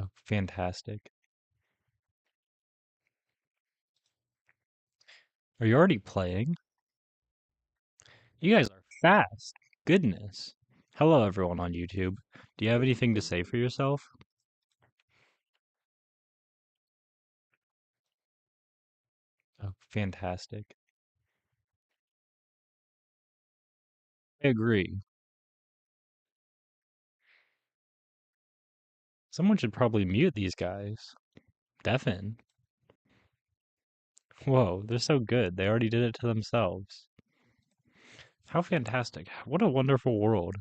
Oh, fantastic. Are you already playing? You guys are fast. Goodness. Hello, everyone on YouTube. Do you have anything to say for yourself? Oh, fantastic. I agree. Someone should probably mute these guys. Deafen. Whoa, they're so good. They already did it to themselves. How fantastic. What a wonderful world.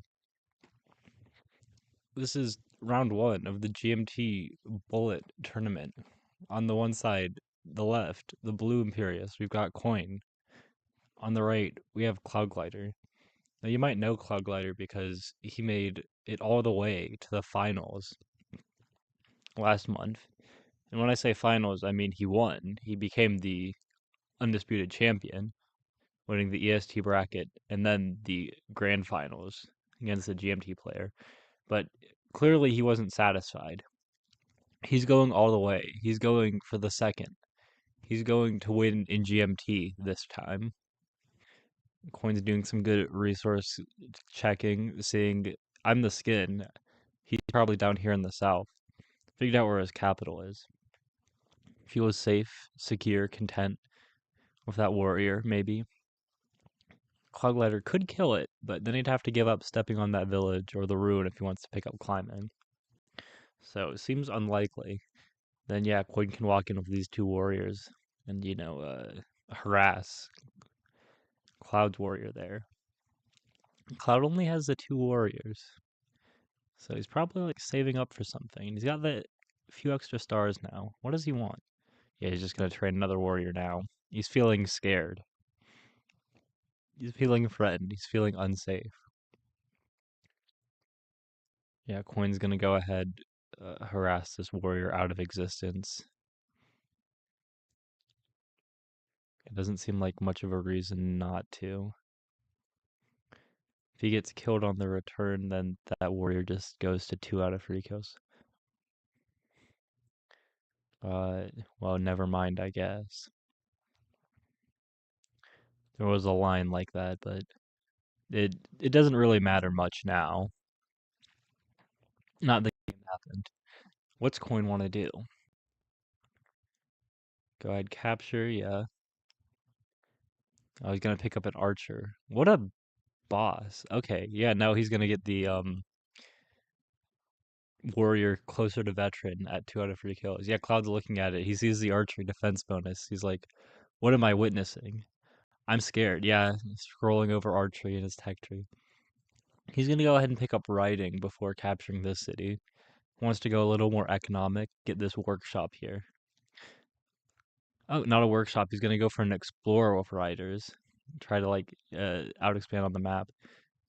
This is round one of the GMT bullet tournament. On the one side, the left, the blue Imperius, we've got Coin. On the right, we have Cloud Glider. Now, you might know Cloud Glider because he made it all the way to the finals last month. And when I say finals, I mean he won. He became the undisputed champion, winning the EST bracket and then the grand finals against the GMT player. But clearly he wasn't satisfied. He's going all the way. He's going for the second. He's going to win in GMT this time. Coin's doing some good resource checking, seeing I'm the skin. He's probably down here in the south. Figured out where his capital is. Feels safe, secure, content with that warrior, maybe. Cloudglider could kill it, but then he'd have to give up stepping on that village or the ruin if he wants to pick up climbing. So it seems unlikely. Then yeah, Coin can walk in with these two warriors and, harass Cloud's warrior there. Cloud only has the two warriors. So he's probably like saving up for something. He's got the few extra stars now. What does he want? Yeah, he's just gonna train another warrior now. He's feeling scared. He's feeling threatened. He's feeling unsafe. Yeah, Coin's gonna go ahead, harass this warrior out of existence. It doesn't seem like much of a reason not to. If he gets killed on the return, then that warrior just goes to 2 out of 3 kills. Well, never mind, I guess. There was a line like that, but it doesn't really matter much now. Not the game happened. What's Coin want to do? Go ahead, capture, yeah. Oh, he's gonna pick up an archer. What a boss. Okay, yeah, no, he's gonna get the warrior closer to veteran at 2 out of 3 kills. Yeah, Cloud's looking at it. He sees the archery defense bonus. He's like, what am I witnessing? I'm scared. Yeah, scrolling over archery in his tech tree. He's gonna go ahead and pick up riding before capturing this city. Wants to go a little more economic, get this workshop here. Oh, not a workshop. He's gonna go for an explorer with riders. Try to like out expand on the map,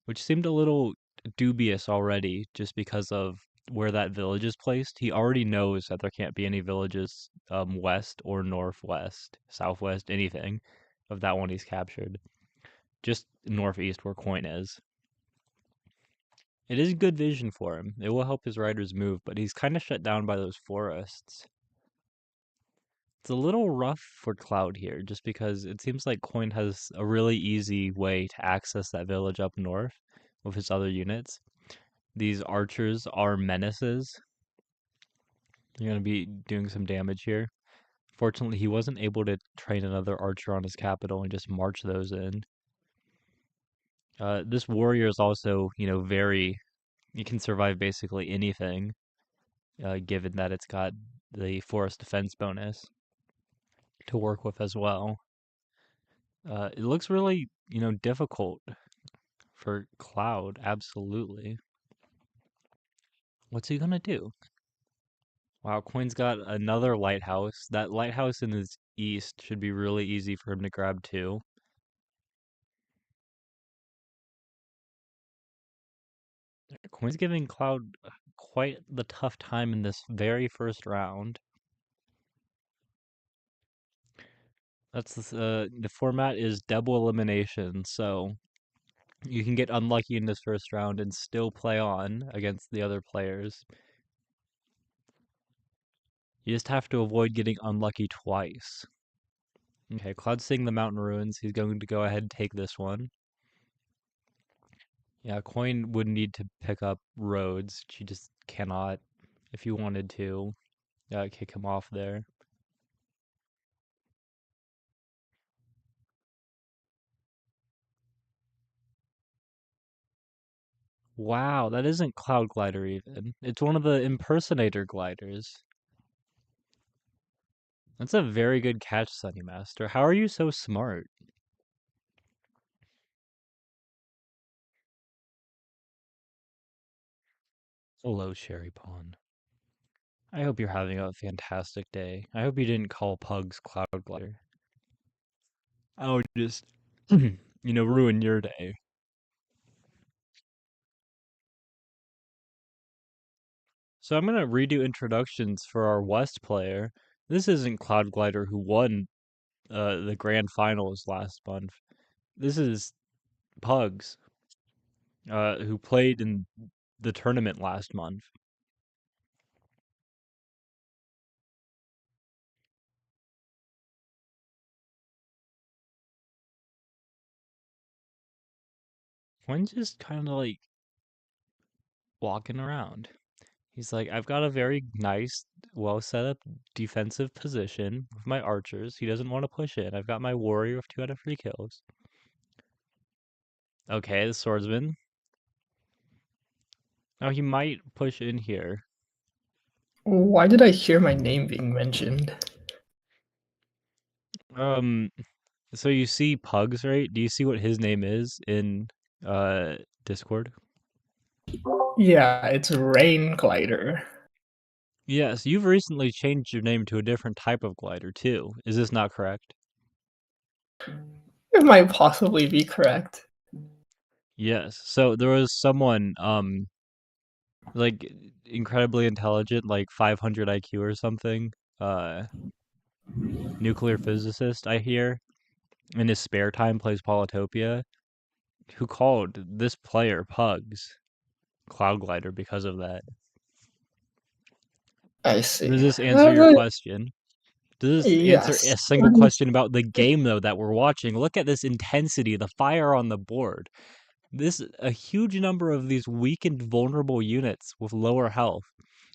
which seemed a little dubious already just because of where that village is placed. He already knows that there can't be any villages west or northwest, southwest, anything of that one he's captured. Just northeast where Coin is. It is good vision for him. It will help his riders move, but he's kind of shut down by those forests. It's a little rough for Cloud here, just because it seems like Coin has a really easy way to access that village up north with his other units. These archers are menaces. They're going to be doing some damage here. Fortunately, he wasn't able to train another archer on his capital and just march those in. This warrior is also, very... It can survive basically anything, given that it's got the forest defense bonus to work with as well. It looks really, difficult for Cloud, absolutely. What's he gonna do? Wow, Coin's got another lighthouse. That lighthouse in his east should be really easy for him to grab too. Coin's giving Cloud quite the tough time in this very first round. The format is double elimination, so you can get unlucky in this first round and still play on against the other players. You just have to avoid getting unlucky twice. Okay, Cloud's seeing the mountain ruins. He's going to go ahead and take this one. Yeah, Coin would need to pick up roads. She just cannot. If you wanted to, kick him off there. Wow, that isn't Cloud Glider even. It's one of the impersonator gliders. That's a very good catch, Sunny Master. How are you so smart? Hello, Sherry Pond. I hope you're having a fantastic day. I hope you didn't call Pugs Cloud Glider. I would just, ruin your day. So I'm gonna redo introductions for our West player. This isn't Cloud Glider who won the grand finals last month. This is Pugs, who played in the tournament last month. One's just kind of like walking around. He's like, I've got a very nice, well set up defensive position with my archers. He doesn't want to push in. I've got my warrior with 2 out of 3 kills. Okay, the swordsman. Now he might push in here. Why did I hear my name being mentioned? Um, so you see Pugs, right? Do you see what his name is in Discord? Yeah, it's Rain Glider. Yes, you've recently changed your name to a different type of glider too. Is this not correct? It might possibly be correct. Yes. So there was someone like incredibly intelligent, like 500 IQ or something, uh nuclear physicist, I hear, in his spare time plays Polytopia, who called this player Pugs Cloud Glider because of that. I Does see. this answer your question? Does this answer Yes. a single question about the game though that we're watching? Look at this intensity, the fire on the board. This a huge number of these weakened vulnerable units with lower health.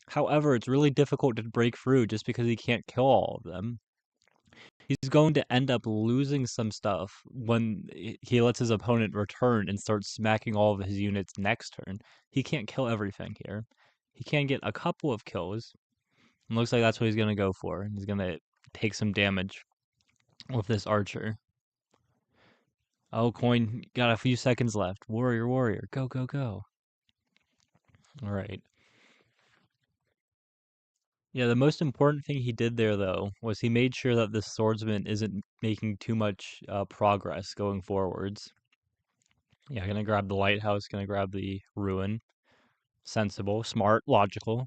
However, it's really difficult to break through just because he can't kill all of them. He's going to end up losing some stuff when he lets his opponent return and starts smacking all of his units next turn. He can't kill everything here. He can get a couple of kills. And looks like that's what he's going to go for. He's going to take some damage with this archer. Oh, coin, got a few seconds left. Warrior, warrior, go, go, go. All right. Yeah, the most important thing he did there, though, was he made sure that this swordsman isn't making too much progress going forwards. Yeah, gonna grab the lighthouse, gonna grab the ruin. Sensible, smart, logical.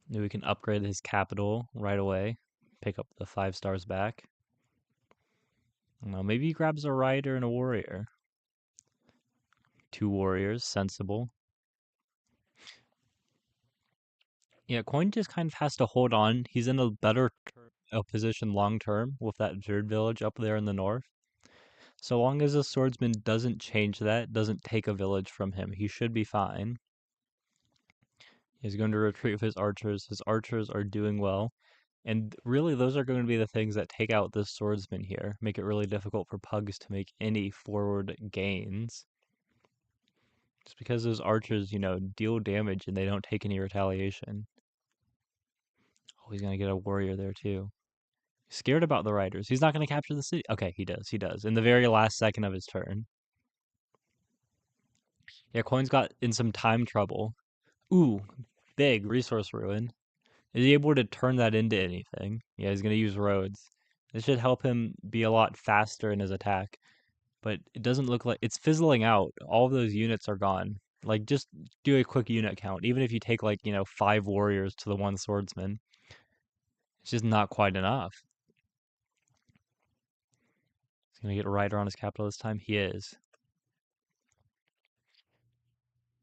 Maybe we can upgrade his capital right away. Pick up the 5 stars back. Well, maybe he grabs a rider and a warrior. 2 warriors, sensible. Yeah, Coin just kind of has to hold on. He's in a better position long term with that Jerd village up there in the north. So long as the swordsman doesn't change that, doesn't take a village from him, he should be fine. He's going to retreat with his archers. His archers are doing well. And really, those are going to be the things that take out this swordsman here, make it really difficult for Pugs to make any forward gains. Just because those archers, deal damage and they don't take any retaliation. Oh, he's going to get a warrior there too. He's scared about the riders. He's not going to capture the city. Okay, he does. He does. In the very last second of his turn. Yeah, Coin's got in some time trouble. Ooh, big resource ruin. Is he able to turn that into anything? Yeah, he's going to use roads. This should help him be a lot faster in his attack. But it doesn't look like it's fizzling out. All of those units are gone. Like, just do a quick unit count. Even if you take, 5 warriors to the 1 swordsman, it's just not quite enough. He's going to get a rider on his capital this time. He is.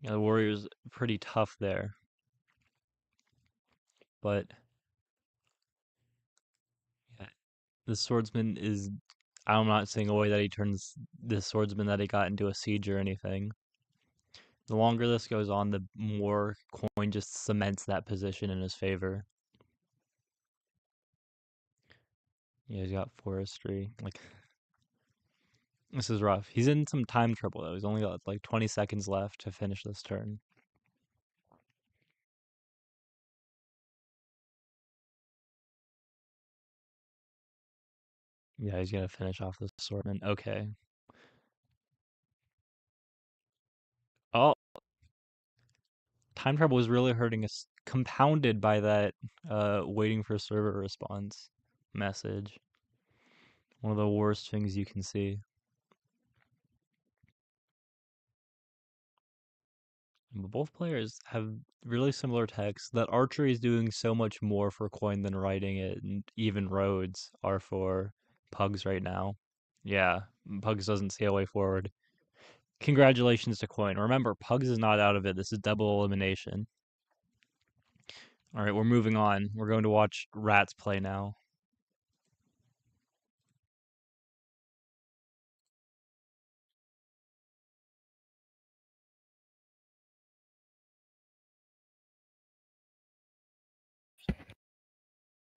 Yeah, the warrior's pretty tough there. but yeah, the swordsman is. I'm not saying away that he turns this swordsman that he got into a siege or anything. The longer this goes on, the more coin just cements that position in his favor. Yeah, he's got forestry. Like, this is rough. He's in some time trouble though. He's only got like 20 seconds left to finish this turn. Yeah, he's gonna finish off this swordsman. Okay. Oh, time trouble was really hurting us, compounded by that waiting for server response message. One of the worst things you can see. But both players have really similar techs. That archery is doing so much more for coin than riding it, and even roads are for pugs right now. Yeah, pugs doesn't see a way forward. Congratulations to coin. Remember, pugs is not out of it. This is double elimination. All right, we're moving on. We're going to watch rats play now.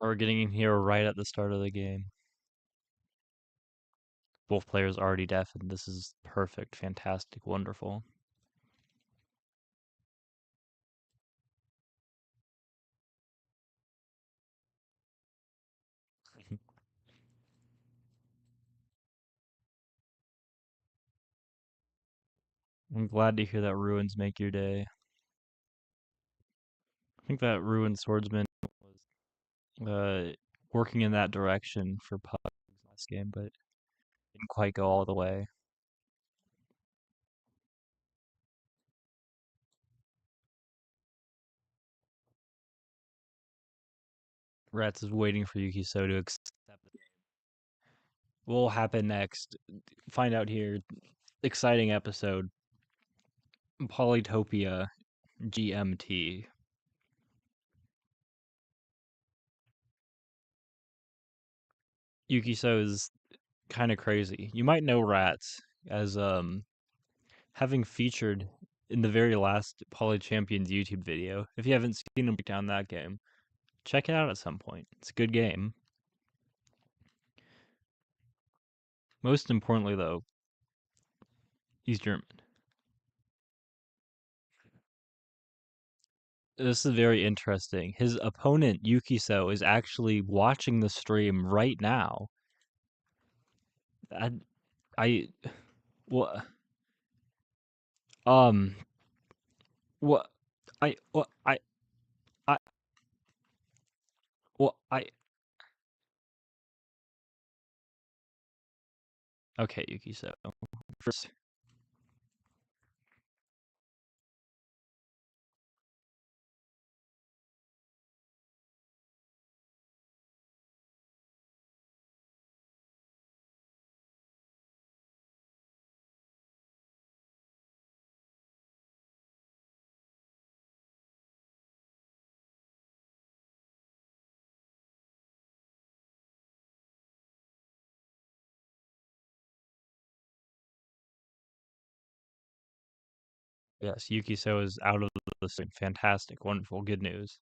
We're getting in here right at the start of the game. Both players already deafened. This is perfect, fantastic, wonderful. I'm glad to hear that ruins make your day. I think that ruined swordsman was working in that direction for pugs last game, but didn't quite go all the way. Rats is waiting for Yukiso to accept the game. What will happen next? Find out here. Exciting episode. Polytopia GMT. Yukiso is kind of crazy. You might know Rats as having featured in the very last Poly Champions YouTube video. If you haven't seen him break down that game, check it out at some point. It's a good game. Most importantly, though, he's German. This is very interesting. His opponent, Yukiso, is actually watching the stream right now. I, I, what, um, what, I, what, okay, Yukiso. First, yes, Yukiso is out of the stream. Fantastic, wonderful, good news.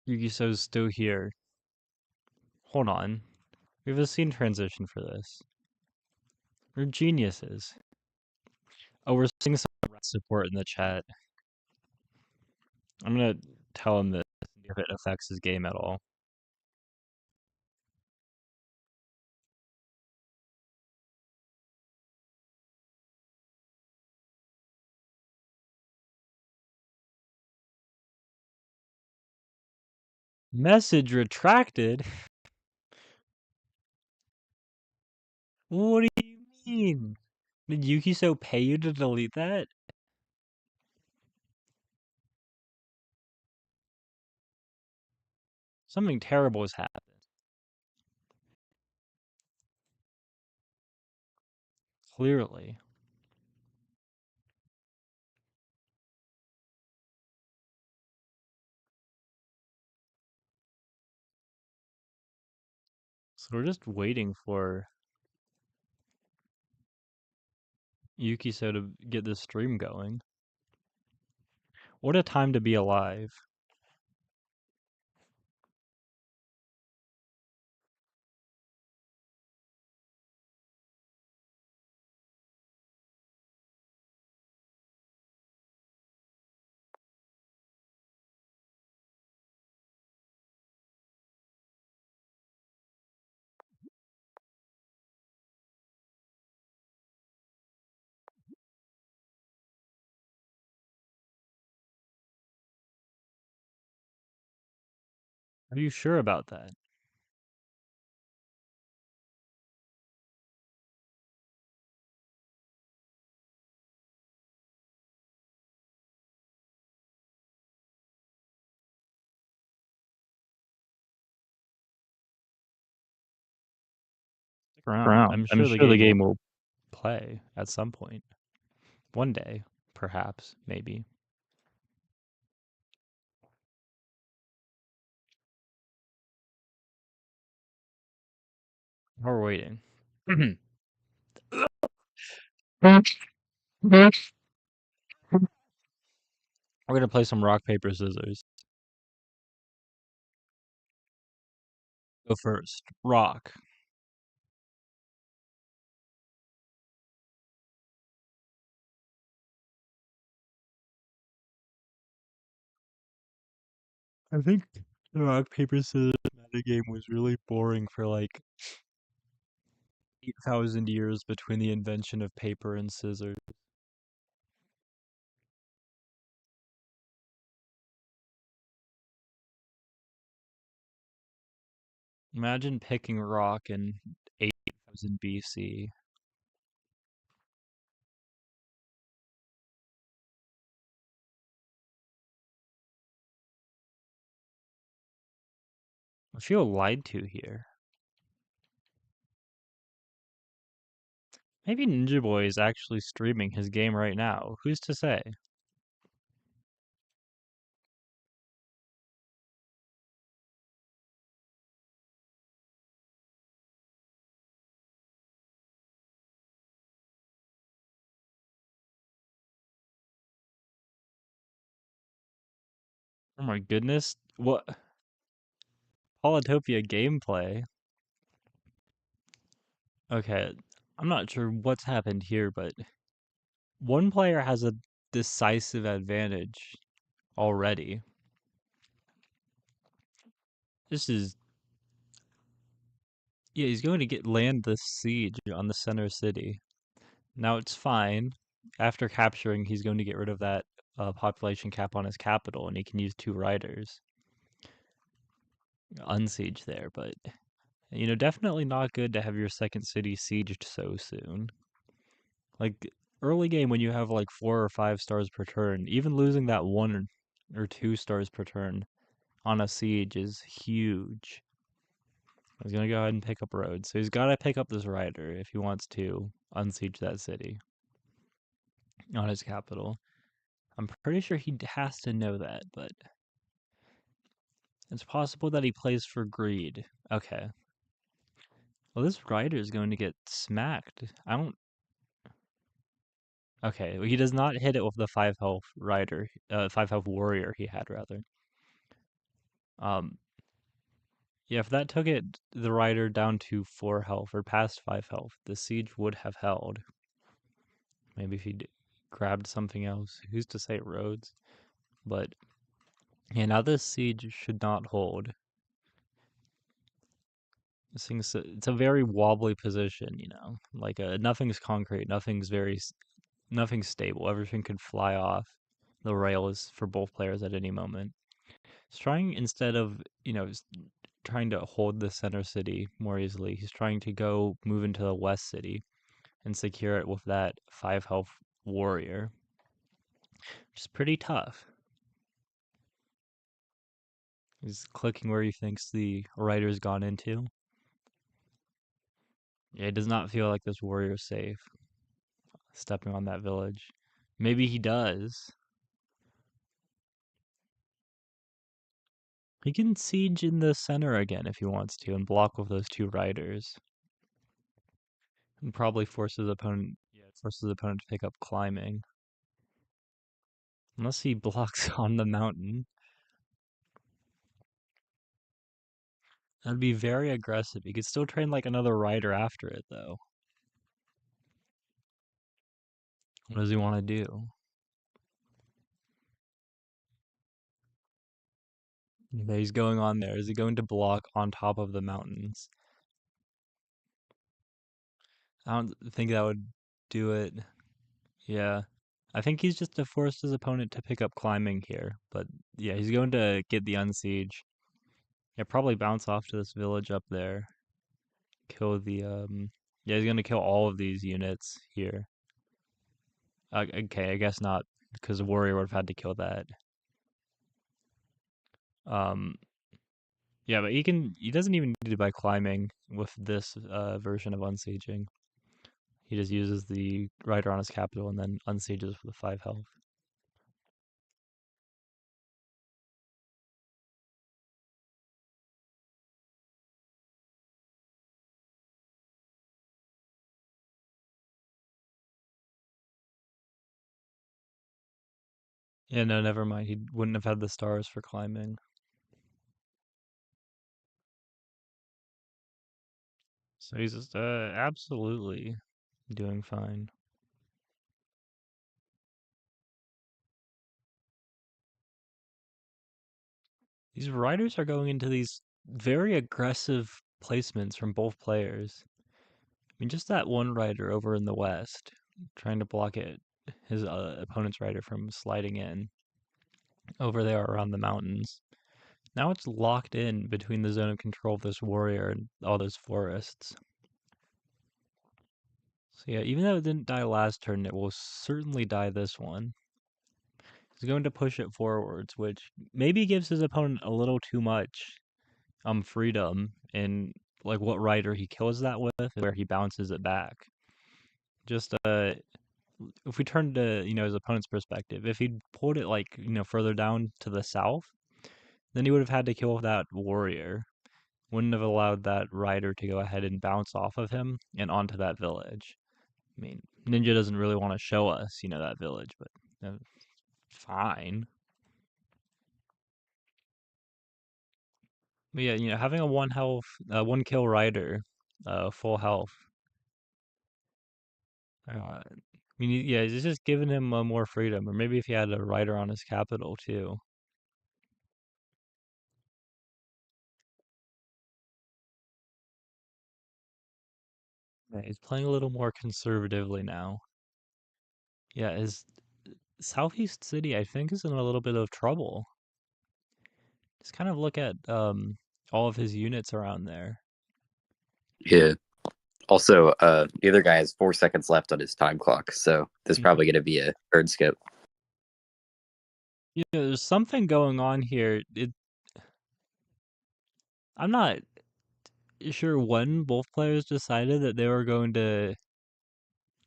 Yukiso's still here. Hold on. We have a scene transition for this. We're geniuses. Oh, we're seeing some rat support in the chat. I'm gonna tell him this if it affects his game at all. Message retracted? What do you mean? Did Yukiso pay you to delete that? Something terrible has happened. Clearly. So we're just waiting for Yukiso to get this stream going. What a time to be alive. Are you sure about that? Stick around. I'm I'm sure the sure the game game will will. play at some point. One day, perhaps, maybe. We're waiting. We're gonna play some rock, paper, scissors. Go first. Rock. I think the rock, paper, scissors metagame was really boring for like 8,000 years between the invention of paper and scissors. Imagine picking rock in 8,000 BC. I feel lied to here. Maybe Ninjaboy is actually streaming his game right now. Who's to say? Oh my goodness. What? Polytopia gameplay? Okay, I'm not sure what's happened here, but one player has a decisive advantage already. This is... Yeah, he's going to land this siege on the center city. Now it's fine. After capturing, he's going to get rid of that population cap on his capital, and he can use 2 riders. Unsiege there, but definitely not good to have your second city sieged so soon. Like early game when you have like 4 or 5 stars per turn, even losing that 1 or 2 stars per turn on a siege is huge. He's gonna go ahead and pick up roads, so he's gotta pick up this rider if he wants to unsiege that city on his capital. I'm pretty sure he has to know that, but it's possible that he plays for greed. Okay. Well, this rider is going to get smacked. I don't... Okay, well, he does not hit it with the 5 health rider, 5 health warrior he had, rather. Um, yeah, if that took the rider down to 4 health or past 5 health, the siege would have held. Maybe if he'd grabbed something else. Who's to say roads? But, yeah, now this siege should not hold. It's a very wobbly position, Like, nothing's concrete, nothing's stable. Everything could fly off the rails for both players at any moment. He's trying instead of, trying to hold the center city more easily. He's trying to go move into the west city and secure it with that 5 health warrior, which is pretty tough. He's clicking where he thinks the rider's gone into. Yeah, it does not feel like this warrior is safe stepping on that village. Maybe he does. He can siege in the center again if he wants to and block with those 2 riders. And probably forces his opponent to pick up climbing. Unless he blocks on the mountain. That'd be very aggressive. He could still train like another rider after it though. What does he want to do? Okay, he's going on there. Is he going to block on top of the mountains? I don't think that would do it. Yeah. I think he's just to force his opponent to pick up climbing here. But yeah, he's going to get the unsiege. Yeah, probably bounce off to this village up there. Kill the yeah, he's gonna kill all of these units here. Okay, I guess not, because the warrior would have had to kill that. Um yeah, but he doesn't even need to buy climbing with this version of unsieging. He just uses the rider on his capital and then unsieges with 5 health. Yeah, no, never mind. He wouldn't have had the stars for climbing. So he's just absolutely doing fine. These riders are going into these very aggressive placements from both players. I mean, just that one rider over in the west, trying to block his opponent's rider from sliding in over there around the mountains. Now it's locked in between the zone of control of this warrior and all those forests. So yeah, even though it didn't die last turn, it will certainly die this one. He's going to push it forwards, which maybe gives his opponent a little too much freedom in like what rider he kills that with and where he bounces it back. Just if we turn to, his opponent's perspective, if he'd pulled it like, further down to the south, then he would have had to kill that warrior. Wouldn't have allowed that rider to go ahead and bounce off of him and onto that village. I mean, Ninja doesn't really want to show us, that village, but fine. But yeah, having a 1 kill rider, full health. I mean, yeah, it's just giving him more freedom, or maybe if he had a rider on his capital too. Yeah, he's playing a little more conservatively now. Yeah, his Southeast City, I think, is in a little bit of trouble. Just kind of look at all of his units around there. Yeah. Also, the other guy has 4 seconds left on his time clock, so there's probably going to be a turn skip. Yeah, there's something going on here. I'm not sure when both players decided that they were going to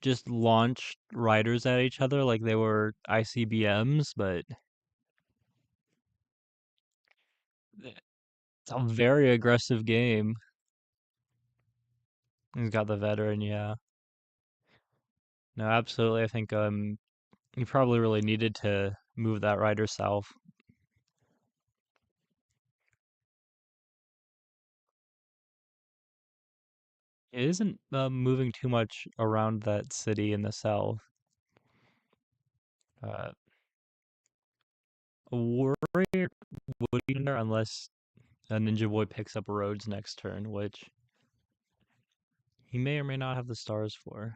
just launch riders at each other like they were ICBMs, but it's a very aggressive game. He's got the veteran, yeah. No, absolutely. I think he probably really needed to move that rider south. It isn't moving too much around that city in the south. A warrior would be in there unless a Ninjaboy picks up roads next turn, which he may or may not have the stars for.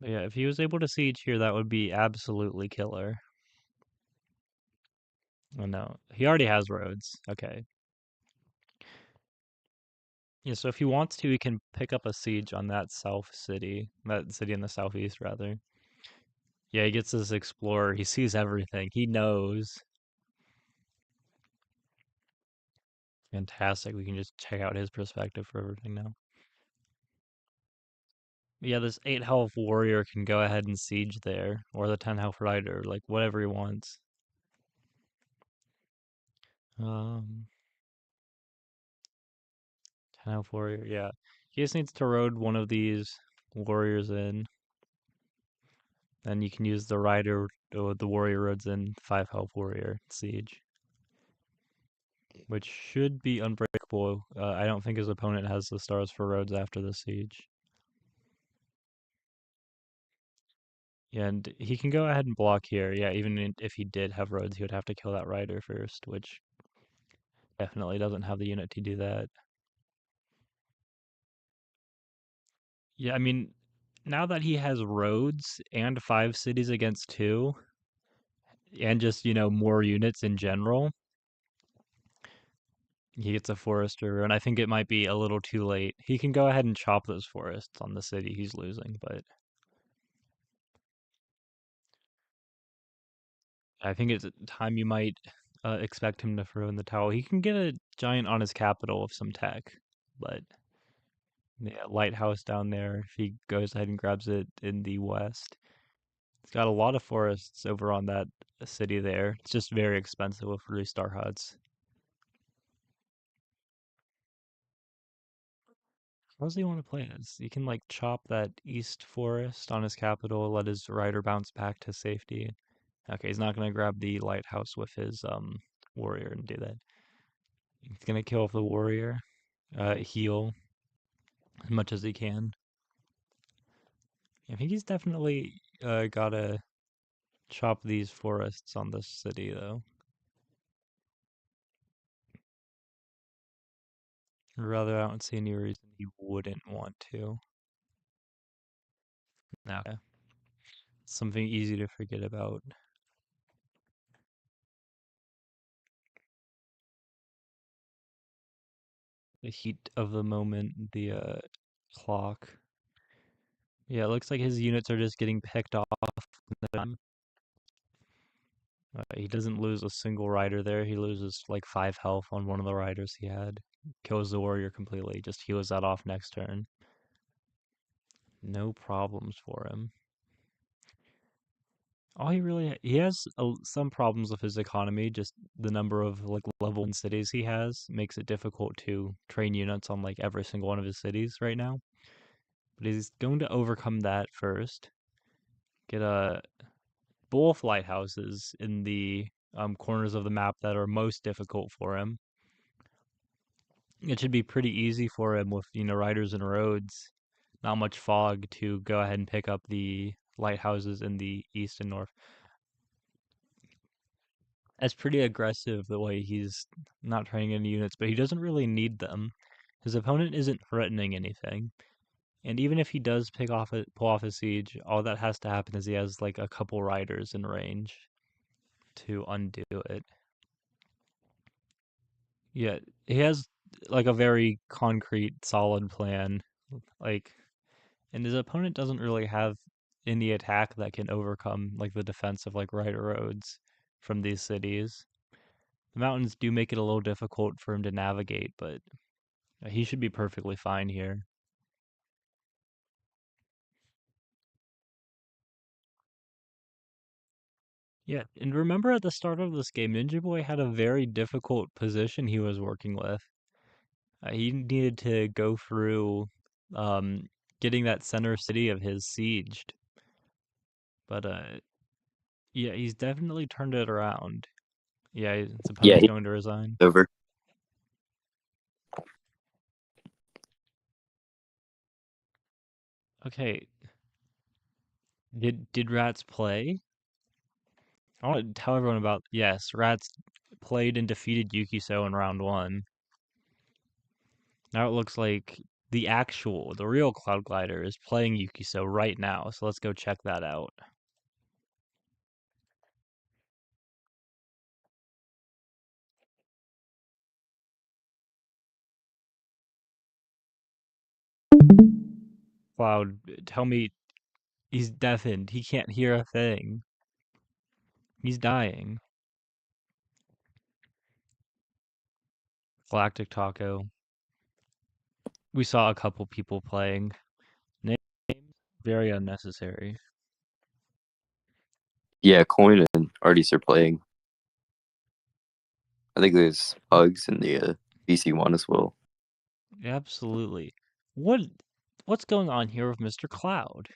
But yeah, if he was able to siege here, that would be absolutely killer. Oh no, he already has roads. Okay. Yeah, so if he wants to, he can pick up a siege on that that city in the southeast, rather. Yeah, he gets this explorer. He sees everything. He knows. Fantastic. We can just check out his perspective for everything now. Yeah, this 8 health warrior can go ahead and siege there, or the 10 health rider, like whatever he wants. 10 health warrior, yeah. He just needs to road one of these warriors in. Then you can use the rider, or the warrior roads in 5 health warrior siege, which should be unbreakable. I don't think his opponent has the stars for roads after the siege. Yeah, and he can go ahead and block here. Yeah, if he did have roads, he would have to kill that rider first, which definitely doesn't have the unit to do that. Yeah, I mean, now that he has roads and 5 cities against 2, and just, more units in general, he gets a forester, and I think it might be a little too late. He can go ahead and chop those forests on the city he's losing, but I think it's time you might expect him to throw in the towel. He can get a giant on his capital with some tech, but yeah, lighthouse down there, if he goes ahead and grabs it in the west. It's got a lot of forests over on that city there. It's just very expensive with 3-star huts. How does he want to play this? He can like chop that east forest on his capital, let his rider bounce back to safety. Okay, he's not gonna grab the lighthouse with his warrior and do that. He's gonna kill off the warrior, heal as much as he can. I think he's definitely gotta chop these forests on this city though. Or rather, I don't see any reason he wouldn't want to. Okay. Something easy to forget about. The heat of the moment, the clock. Yeah, it looks like his units are just getting picked off. He doesn't lose a single rider there. He loses like 5 health on one of the riders he had. Kills the warrior completely. Just heals that off next turn. No problems for him. All he has some problems with his economy. Just the number of like level 1 cities he has makes it difficult to train units on like every single one of his cities right now. But he's going to overcome that first. Get both lighthouses in the corners of the map that are most difficult for him. It should be pretty easy for him with, riders and roads, not much fog, to go ahead and pick up the lighthouses in the east and north. That's pretty aggressive the way he's not training any units, but he doesn't really need them. His opponent isn't threatening anything. And even if he does pull off a siege, all that has to happen is he has like a couple riders in range to undo it. Yeah, he has like a very concrete, solid plan. Like, and his opponent doesn't really have any attack that can overcome like the defense of like rider roads from these cities. The mountains do make it a little difficult for him to navigate, but he should be perfectly fine here. Yeah, and remember at the start of this game, Ninjaboy had a very difficult position he was working with. He needed to go through getting that center city of his sieged. But yeah, he's definitely turned it around. Yeah, his opponent's Yeah, going to resign. over. Okay, did Rats play? I want to tell everyone about, yes, Rats played and defeated Yukiso in round 1. Now it looks like the real Cloud Glider is playing Yukiso right now, so let's go check that out. Cloud, tell me he's deafened. He can't hear a thing. He's dying. Galactic Taco. We saw a couple people playing. Names very unnecessary. Yeah, Coin and Artis are playing. I think there's Bugs in the BC1 as well. Absolutely. What's going on here with Mr. Cloud?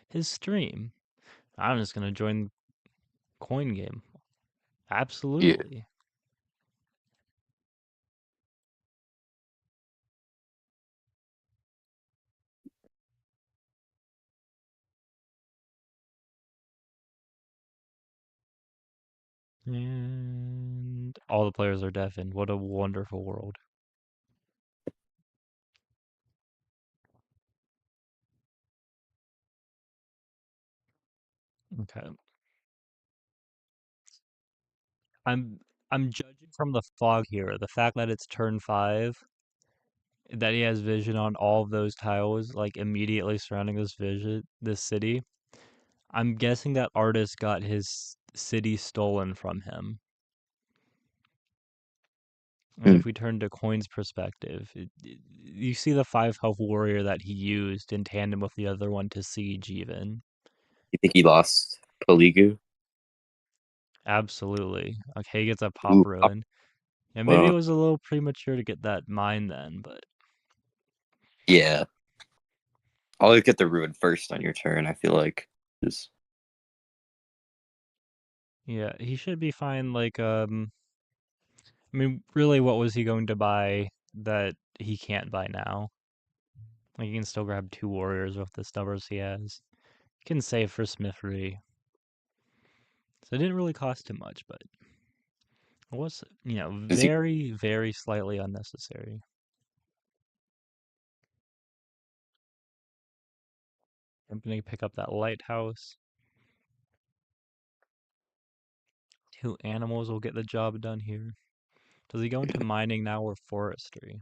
His stream. I'm just gonna join coin game. Yeah. Absolutely. And all the players are deafened. What a wonderful world. Okay. I'm I'm judging from the fog here. The fact that it's turn 5, that he has vision on all of those tiles, like immediately surrounding this city. I'm guessing that artist got his city stolen from him. And Hmm. if we turn to Coin's perspective, you see the 5 health warrior that he used in tandem with the other one to siege even. You think he lost Poligu? Absolutely. Okay, he gets a pop Ooh, ruin. Yeah, maybe it well, was a little premature to get that mine then, but yeah. Always get the ruin first on your turn, I feel like. Just, yeah, he should be fine. Like, I mean, really, what was he going to buy that he can't buy now? Like, he can still grab 2 warriors with the stubbers he has. He can save for Smithery. So it didn't really cost him much, but it was, is he? very, very slightly unnecessary. I'm gonna pick up that lighthouse. 2 animals will get the job done here. Does he go into mining now or forestry?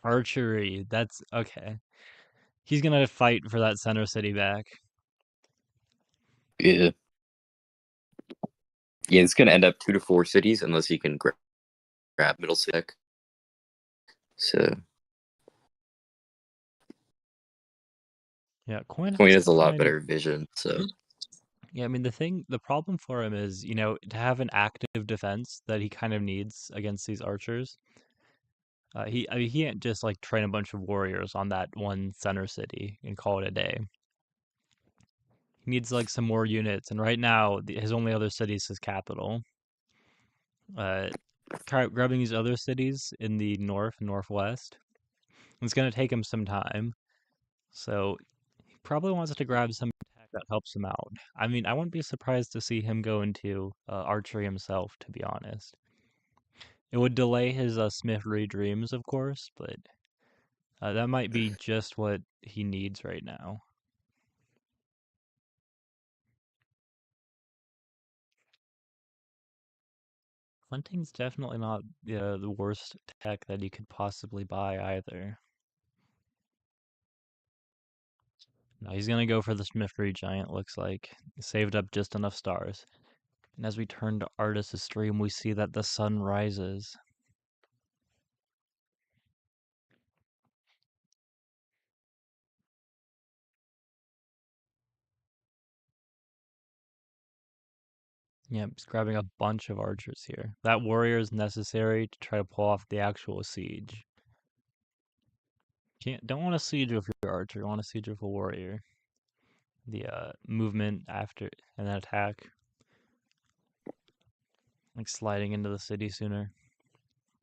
Archery. That's okay. He's gonna fight for that center city back. Yeah. Yeah, it's gonna end up 2 to 4 cities unless he can grab middle city. So Yeah, Coin Coin has has to a lot find. better vision. So Yeah, I mean the problem for him is, to have an active defense that he kind of needs against these archers. He can't just like train a bunch of warriors on that one center city and call it a day. He needs like some more units, and right now his only other city is his capital. Grabbing these other cities in the north and northwest, it's gonna take him some time. So he probably wants to grab some tech that helps him out. I mean, I wouldn't be surprised to see him go into archery himself, to be honest. It would delay his Smithery dreams, of course, but that might be just what he needs right now. Hunting's definitely not the worst tech that he could possibly buy either. No, he's gonna go for the Smithery Giant, looks like. Saved up just enough stars. And as we turn to Artist's stream, we see that the sun rises. Yeah, he's grabbing a bunch of archers here. That warrior is necessary to try to pull off the actual siege. Don't want to siege with your archer, you want to siege with a warrior. The movement after an attack. Like sliding into the city sooner.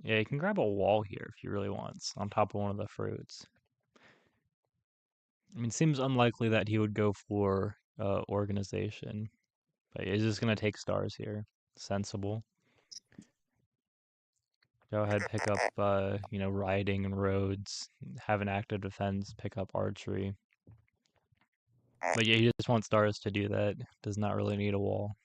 Yeah, you can grab a wall here if you really want, on top of one of the fruits. I mean, it seems unlikely that he would go for organization, but he's just gonna take stars here. Sensible. Go ahead, pick up, riding and roads, have an active defense, pick up archery. But yeah, he just wants stars to do that. Does not really need a wall.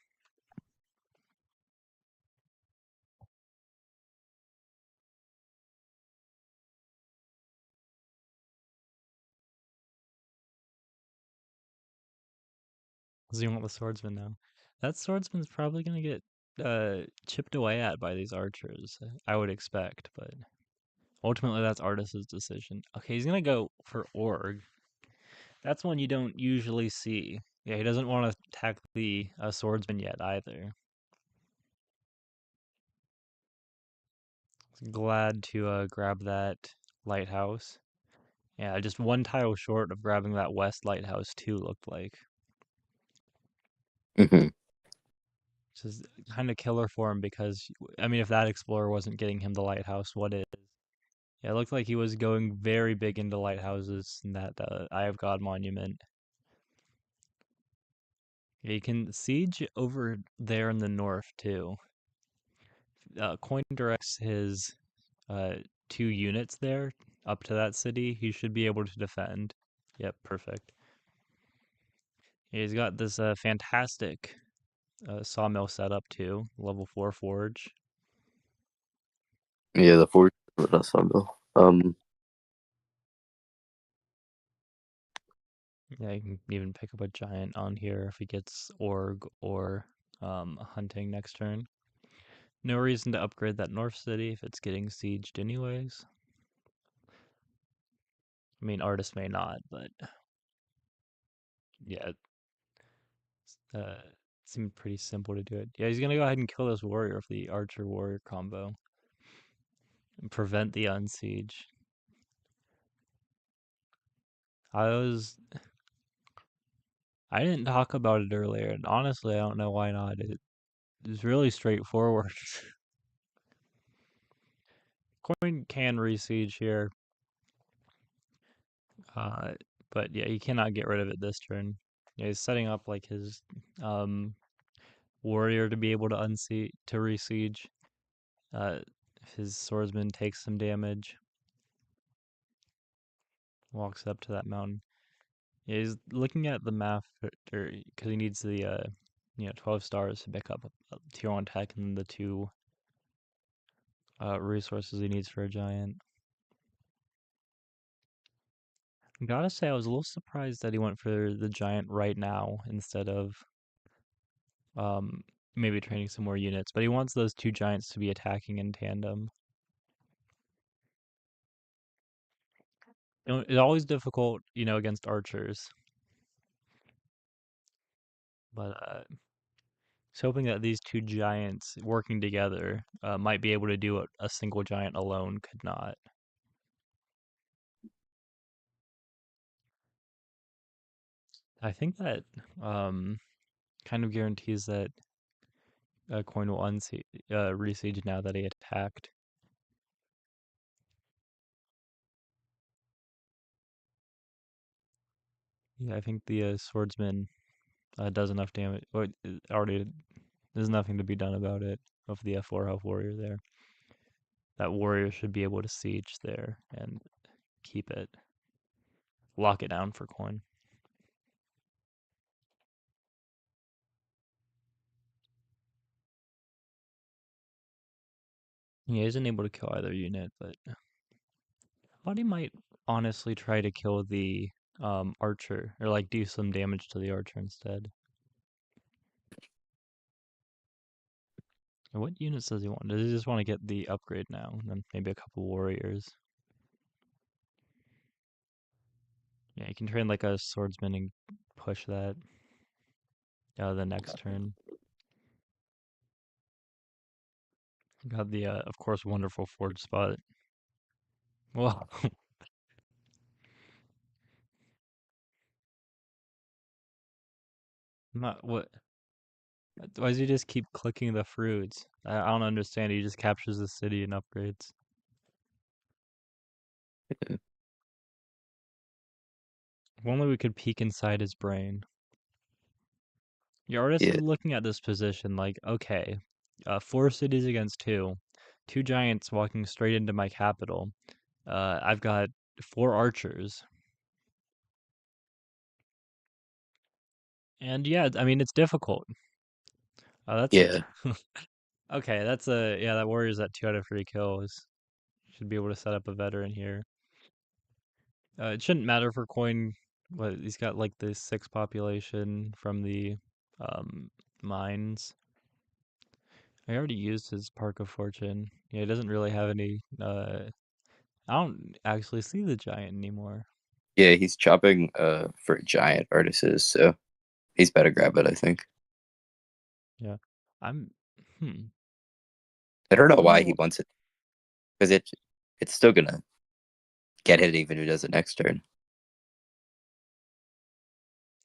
Does he want the swordsman now? That swordsman's probably gonna get chipped away at by these archers, I would expect, but ultimately that's Artis's decision. Okay, he's gonna go for Org. That's one you don't usually see. Yeah, he doesn't want to attack the swordsman yet either. Glad to grab that lighthouse. Yeah, just one tile short of grabbing that west lighthouse too, looked like. Hmm. Which is kind of killer for him because, I mean, if that explorer wasn't getting him the lighthouse, what is? Yeah, it looked like he was going very big into lighthouses and that Eye of God monument. Yeah, you can siege over there in the north too. Coin directs his 2 units there up to that city. He should be able to defend. Yep, perfect. Yeah, he's got this fantastic sawmill setup too, level 4 forge. Yeah, the forge sawmill. Yeah, you can even pick up a giant on here if he gets org or hunting next turn. No reason to upgrade that north city if it's getting sieged anyways. I mean, Artist may not, but yeah, it seemed pretty simple to do it. Yeah, he's gonna go ahead and kill this warrior with the archer-warrior combo and prevent the unsiege. I didn't talk about it earlier, and honestly, I don't know why not. It's really straightforward. Coin can re-siege here, but yeah, he cannot get rid of it this turn. Yeah, he's setting up like his warrior to be able to re-siege. If his swordsman takes some damage, walks up to that mountain. Yeah, he's looking at the map because he needs the 12 stars to pick up a tier 1 tech and the 2 resources he needs for a giant. Gotta say, I was a little surprised that he went for the giant right now instead of um, maybe training some more units. But he wants those 2 giants to be attacking in tandem. It's always difficult, against archers. But he's hoping that these 2 giants working together might be able to do what a single giant alone could not. I think that kind of guarantees that Coin will re-siege now that he attacked. Yeah, I think the swordsman does enough damage. Well, already, there's nothing to be done about it of the F4 health warrior there. That warrior should be able to siege there and keep it. Lock it down for Coin. He isn't able to kill either unit, but I thought he might honestly try to kill the archer, or like do some damage to the archer instead. And what units does he want? Does he just want to get the upgrade now, and then maybe a couple warriors? Yeah, you can train like a swordsman and push that the next turn. Got the, of course, wonderful forge spot. Well, not what. Why does he just keep clicking the fruits? I don't understand. He just captures the city and upgrades. If only we could peek inside his brain. Your artist Yeah. is looking at this position like, okay, 4 cities against 2. 2 giants walking straight into my capital. I've got 4 archers. And yeah, I mean, it's difficult. That's Yeah, okay. That's yeah. That warrior's at 2 out of 3 kills. Should be able to set up a veteran here. It shouldn't matter for coin. What he's got like the 6 population from the um mines. I already used his Park of Fortune. Yeah, he doesn't really have any. I don't actually see the giant anymore. yeah, he's chopping for giant artists, so he's better grab it, I think. Yeah, I'm. Hmm. I don't know I wonder. why he wants it because it's still gonna get hit even if he does it next turn.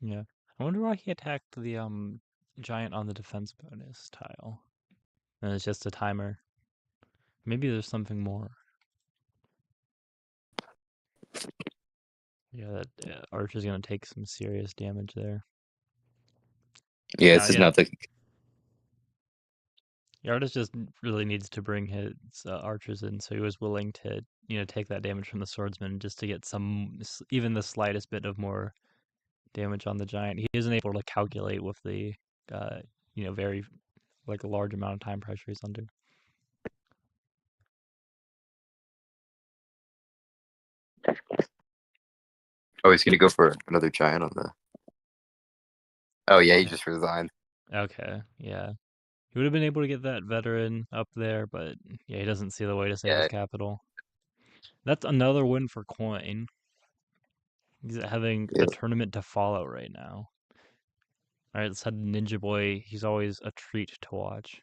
Yeah, I wonder why he attacked the giant on the defense bonus tile. And it's just a timer. Maybe there's something more. Yeah, that Archer's gonna take some serious damage there. Yeah, Now, this is yeah, not the the artist just really needs to bring his archers in, so he was willing to, take that damage from the swordsman just to get even the slightest bit of more damage on the giant. He isn't able to calculate with the, very like a large amount of time pressure he's under. Oh, he's gonna go for another giant on the. Oh yeah, he Yeah. just resigned. Okay, yeah. He would have been able to get that veteran up there, but yeah, he doesn't see the way to save his Yeah, capital. That's another win for Coin. He's having yeah. a tournament to follow right now. All right, let's head to Ninjaboy. He's always a treat to watch.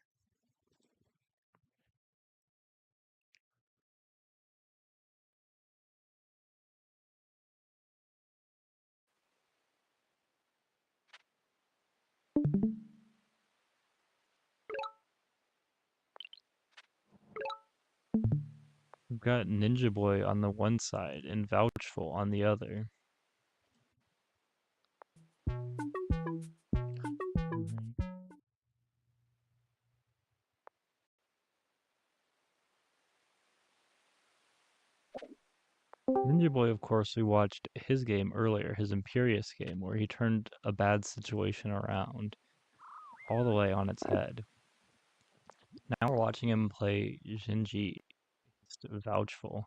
We've got Ninjaboy on the one side and Vouchful on the other. Ninjaboy, of course, we watched his game earlier, his Imperious game, where he turned a bad situation around all the way on its head. Now we're watching him play Shinji Vouchful.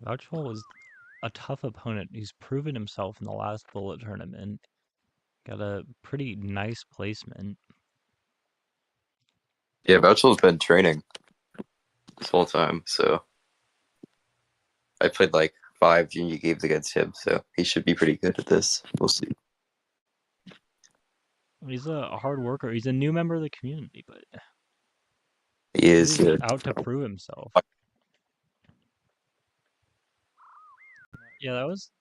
Vouchful was a tough opponent. He's proven himself in the last bullet tournament. Got a pretty nice placement. Yeah, Vouch's been training this whole time, so I played like 5 junior games against him, so he should be pretty good at this. We'll see. He's a hard worker. He's a new member of the community, but He is. he's out to prove himself. Yeah, that was.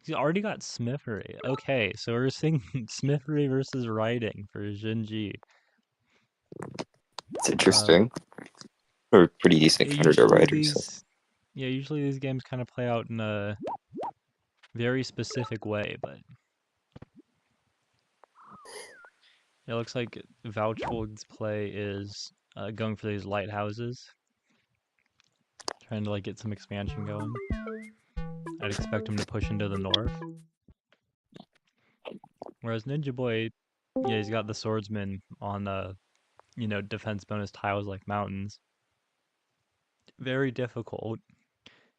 He's already got Smithery. Okay, so we're seeing Smithery versus Writing for Jinji. It's interesting. Or pretty decent counter to writers. So. Usually these games kind of play out in a very specific way, but it looks like Vouchwold's play is going for these lighthouses, trying to like get some expansion going. I'd expect him to push into the north. Whereas Ninjaboy, yeah, he's got the swordsman on defense bonus tiles like mountains. Very difficult.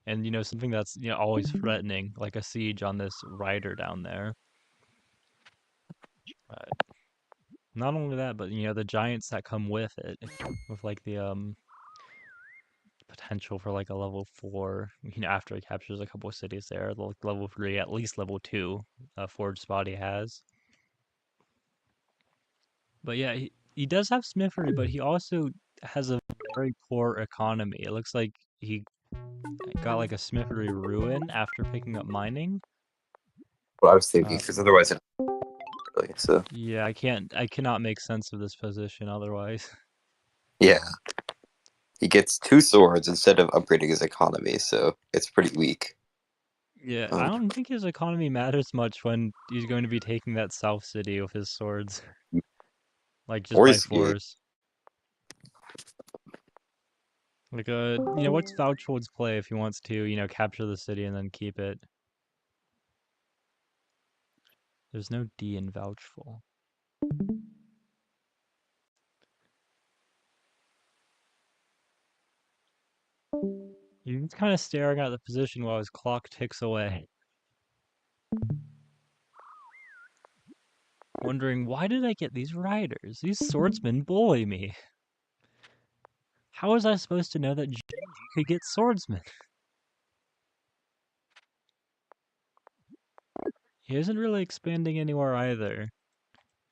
And something that's always threatening, like a siege on this rider down there. Not only that, but the giants that come with it, with like the potential for like a level 4. After he captures a couple of cities there, like level 3, at least level 2, forge spot he has. But yeah, he does have Smithery, but he also has a very poor economy. It looks like he got like a Smithery ruin after picking up mining. What I was thinking, because otherwise, really, so yeah, I cannot make sense of this position otherwise. yeah, he gets 2 swords instead of upgrading his economy, so it's pretty weak. Yeah, I don't think his economy matters much when he's going to be taking that South City with his swords, like just by force. Like, what's Vouchwold's play if he wants to, capture the city and then keep it? There's no D in Vouchful. You're just kind of staring at the position while his clock ticks away. Wondering, why did I get these riders? These swordsmen bully me. How was I supposed to know that GMT could get swordsmen? He isn't really expanding anywhere either.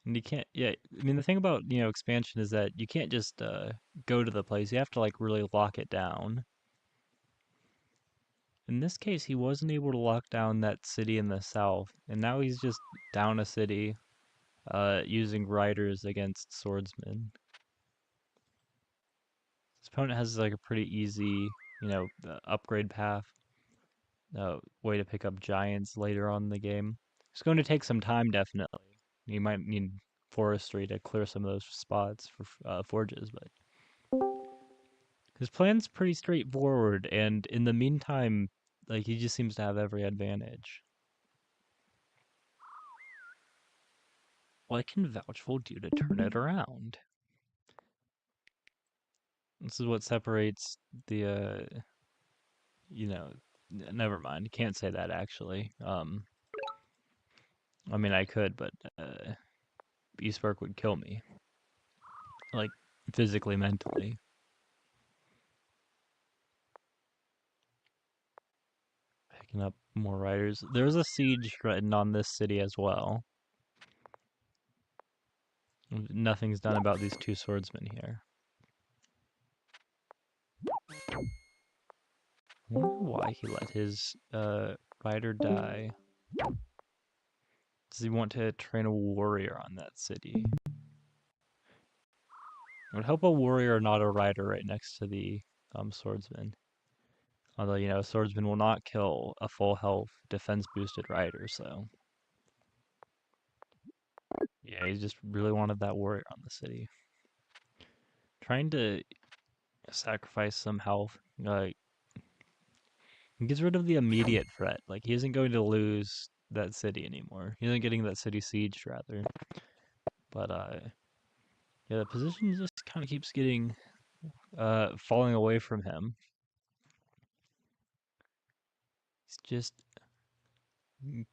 And you can't, yeah, I mean, the thing about, expansion is that you can't just go to the place. You have to, like, really lock it down. In this case, he wasn't able to lock down that city in the south, and now he's just down a city using riders against swordsmen. His opponent has, like, a pretty easy, upgrade path. Way to pick up giants later on in the game. It's going to take some time, definitely. You might need forestry to clear some of those spots for forges, but his plan's pretty straightforward, and in the meantime, like, he just seems to have every advantage. What can Vouchful do to turn it around? This is what separates the, never mind. Can't say that, actually. I mean, I could, but Beastwork would kill me. Like, physically, mentally. Picking up more riders. There's a siege threatened on this city as well. Nothing's done about these two swordsmen here. I wonder why he let his rider die. Does he want to train a warrior on that city? It would help a warrior, not a rider, right next to the swordsman. Although, a swordsman will not kill a full health defense boosted rider, so. Yeah, he just really wanted that warrior on the city. Trying to sacrifice some health. He gets rid of the immediate threat. Like, he isn't going to lose that city anymore. He isn't getting that city sieged, rather. But, yeah, the position just kind of keeps getting, falling away from him. He's just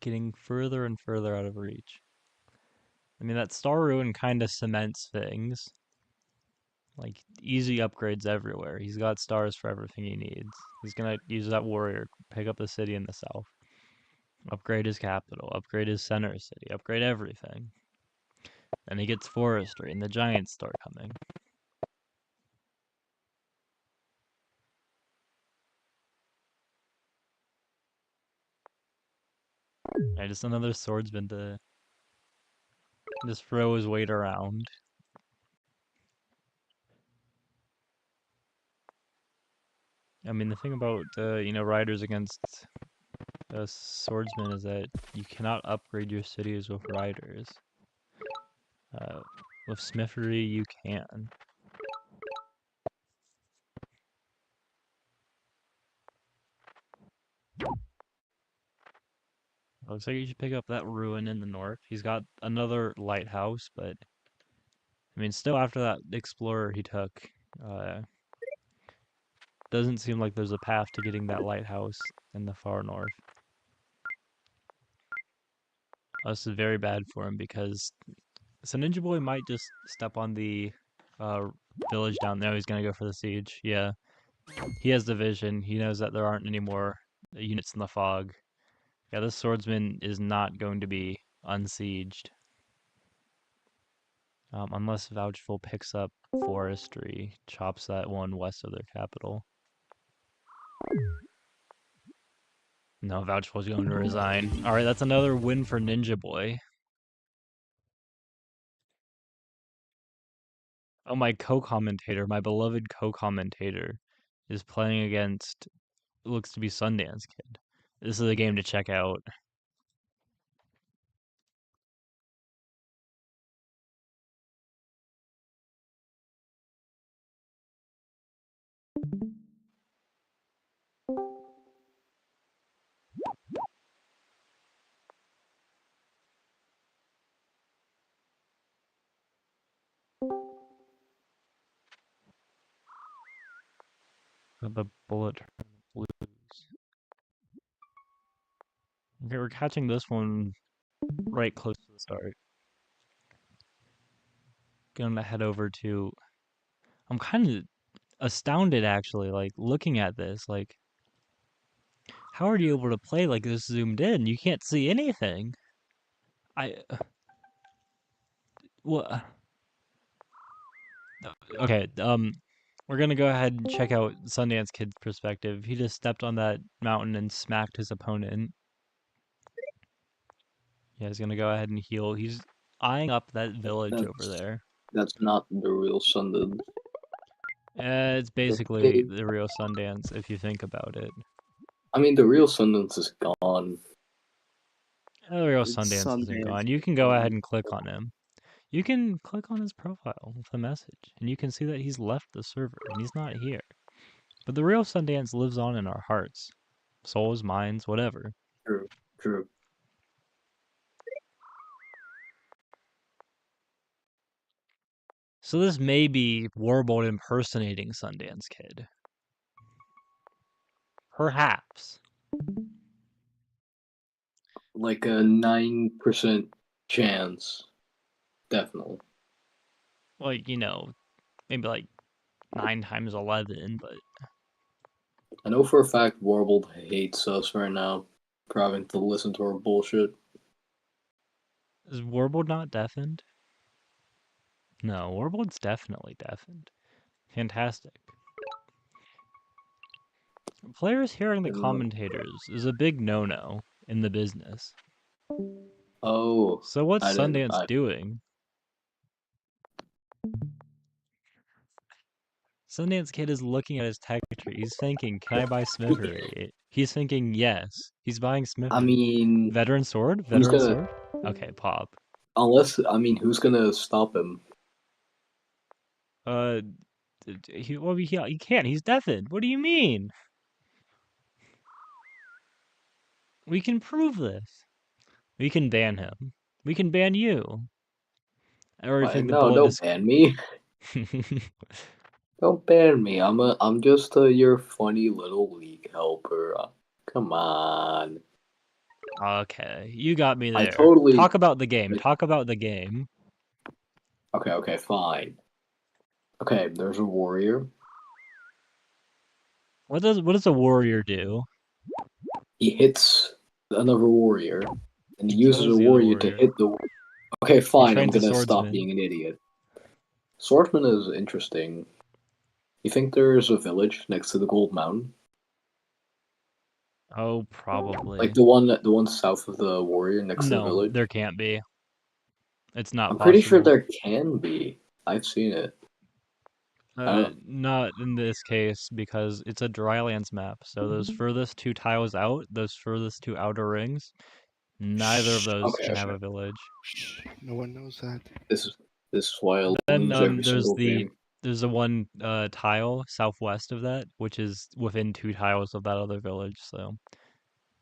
getting further and further out of reach. I mean, that Star Ruin kind of cements things. Like, easy upgrades everywhere. He's got stars for everything he needs. He's gonna use that warrior, pick up the city in the south. Upgrade his capital, upgrade his center city, upgrade everything. Then he gets forestry, and the giants start coming. Right, just another swordsman to just throw his weight around. I mean, the thing about, riders against swordsmen is that you cannot upgrade your cities with riders. With smithery, you can. Looks like you should pick up that ruin in the north. He's got another lighthouse, but I mean, still after that explorer he took, doesn't seem like there's a path to getting that lighthouse in the far north. This is very bad for him because so Ninjaboy might just step on the village down there. He's gonna go for the siege. Yeah, he has the vision. He knows that there aren't any more units in the fog. Yeah, this swordsman is not going to be unsieged. Unless Vouchful picks up forestry, chops that one west of their capital. No, Vouchful's going to resign. Alright, that's another win for Ninjaboy. Oh, my co-commentator, my beloved co-commentator, is playing against, looks to be Sundance Kid. This is a game to check out. The bullet blues. Okay, we're catching this one right close to the start. Gonna head over to. I'm kind of astounded actually, like looking at this. Like, how are you able to play like this zoomed in? You can't see anything. What? Okay. We're gonna go ahead and check out Sundance Kid's perspective. He just stepped on that mountain and smacked his opponent. Yeah, he's gonna go ahead and heal. He's eyeing up that village over there. That's not the real Sundance. It's basically the real Sundance if you think about it. I mean, the real Sundance is gone. The real It's Sundance isn't Sundance gone. You can go ahead and click on him. You can click on his profile with a message, and you can see that he's left the server, and he's not here. But the real Sundance lives on in our hearts. Souls, minds, whatever. True, true. So this may be Warbo impersonating Sundance Kid. Perhaps. Like a 9% chance. Definitely. Like, you know, maybe like 9 times 11, but... I know for a fact Warble hates us right now for having to listen to our bullshit. Is Warbo not deafened? No, Warble's definitely deafened. Fantastic. Players hearing the commentators is a big no-no in the business. Oh. So what's Sundance doing? Sundance Kid is looking at his tech tree. He's thinking, can I buy Smithery? He's thinking, yes. He's buying Smithery. I mean... Veteran Sword? Veteran Sword? Okay, pop. Unless, I mean, who's gonna stop him? He can't. He's deafened. What do you mean? We can prove this. We can ban him. We can ban you. Or if the No, don't ban me. Don't ban me. I'm just your funny little league helper. Come on. Okay, you got me there. I totally... Talk about the game. Talk about the game. Okay, fine. Okay, there's a warrior. What does a warrior do? He hits another warrior, and he uses a warrior to hit the... Okay, fine, I'm gonna stop being an idiot. Swordsman is interesting. You think there's a village next to the Gold Mountain? Oh, probably. Like the one south of the warrior next to the village? No, there can't be. It's not I'm possible. pretty sure there can be. I've seen it. Not in this case, because it's a drylands map, so those furthest 2 tiles out, those furthest 2 outer rings, neither of those can have a village. No one knows that. This is why I lose every single game. There's a one tile southwest of that, which is within 2 tiles of that other village, so...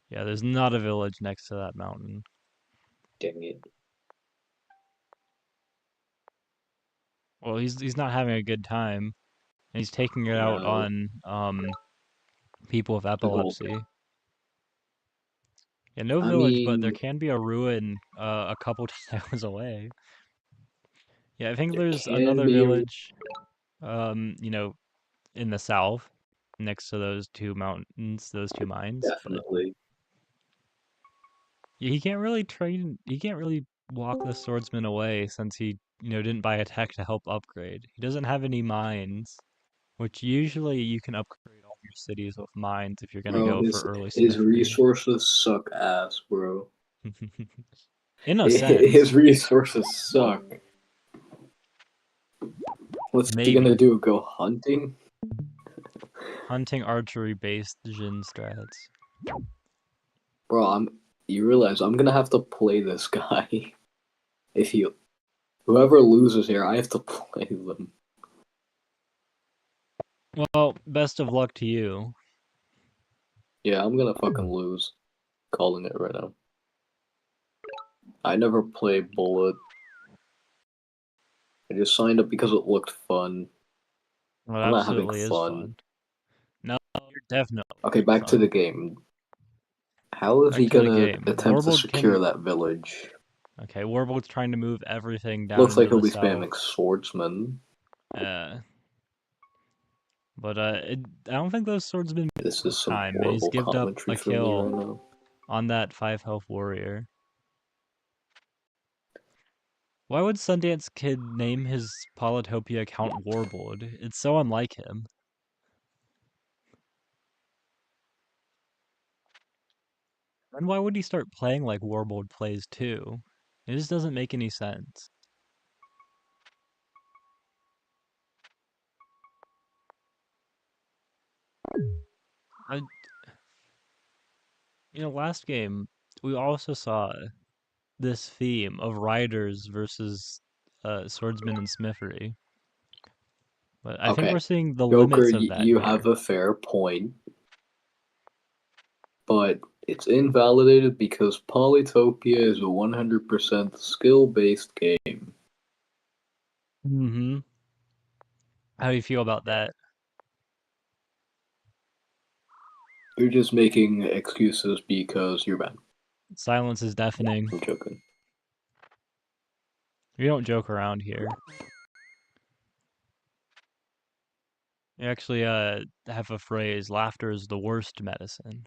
Yeah, there's not a village next to that mountain. Dang it. Well, he's not having a good time. And he's taking it out on people with epilepsy. Yeah, no village, but there can be a ruin a couple tiles away. Yeah, I think there's another village, you know, in the south, next to those 2 mountains, those 2 mines. Definitely. Yeah, he can't really walk the swordsman away since he, you know, didn't buy a tech to help upgrade. He doesn't have any mines, which usually you can upgrade all your cities with mines if you're gonna go for early smithy. His resources suck ass, bro. In a sense. His resources suck. What's he gonna do? Go hunting? Hunting archery-based Jin strats. Bro, you realize I'm gonna have to play this guy. Whoever loses here, I have to play them. Well, best of luck to you. Yeah, I'm gonna fucking lose. Calling it right now. I never play Bullet. I just signed up because it looked fun. Well, it I'm not having absolutely is fun. No, you're definitely. Okay, back to the game. How is he gonna attempt to secure that village? Okay, Warbo's trying to move everything down Looks like into he'll the be south. spamming swordsman. But I don't think those swordsmen. This is some time. horrible He's given up commentary a for me right kill now. on that 5 health warrior. Why would Sundance Kid name his Polytopia account Warbo? It's so unlike him. And why would he start playing like Warbo plays too? It just doesn't make any sense. Last game, we also saw this theme of riders versus swordsman and smithery. But I think we're seeing the Joker, limits of that you here. have a fair point. But it's invalidated because Polytopia is a 100% skill-based game. Mm-hmm. How do you feel about that? You're just making excuses because you're bad. Silence is deafening. I'm joking. We don't joke around here. We actually have a phrase, laughter is the worst medicine.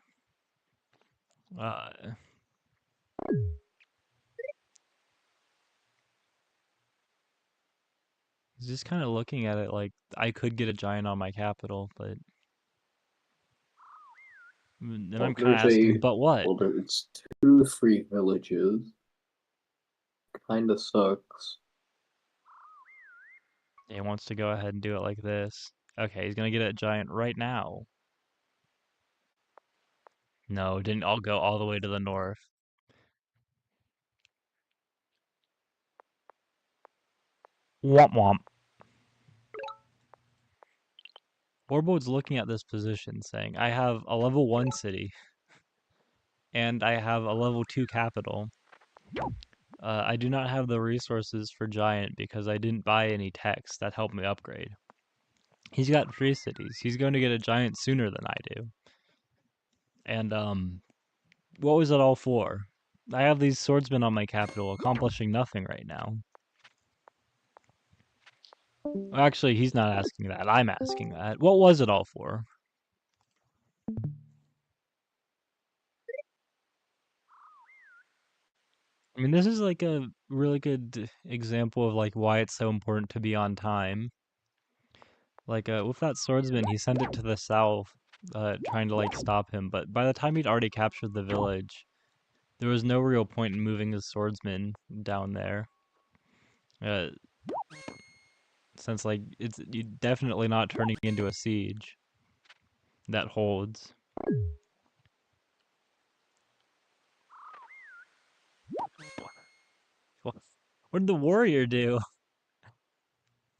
He's just kind of looking at it like I could get a giant on my capital, but then I'm kind of asking, but what? Well, it's 2 free villages. Kinda sucks. He wants to go ahead and do it like this. Okay, he's gonna get a giant right now. No, didn't all go all the way to the north. Womp womp. Warbo's looking at this position saying, I have a level 1 city, and I have a level 2 capital. I do not have the resources for giant because I didn't buy any techs that help me upgrade. He's got 3 cities. He's going to get a giant sooner than I do. And, what was it all for? I have these swordsmen on my capital accomplishing nothing right now. Actually, he's not asking that. I'm asking that. What was it all for? I mean, this is like a really good example of like why it's so important to be on time. Like with that swordsman, he sent it to the south, trying to like stop him. But by the time he'd already captured the village, there was no real point in moving his swordsman down there. Since like it's definitely not turning into a siege that holds. What did the warrior do?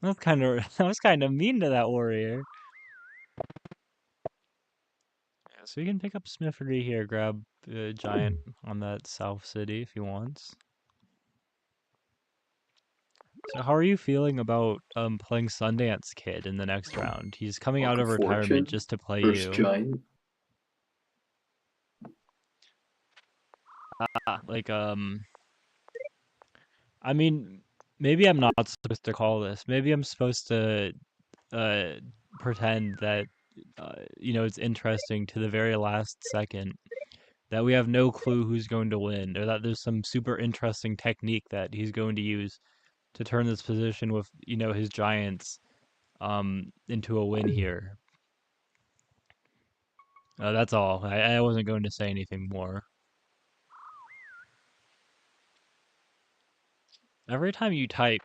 That was kind of mean to that warrior. Yeah, so you can pick up Smithery here, grab a giant on that south city if he wants. So how are you feeling about playing Sundance Kid in the next round? He's coming out of retirement just to play you. Giant. I mean, maybe I'm not supposed to call this. Maybe I'm supposed to pretend that it's interesting to the very last second, that we have no clue who's going to win, or that there's some super interesting technique that he's going to use to turn this position with his giants into a win here. That's all. I wasn't going to say anything more. Every time you type,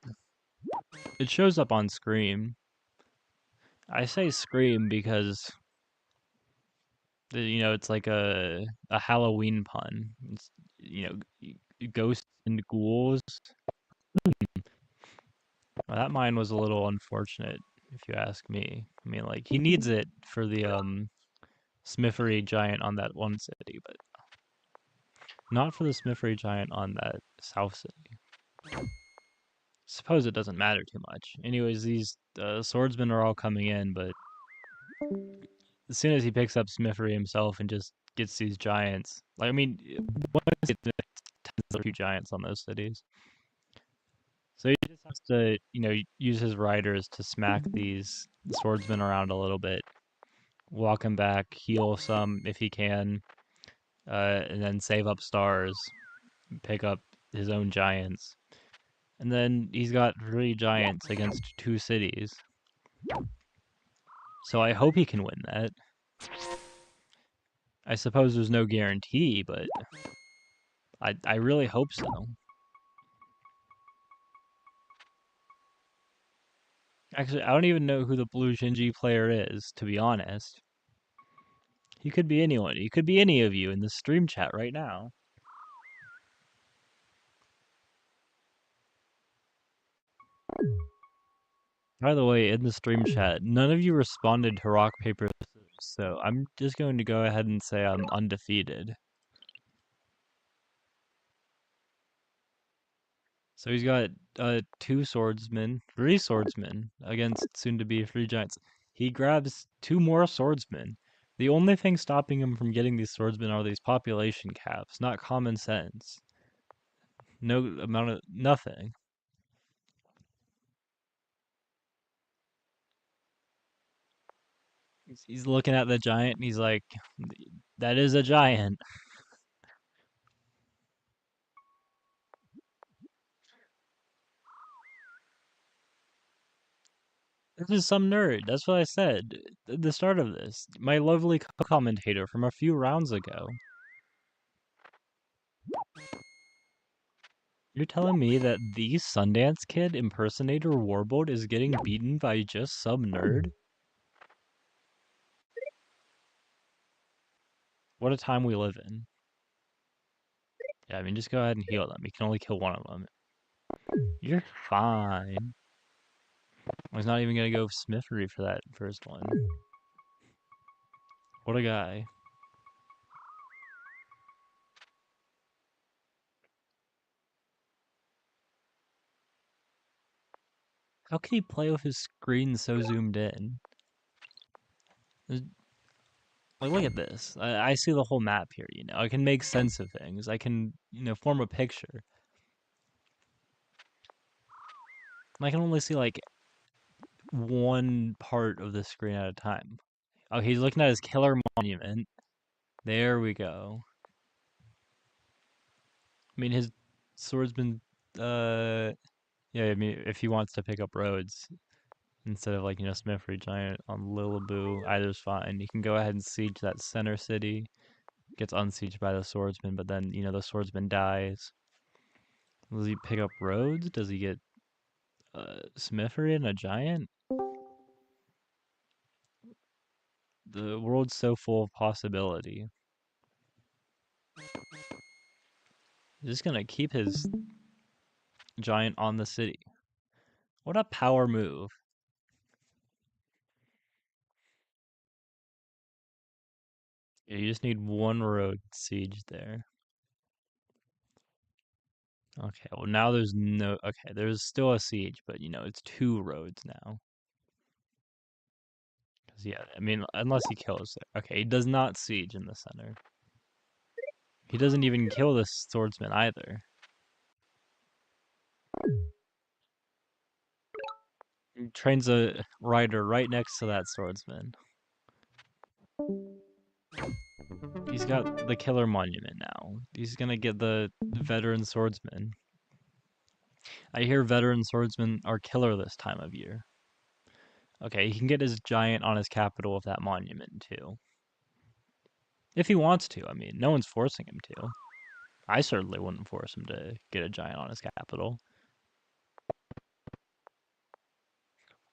it shows up on screen. I say scream because it's like a Halloween pun. It's ghosts and ghouls. Well, that mine was a little unfortunate, if you ask me. I mean, like he needs it for the Smithery giant on that one city, but not for the Smithery giant on that south city. Suppose it doesn't matter too much. Anyways, these swordsmen are all coming in, but as soon as he picks up Smithery himself and just gets these giants, like, I mean, once it tens of few giants on those cities. So he just has to, use his riders to smack these swordsmen around a little bit, walk him back, heal some if he can, and then save up stars, pick up his own giants. And then he's got 3 giants against 2 cities. So I hope he can win that. I suppose there's no guarantee, but I really hope so. Actually, I don't even know who the blue Shinji player is, to be honest. He could be anyone. He could be any of you in the stream chat right now. By the way, in the stream chat, none of you responded to rock, paper, scissors, so I'm just going to go ahead and say I'm undefeated. So he's got 2 swordsmen, 3 swordsmen against soon-to-be 3 giants. He grabs 2 more swordsmen. The only thing stopping him from getting these swordsmen are these population caps, not common sense. No amount of nothing. He's looking at the giant and he's like, that is a giant. This is some nerd. That's what I said at the start of this. My lovely commentator from a few rounds ago. You're telling me that the Sundance Kid impersonator Warbo is getting beaten by just some nerd? What a time we live in. Yeah, I mean, just go ahead and heal them. You can only kill one of them. You're fine. I was not even gonna go Smithery for that first one. What a guy. How can he play with his screen so zoomed in? Like, look at this. I see the whole map here, I can make sense of things. I can, form a picture. And I can only see, like, one part of the screen at a time. Oh, he's looking at his killer monument. There we go. I mean, his swordsman, yeah, I mean, if he wants to pick up roads instead of, like, Smithery Giant on Liliboo, either's fine. He can go ahead and siege that center city. Gets unsieged by the swordsman, but then, the swordsman dies. Does he pick up roads? Does he get Smithery and a giant? The world's so full of possibility. He's just gonna keep his giant on the city. What a power move. Yeah, you just need one road siege there. Okay, well now there's no... Okay, there's still a siege, but it's 2 roads now. Because, yeah, I mean, unless he kills it. Okay, he does not siege in the center. He doesn't even kill the swordsman either. He trains a rider right next to that swordsman. He's got the killer monument now. He's gonna get the veteran swordsman. I hear veteran swordsmen are killer this time of year. Okay, he can get his giant on his capital with that monument too. If he wants to, I mean, no one's forcing him to. I certainly wouldn't force him to get a giant on his capital.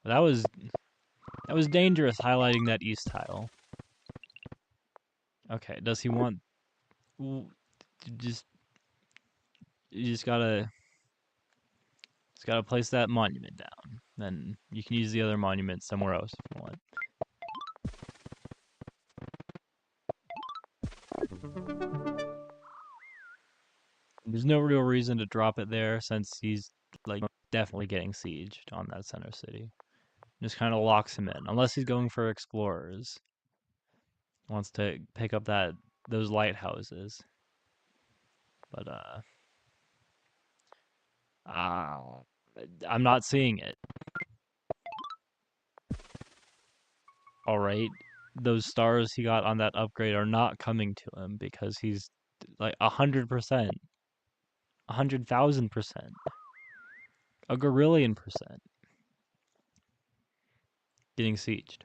That was dangerous, highlighting that east tile. Okay, does he want... You just gotta place that monument down. Then you can use the other monument somewhere else if you want. There's no real reason to drop it there since he's like definitely getting sieged on that center city. Just kind of locks him in, unless he's going for explorers. Wants to pick up those lighthouses. But I'm not seeing it. All right, those stars he got on that upgrade are not coming to him because he's like 100%, 100,000%, a gorillion% getting sieged.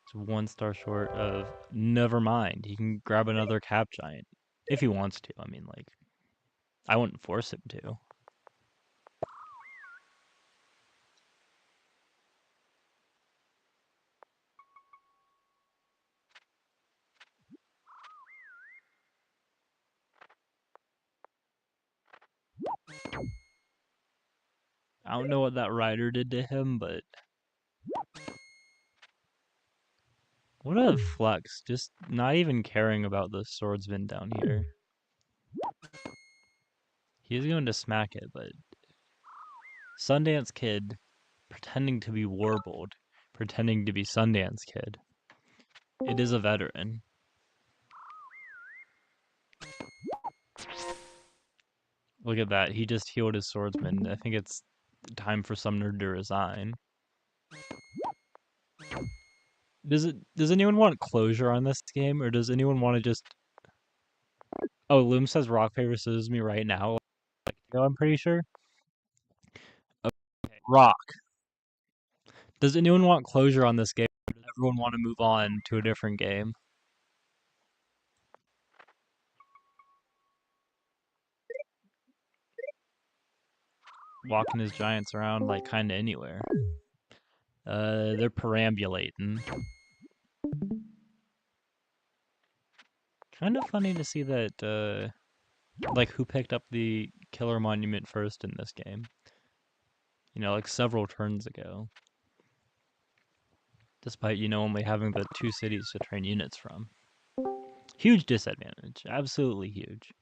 It's 1 star short of never mind. He can grab another cap giant if he wants to. I mean, like, I wouldn't force him to. I don't know what that rider did to him, but what a flex. Just not even caring about the swordsman down here. He's going to smack it, but Sundance Kid pretending to be Warbled, pretending to be Sundance Kid. It is a veteran. Look at that. He just healed his swordsman. I think it's time for Sumner to resign. Does anyone want closure on this game, or does anyone want to just... Oh, Loom says rock, paper, scissors me right now. Like, I'm pretty sure. Okay, rock. Does anyone want closure on this game, or does everyone want to move on to a different game? Walking his giants around, like, kinda anywhere. They're perambulating. Kind of funny to see that, like, who picked up the killer monument first in this game. You know, like, several turns ago. Despite, you know, only having the 2 cities to train units from. Huge disadvantage. Absolutely huge.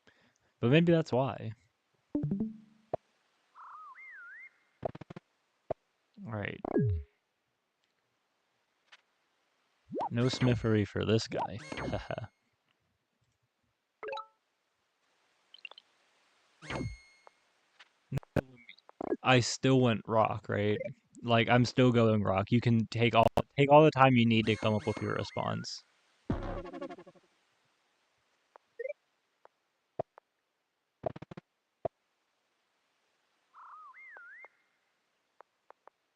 But maybe that's why. Alright. No smithery for this guy. Haha. I still went rock, right? Like, I'm still going rock. You can take all the time you need to come up with your response.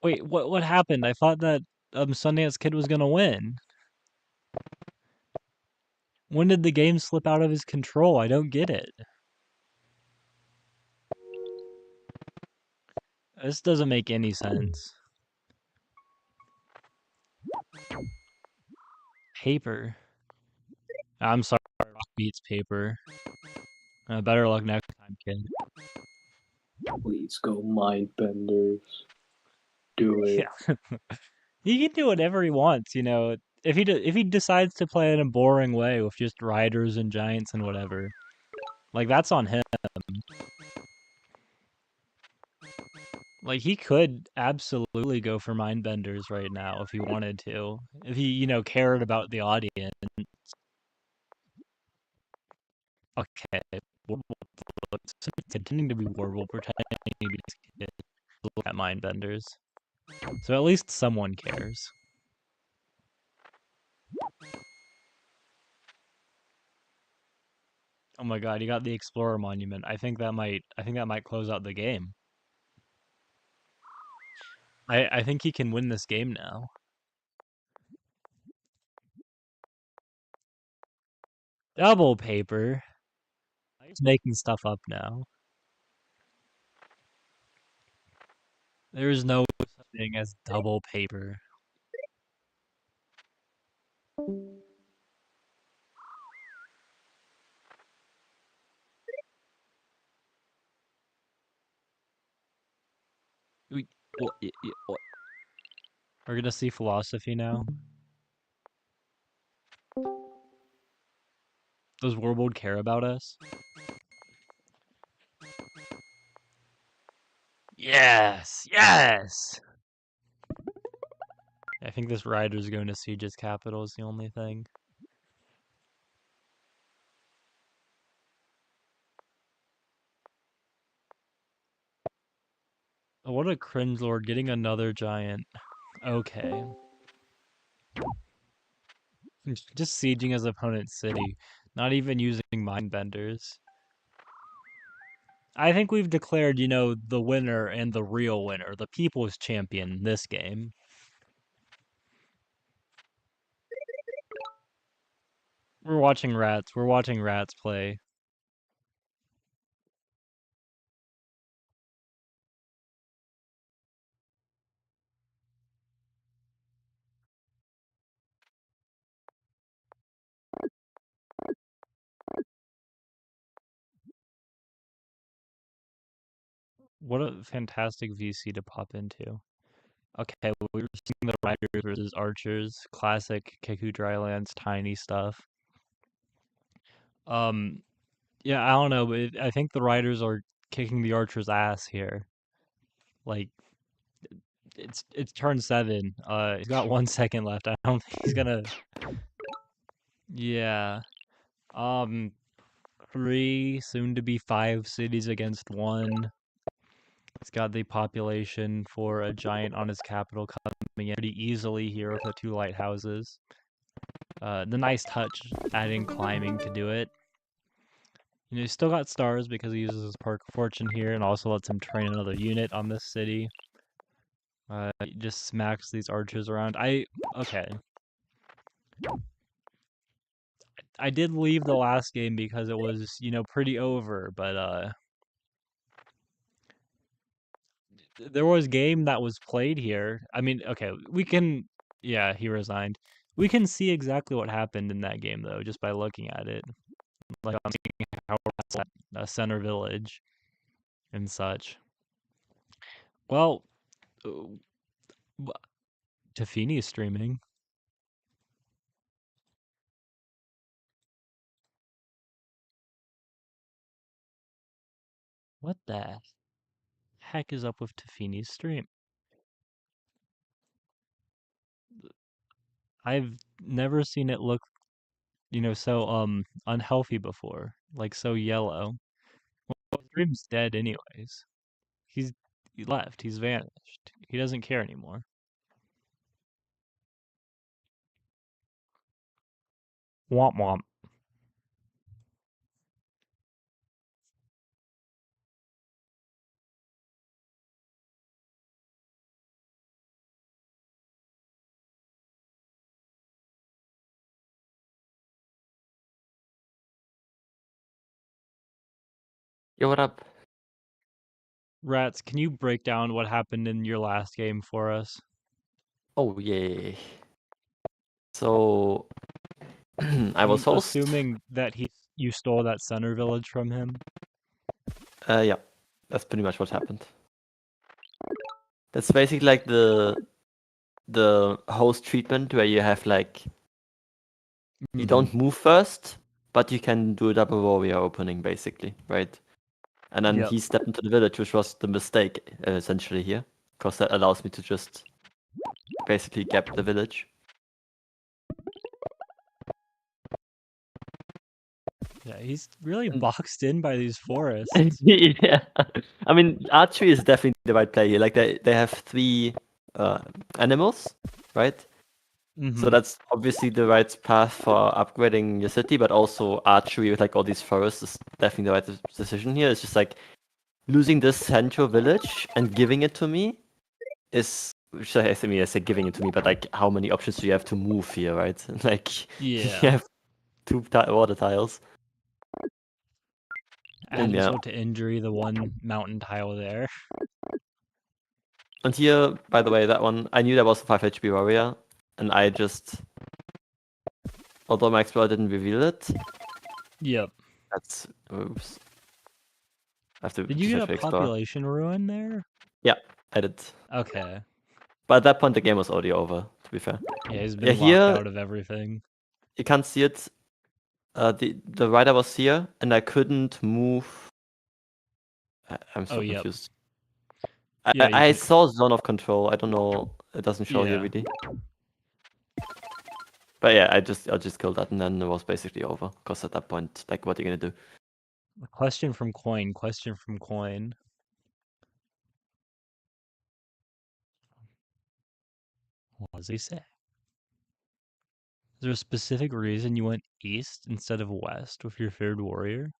Wait, what happened? I thought that Sundance Kid was gonna win. When did the game slip out of his control? I don't get it. This doesn't make any sense. Paper. I'm sorry, rock beats paper. Better luck next time, kid. Please go Mindbenders. Do it. Yeah. He can do whatever he wants, you know. If he decides to play in a boring way with just riders and giants and whatever, like, that's on him. Like, he could absolutely go for Mindbenders right now if he wanted to. If he, you know, cared about the audience. Okay. Pretending to be Warble, pretending to be Kid. Look at Mindbenders. So at least someone cares. Oh my god, he got the Explorer Monument. I think that might close out the game. I think he can win this game now. Double paper. He's making stuff up now. There is no such thing as double paper. What? We're gonna see philosophy now. Does Warbo care about us? Yes! Yes! I think this rider's going to siege his capital is the only thing. Oh, what a cringe lord, getting another giant. Okay. Just sieging his opponent's city, not even using mind benders. I think we've declared, you know, the winner and the real winner, the people's champion in this game. We're watching rats play. What a fantastic VC to pop into. Okay, we were seeing the riders versus archers, classic Kiku Drylands, tiny stuff. Yeah, I don't know, but I think the riders are kicking the archers' ass here. Like, it's turn 7. He's got 1 second left. I don't think he's gonna. Yeah. 3, soon to be 5 cities against 1. He's got the population for a giant on his capital coming in pretty easily here with the 2 lighthouses. The nice touch, adding climbing to do it. You know, he's still got stars because he uses his perk fortune here and also lets him train another unit on this city. He just smacks these archers around. Okay. I did leave the last game because it was, you know, pretty over, but there was game that was played here. I mean, okay, yeah, he resigned. We can see exactly what happened in that game though, just by looking at it. Like I'm seeing how it's at Center Village and such. Well, Tafini is streaming. What the heck is up with Tafini's stream? I've never seen it look, you know, so unhealthy before. Like so yellow. Well, the stream's dead anyways. He left. He's vanished. He doesn't care anymore. Womp womp. Yo, what up? Rats, can you break down what happened in your last game for us? Oh, yay. So, I was host. Assuming that you stole that center village from him? Yeah, that's pretty much what happened. That's basically like the host treatment where you have like, you don't move first, but you can do a double warrior opening basically, right? And then he stepped into the village, which was the mistake essentially here, because that allows me to just basically gap the village. Yeah, he's really boxed in by these forests. Yeah, I mean, archery is definitely the right play here. Like they have 3 animals, right? So that's obviously the right path for upgrading your city, but also archery with like all these forests is definitely the right decision here. It's just like losing this central village and giving it to me is, which I mean, I say giving it to me, but like how many options do you have to move here, right? Like you have 2 water tiles. Add insult to injury, the 1 mountain tile there. And here, by the way, that one, I knew that was a 5 HP warrior, and I just, although my explorer didn't reveal it. Yep. That's, oops. I have to did you get a population ruin there? Yeah, I did. Okay. But at that point, the game was already over, to be fair. Yeah, he's been locked out of everything. You can't see it, The rider was here, and I couldn't move. I'm so Yep. confused. Yeah, I saw zone of control. I don't know. It doesn't show here Yeah. really. But yeah, I just killed that, and then it was basically over. Because at that point, like, what are you gonna do? Question from Coin. Question from Coin. What does he say? Is there a specific reason you went east instead of west with your third warrior?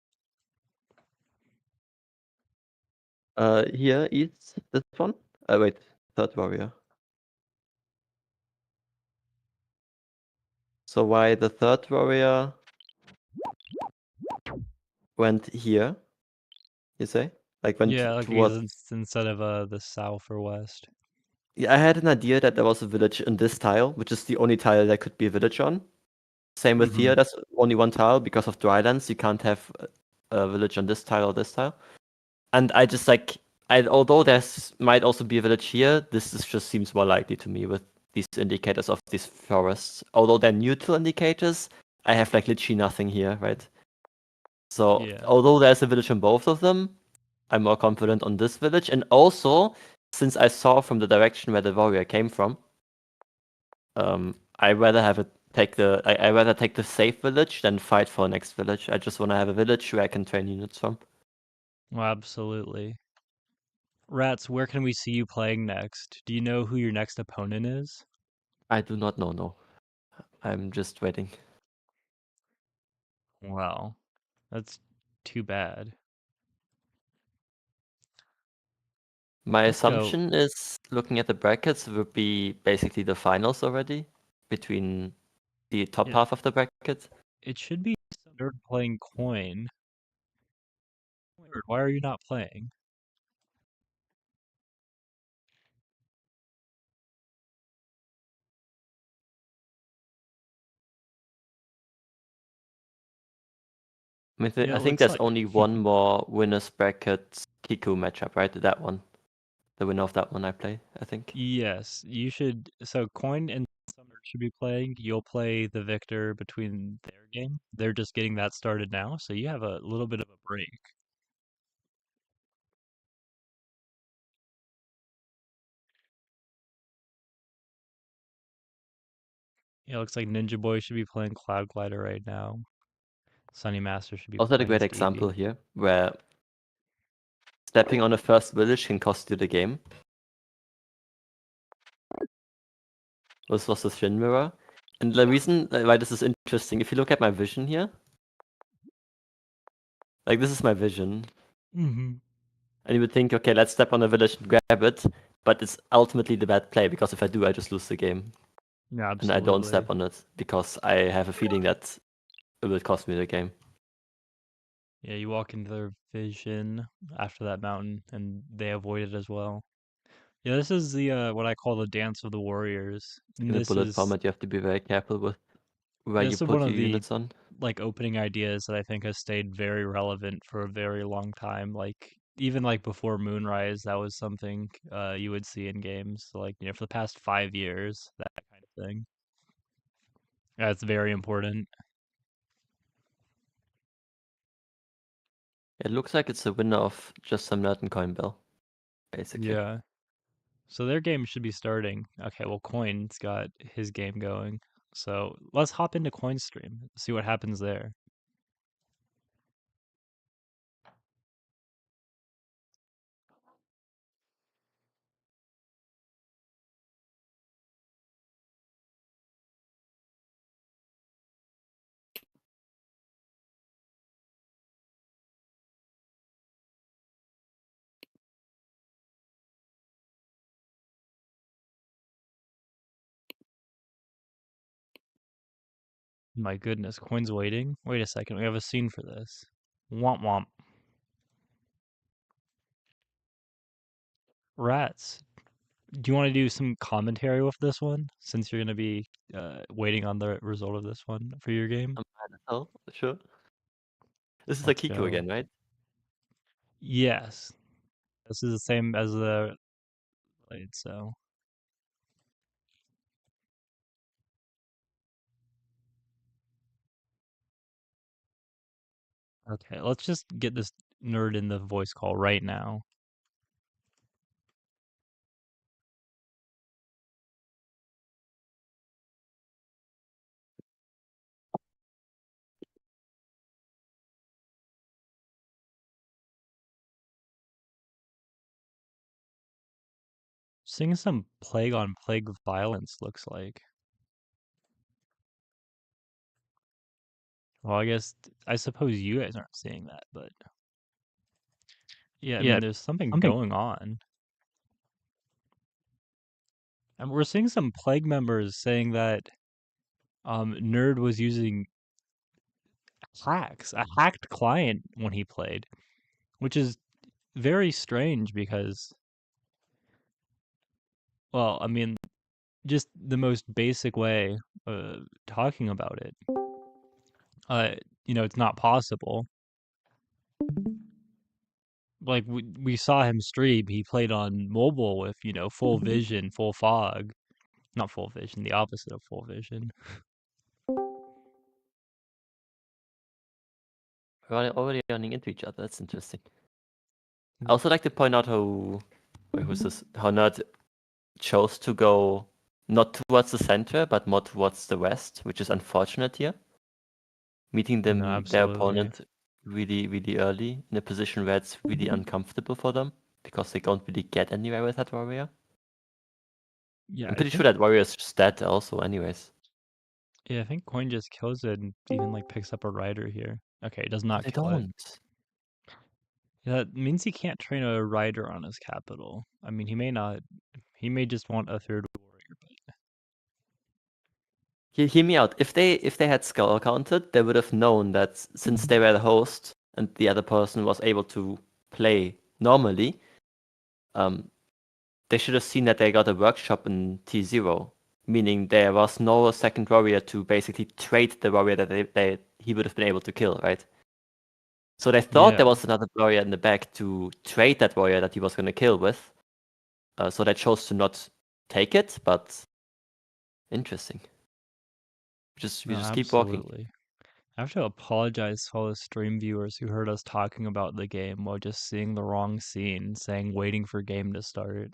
Here east, this one. Wait, third warrior. So why the third warrior went here? You say? Like went like towards. instead of the south or west. Yeah, I had an idea that there was a village in this tile, which is the only tile that could be a village on. Same with here, that's only one tile because of drylands. You can't have a village on this tile or this tile. And I just like, although there's might also be a village here, this just seems more likely to me with these indicators of these forests. Although they're neutral indicators, I have like literally nothing here, right? So although there's a village on both of them, I'm more confident on this village. And also, since I saw from the direction where the warrior came from, I rather have it I rather take the safe village than fight for next village. I just want to have a village where I can train units from. Well, absolutely. Rats, where can we see you playing next? Do you know who your next opponent is? I do not know, no. I'm just waiting. Well, that's too bad. My assumption is, looking at the brackets, would be basically the finals already between the top half of the bracket. It should be Thunder playing Coin. Why are you not playing? I think there's only one more winner's bracket Kiku matchup, right? That one. The winner of that one I play, I think. Yes, you should. So Coin and Summer should be playing. You'll play the victor between their game. They're just getting that started now, so you have a little bit of a break. Yeah, it looks like Ninjaboy should be playing Cloud Glider right now. Sunny Master should be Also, a playing great Stevie. example here where stepping on a first village can cost you the game. This was the Shin Mirror. And the reason why this is interesting, if you look at my vision here, like this is my vision. And you would think, okay, let's step on a village and grab it, but it's ultimately the bad play because if I do, I just lose the game. Yeah, absolutely. And I don't step on it because I have a feeling that it will cost me the game. Yeah, you walk into their vision after that mountain, and they avoid it as well. Yeah, this is the what I call the dance of the warriors. In the bullet format, you have to be very careful with where you put your units on. Like opening ideas that I think has stayed very relevant for a very long time. Like even like before Moonrise, that was something you would see in games. Like for the past 5 years, that kind of thing. Yeah, it's very important. It looks like it's a winner of just some nut and coin bell, basically. Yeah. So their game should be starting. Okay, well Coin's got his game going. So let's hop into Coin stream, see what happens there. My goodness, Coin's waiting. Wait a second, we have a scene for this. Womp womp. Rats. Do you want to do some commentary with this one, since you're going to be waiting on the result of this one for your game? Oh, sure. This is a Kiku again, right? Yes. This is the same as the so. Okay, let's just get this nerd in the voice call right now. Seeing some plague on plague violence looks like. Well, I suppose you guys aren't seeing that, but yeah, I mean, there's something going on. And we're seeing some plague members saying that Nerd was using a hacked client when he played, which is very strange because, well, I mean, just the most basic way of talking about it. It's not possible. Like we saw him stream, he played on mobile with, full vision, full fog. Not full vision, the opposite of full vision. We're already running into each other. That's interesting. I also like to point out how Nerd chose to go not towards the center, but more towards the west, which is unfortunate here. Meeting their opponent really, really early in a position where it's really uncomfortable for them because they don't really get anywhere with that warrior. Yeah, I'm pretty sure that warrior is just dead also, anyways. Yeah, I think Coin just kills it and even picks up a rider here. Okay, it does not kill it. Yeah, that means he can't train a rider on his capital. I mean, he may just want a third warrior, but Hear me out. If they had skull counted, they would have known that since they were the host and the other person was able to play normally, they should have seen that they got a workshop in T0, meaning there was no second warrior to basically trade the warrior that he would have been able to kill, right? So they thought there was another warrior in the back to trade that warrior that he was going to kill with. So they chose to not take it, but interesting. We just keep walking. I have to apologize to all the stream viewers who heard us talking about the game while just seeing the wrong scene, saying waiting for game to start.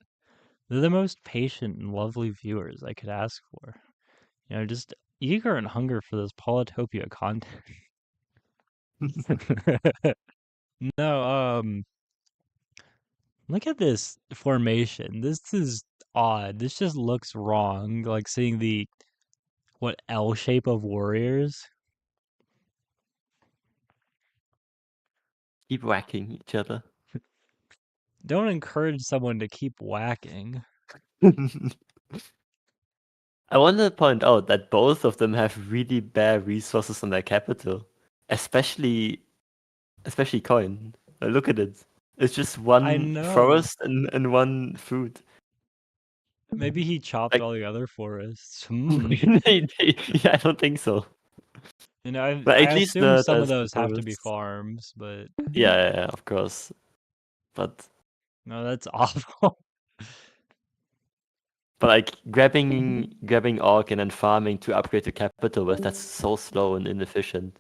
They're the most patient and lovely viewers I could ask for. Just eager and hunger for this Polytopia content. No, look at this formation. This is odd. This just looks wrong. Like seeing the L shape of warriors. Keep whacking each other. Don't encourage someone to keep whacking. I want to point out that both of them have really bare resources on their capital, especially Coin. Look at it. It's just one forest and one food. Maybe he chopped all the other forests. Yeah, I don't think so. But I assume some of those have to be farms, but yeah, of course. But no, that's awful. But grabbing orc and then farming to upgrade the capital with, that's so slow and inefficient.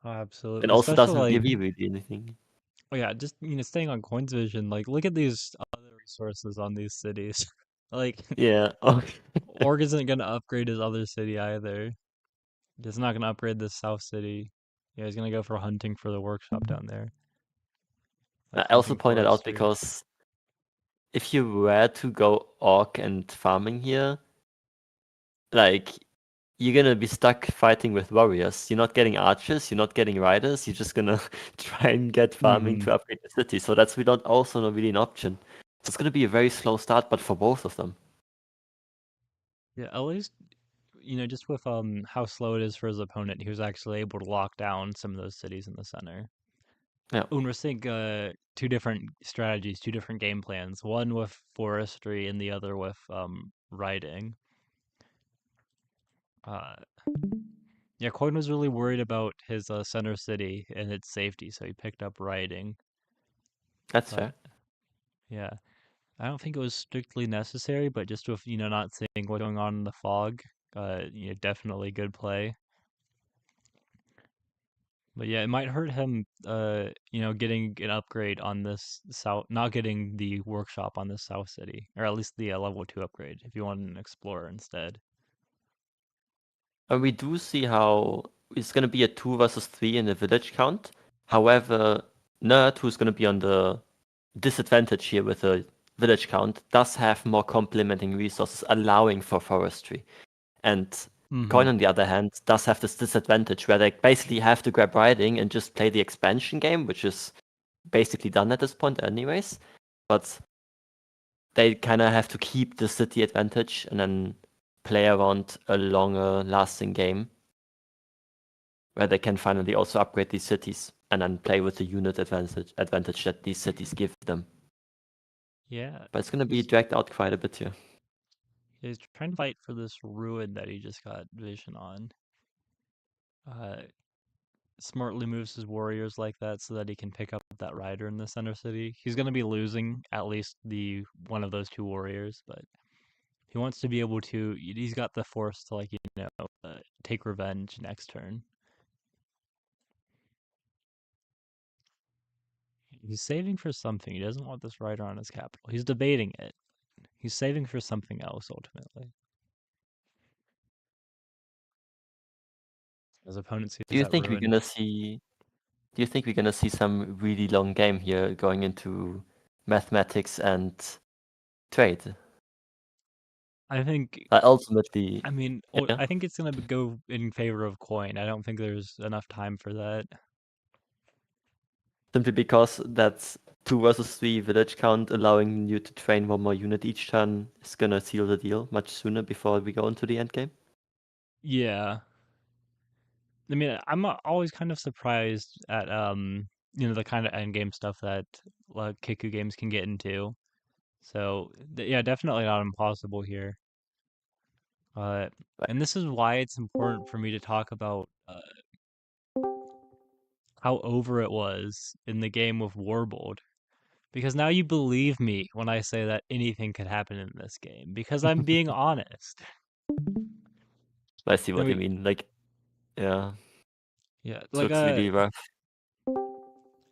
Oh, absolutely. And also doesn't give you really anything. Oh yeah, just staying on Coin's vision, look at these other resources on these cities. Yeah. Orc isn't gonna upgrade his other city either. He's not gonna upgrade this south city. Yeah, he's gonna go for hunting for the workshop down there. I also pointed out because if you were to go orc and farming here, you're gonna be stuck fighting with warriors. You're not getting archers, you're not getting riders, you're just gonna try and get farming to upgrade the city. So that's also not really an option. So it's gonna be a very slow start, but for both of them. Yeah, at least just with how slow it is for his opponent, he was actually able to lock down some of those cities in the center. Yeah. And we're seeing two different strategies, two different game plans. One with forestry and the other with riding. Yeah, Coin was really worried about his center city and its safety, so he picked up riding. That's fair. Yeah. I don't think it was strictly necessary, but just with, not seeing what's going on in the fog, definitely good play. But yeah, it might hurt him, getting an upgrade on this south, not getting the workshop on this south city, or at least the level 2 upgrade if you want an explorer instead. And we do see how it's going to be a 2 versus 3 in the village count. However, Nerd, who's going to be on the disadvantage here with the village count, does have more complementing resources allowing for forestry. And Coin, on the other hand, does have this disadvantage where they basically have to grab riding and just play the expansion game, which is basically done at this point anyways. But they kind of have to keep the city advantage and then play around a longer lasting game where they can finally also upgrade these cities and then play with the unit advantage that these cities give them. Yeah. But it's going to be dragged out quite a bit here. He's trying to fight for this ruin that he just got vision on. Smartly moves his warriors like that so that he can pick up that rider in the center city. He's going to be losing at least one of those 2 warriors, but he wants to be able to. He's got the force to take revenge next turn. He's saving for something. He doesn't want this rider on his capital. He's debating it. He's saving for something else ultimately. His opponent sees Do you that think ruin. we're gonna see? Do you think we're gonna see some really long game here going into mathematics and trade? I think ultimately. I mean, yeah. I think it's gonna go in favor of Coin. I don't think there's enough time for that. Simply because that's 2 versus 3 village count, allowing you to train 1 more unit each turn is gonna seal the deal much sooner before we go into the end game. Yeah. I mean, I'm always kind of surprised at the kind of end game stuff that Kiku games can get into. So yeah, definitely not impossible here. And this is why it's important for me to talk about how over it was in the game with Warbo. Because now you believe me when I say that anything could happen in this game. Because I'm being honest. I see what you mean. Like, yeah. Yeah, it looks really rough. I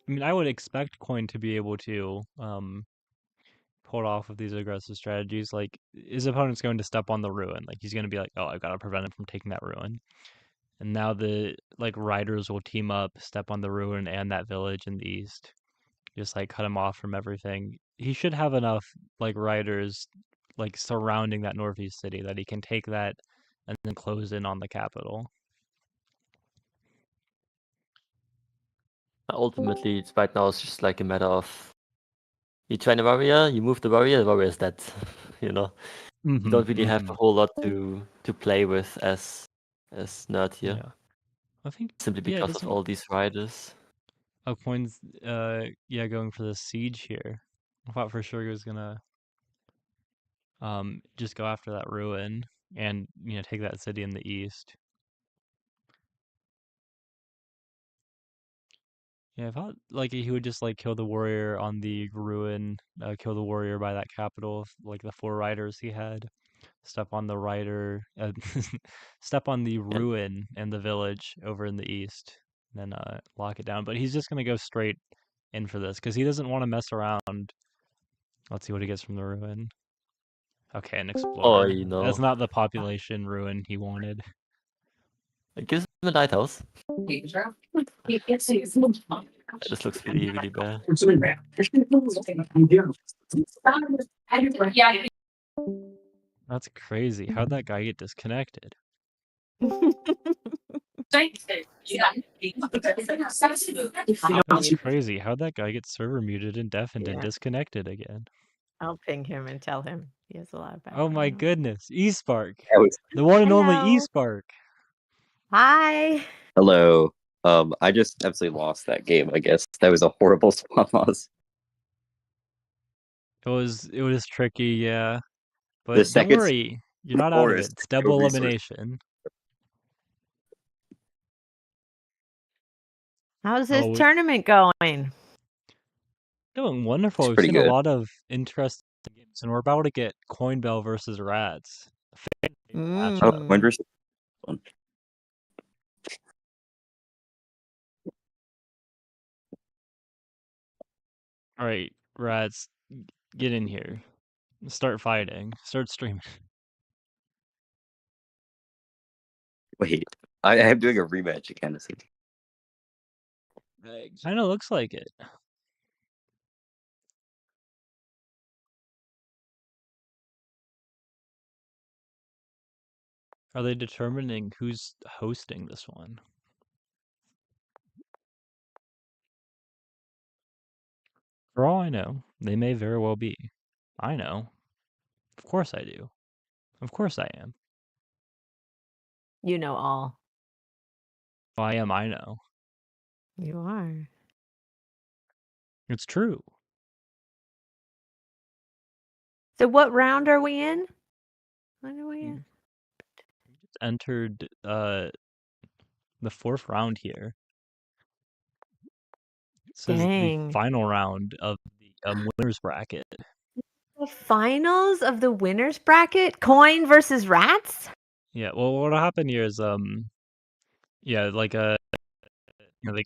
mean, I would expect Coin to be able to pull off with these aggressive strategies. Like, his opponent's going to step on the ruin. Like, he's going to be like, oh, I've got to prevent him from taking that ruin. And now the riders will team up, step on the ruin and that village in the east. Just cut him off from everything. He should have enough riders surrounding that northeast city that he can take that and then close in on the capital. Ultimately, right now it's just a matter of you train a warrior, you move the warrior is dead. You don't really have a whole lot to play with as Nerd here. Yeah. I think simply because of all these riders. Oh, Coin's going for the siege here. I thought for sure he was gonna just go after that ruin and take that city in the east. Yeah, I thought he would just kill the warrior on the ruin, kill the warrior by that capital, the 4 riders he had. Step on the rider, step on the ruin and the village over in the east, then lock it down. But he's just gonna go straight in for this because he doesn't want to mess around. Let's see what he gets from the ruin. Okay, an explorer. That's not the population ruin he wanted. It gives him a lighthouse. This looks really, really bad. That's crazy. How'd that guy get disconnected? That's crazy. How'd that guy get server muted and deafened and disconnected again? I'll ping him and tell him he has a lot of background. Oh my goodness. eSpark. The one and only eSpark. Hi. Hello. I just absolutely lost that game, I guess. That was a horrible spot loss. It was tricky, yeah. But don't worry, you're not out of it. It's double elimination. How's this tournament going? Doing wonderful. We've seen a lot of interesting games, and we're about to get Coin Bell versus Rats. Coin versus All right, rats, get in here. Start fighting. Start streaming. Wait, I am doing a rematch again. It kind of looks like it. Are they determining who's hosting this one? For all I know, they may very well be. I know. Of course I do. Of course I am. You know all. If I am, I know. You are. It's true. So what round are we in? What are we in? Just entered the 4th round here. This is the final round of the winners bracket. The finals of the winners bracket? Coin versus rats? Yeah, well, what'll happen here is yeah, like like one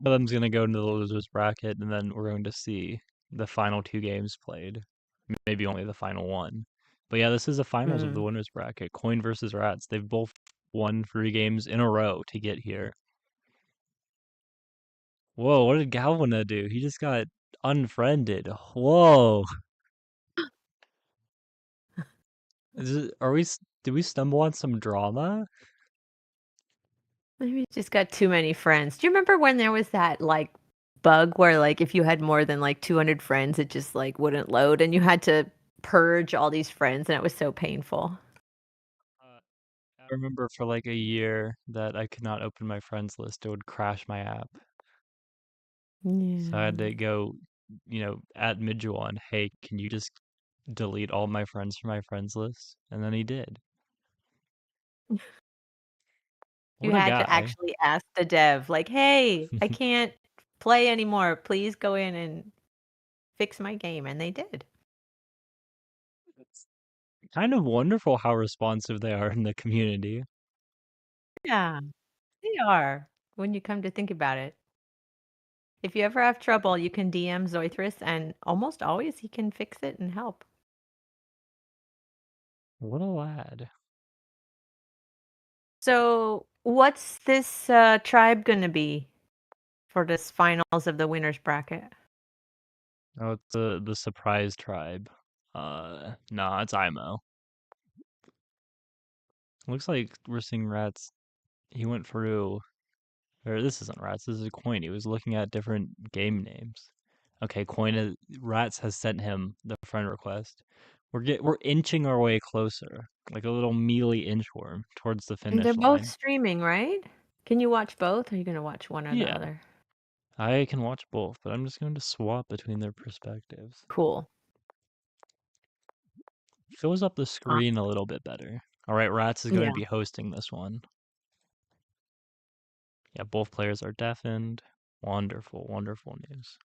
of them's gonna go into the losers bracket, and then we're going to see the final 2 games played. Maybe only the final one. But yeah, this is the finals of the winners bracket. Coin versus rats. They've both won 3 games in a row to get here. Whoa, what did Galvana do? He just got unfriended. Whoa. Did we stumble on some drama? Maybe just got too many friends. Do you remember when there was that like bug where like if you had more than like 200 friends, it just like wouldn't load and you had to purge all these friends and it was so painful? I remember for like a year that I could not open my friends list. It would crash my app. Yeah. So I had to go, at Midjuan, hey, can you just delete all my friends from my friends list? And then he did. You had to actually ask the dev, like, hey, I can't play anymore. Please go in and fix my game. And they did. It's kind of wonderful how responsive they are in the community. Yeah, they are when you come to think about it. If you ever have trouble, you can DM Zoithris, and almost always he can fix it and help. What a lad. So, what's this tribe going to be for this finals of the winners bracket? Oh, it's the surprise tribe. Nah, it's IMO. Looks like we're seeing rats. He went through, or this isn't rats. This is Coin. He was looking at different game names. Okay, Rats has sent him the friend request. We're inching our way closer, like a little mealy inchworm towards the finish And they're line. both streaming, right? Can you watch both? Or are you going to watch one or the other? I can watch both, but I'm just going to swap between their perspectives. Cool. Fills up the screen a little bit better. All right, Rats is going to be hosting this one. Yeah, both players are deafened. Wonderful, wonderful news.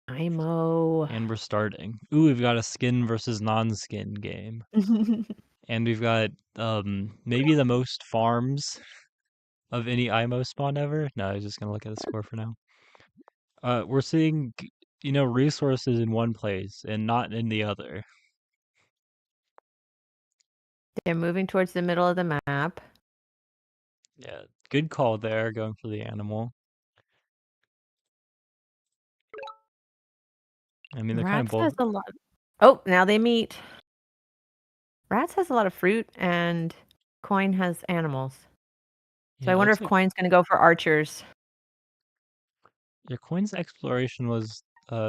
IMO. And we're starting. Ooh, we've got a skin versus non-skin game. And we've got maybe the most farms of any IMO spawn ever. No, I was just gonna look at the score for now. We're seeing, resources in one place and not in the other. They're moving towards the middle of the map. Yeah, good call there, going for the animal. I mean, they're kind of both. Has a lot. Oh, now they meet. Rats has a lot of fruit, and Coin has animals. So I wonder if Coin's going to go for archers. Yeah, Coin's exploration was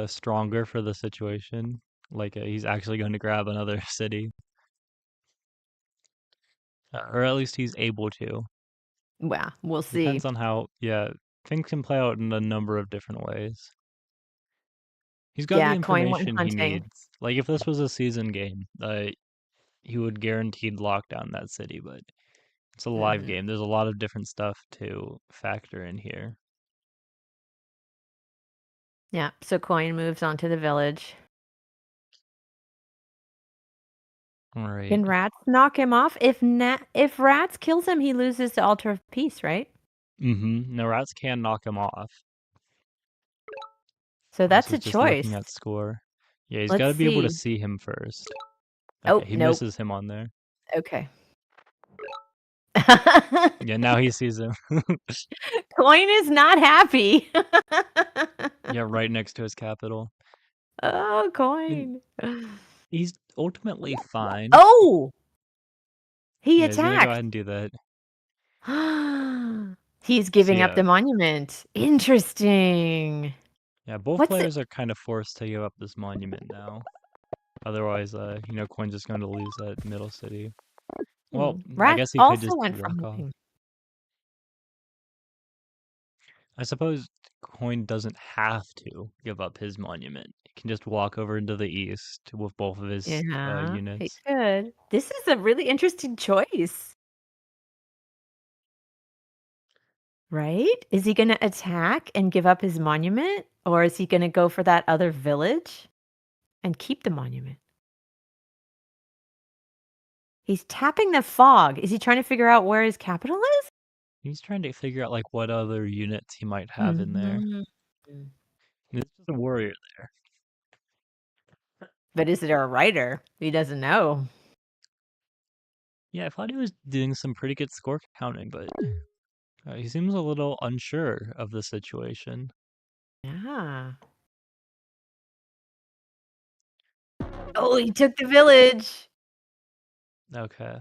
stronger for the situation. Like, he's actually going to grab another city. Or at least he's able to. Well, we'll see. Depends on how, things can play out in a number of different ways. He's got the information he needs. Like, if this was a season game, he would guaranteed lock down that city, but it's a live game. There's a lot of different stuff to factor in here. Yeah, so Coin moves on to the village. All right. Can Rats knock him off? If Rats kills him, he loses the Altar of Peace, right? No, Rats can knock him off. So that's a Just choice. looking at score. Yeah, he's Let's got to be able to see. see him first. Oh, Okay, he nope. misses him on there. Okay. Yeah, now he sees him. Coin is not happy. Yeah, right next to his capital. Oh, Coin. He's ultimately fine. Oh! He Yeah, he's gonna go attacked. ahead and do that. He's giving up yeah. the monument. Interesting. Yeah, both What's players are kind of forced to give up this monument now. Otherwise, Coin's just going to lose that middle city. Well, I Rat guess he could also just went walk from off. hoping. I suppose Coin doesn't have to give up his monument. He can just walk over into the east with both of his Yeah, he units. could. This is a really interesting choice. Right? Is he gonna attack and give up his monument? Or is he gonna go for that other village and keep the monument? He's tapping the fog. Is he trying to figure out where his capital is? He's trying to figure out like what other units he might have in there. There's just a warrior there. But is there a writer? He doesn't know. Yeah, I thought he was doing some pretty good score counting, but he seems a little unsure of the situation. Yeah. Oh, he took the village. Okay.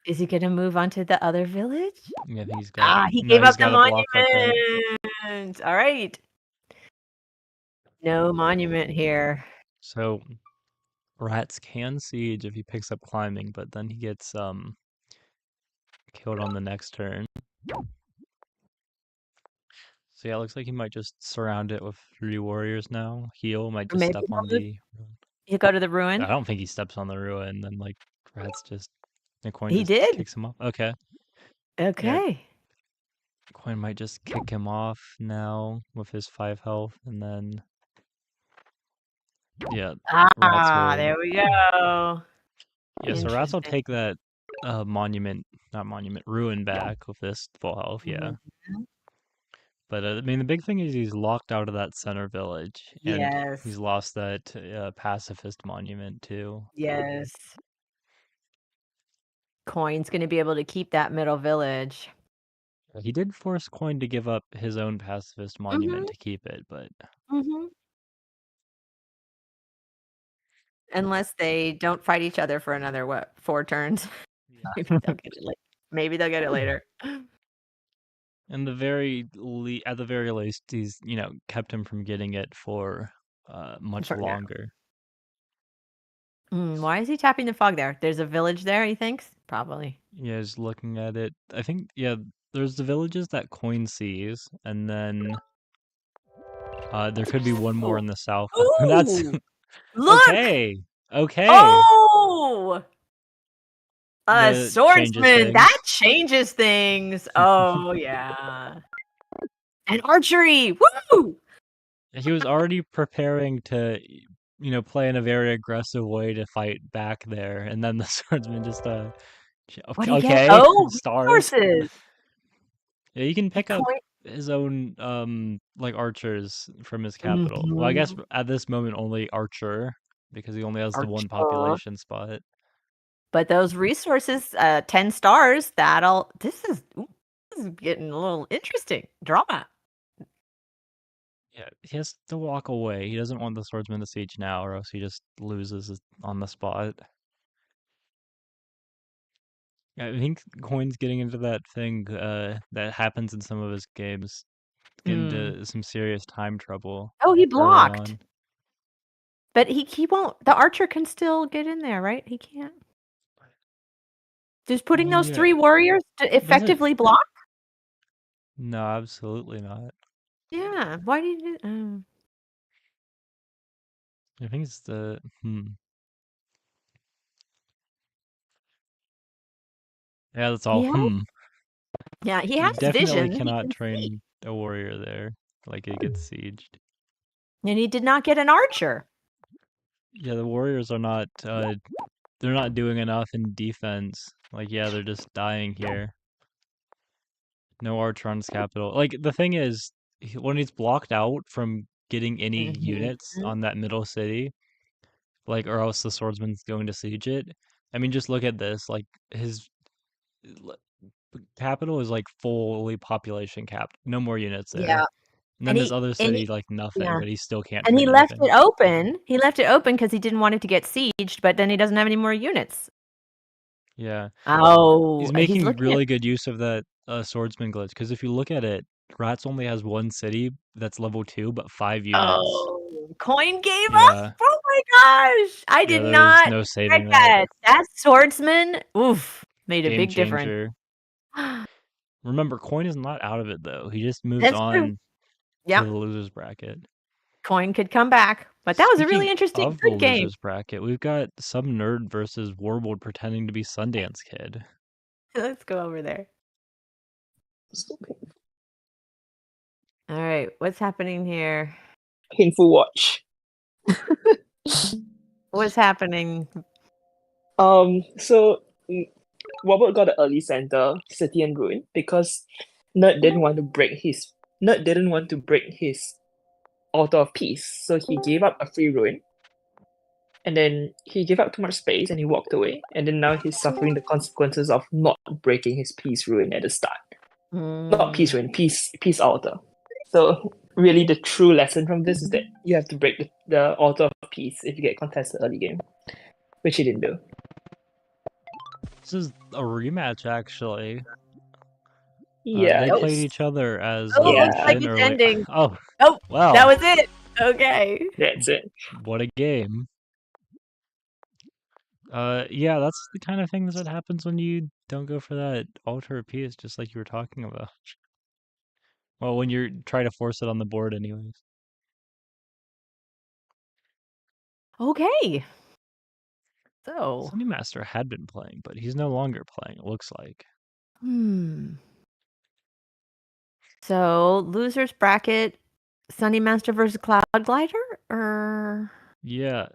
Is he gonna move on to the other village? Yeah, he's got. He No, gave he's up the got a block like that. monument. All right. No monument here. So Rats can siege if he picks up climbing, but then he gets killed on the next turn. So yeah, it looks like he might just surround it with 3 warriors now. Heal might Or just maybe step on the ruin. he'll go to the I ruin. don't think he steps on the ruin, then like Rats just the coin He just did. kicks him off. Okay. Okay. Coin might just kick him off now with his 5 health, and then yeah, Rats will. There we go. Yeah, so Rats will take that ruin back with this full health, yeah. But I mean, the big thing is he's locked out of that center village, and Yes. he's lost that pacifist monument too. Yes. Coin's gonna be able to keep that middle village. He did force Coin to give up his own pacifist monument to keep it, but unless they don't fight each other for another 4 turns. Maybe they'll get it Maybe they'll get it later. And at the very least, he's kept him from getting it for much For now. longer. Why is he tapping the fog there? There's a village there, he thinks? Probably. Yeah, just looking at it. I think, there's the villages that Coin sees, and then there could be one more in the south. That's Look! okay. Okay. Oh! A That swordsman! That changes things. Oh, yeah. And archery! Woo! He was already preparing to, play in a very aggressive way to fight back there, and then the swordsman just What do you okay, get? Oh, stars. resources. Yeah, you can pick up his own like archers from his capital. Well, I guess at this moment only archer, because he only has the one population spot. But those resources, 10 stars, this is getting a little interesting. Drama. Yeah, he has to walk away. He doesn't want the swordsman to siege now, or else he just loses on the spot. I think Coin's getting into that thing that happens in some of his games. Getting into some serious time trouble. Oh, he blocked. On. But he won't. The archer can still get in there, right? He can't. Just putting those 3 warriors to effectively block? No, absolutely not. Yeah. Why did you do I think it's the Yeah, that's all. Yeah, he has definitely vision. Cannot train a warrior there. Like it gets sieged. And he did not get an archer. Yeah, the warriors are not they're not doing enough in defense. Like, yeah, they're just dying here. No archer on his capital. Like, the thing is, when he's blocked out from getting any units on that middle city, like, or else the swordsman's going to siege it. I mean, just look at this. Like, his capital is like fully population capped. No more units there. Yeah. And then And this other city, like nothing, but he still can't. And he hit left anything. it open. He left it open because he didn't want it to get sieged, but then he doesn't have any more units. Yeah. Oh, he's making really good use of that swordsman glitch, because if you look at it, Rats only has one city that's level 2, but 5 units. Oh, Coin gave Yeah. up? Oh my gosh. I did not no saving that. That swordsman, oof, made a Game big changer. difference. Remember, Coin is not out of it, though. He just moves That's on true. to the loser's bracket. Coin could come back, but that was a really interesting of the good game. losers bracket, we've got some nerd versus Warbo pretending to be Sundance Kid. Let's go over there. All right, what's happening here? Painful watch. What's happening? So Robert got an early center, City and Ruin, because Nerd didn't want to break his Altar of Peace, so he gave up a free ruin. And then he gave up too much space and he walked away. And then now he's suffering the consequences of not breaking his peace ruin at the start. Not peace ruin, peace altar. So really the true lesson from this is that you have to break the Altar of Peace if you get contested early game. Which he didn't do. This is a rematch, actually. Yeah. They played each other as looks like it's ending. Oh, wow. That was it. Okay. That's it. What a game. Yeah, that's the kind of things that happens when you don't go for that Altar of Peace, just like you were talking about. Well, when you're trying to force it on the board anyways. Okay. So Sunny Master had been playing, but he's no longer playing, it looks like. So losers bracket, Sunny Master versus Cloud Glider, or Yeah.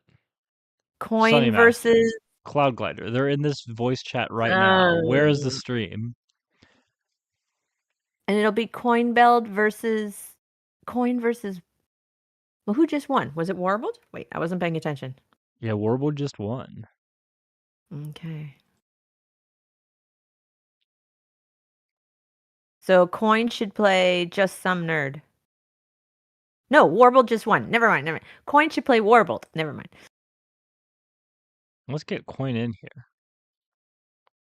Coin Sunny versus Master. Cloud Glider. They're in this voice chat right now. Where is the stream? And it'll be Coin versus. Well, who just won? Was it Warbled? Wait, I wasn't paying attention. Yeah, Warble just won. Okay. So Coin should play just some nerd. No, Warbled just won. Never mind. Coin should play Warbled. Never mind. Let's get Coin in here.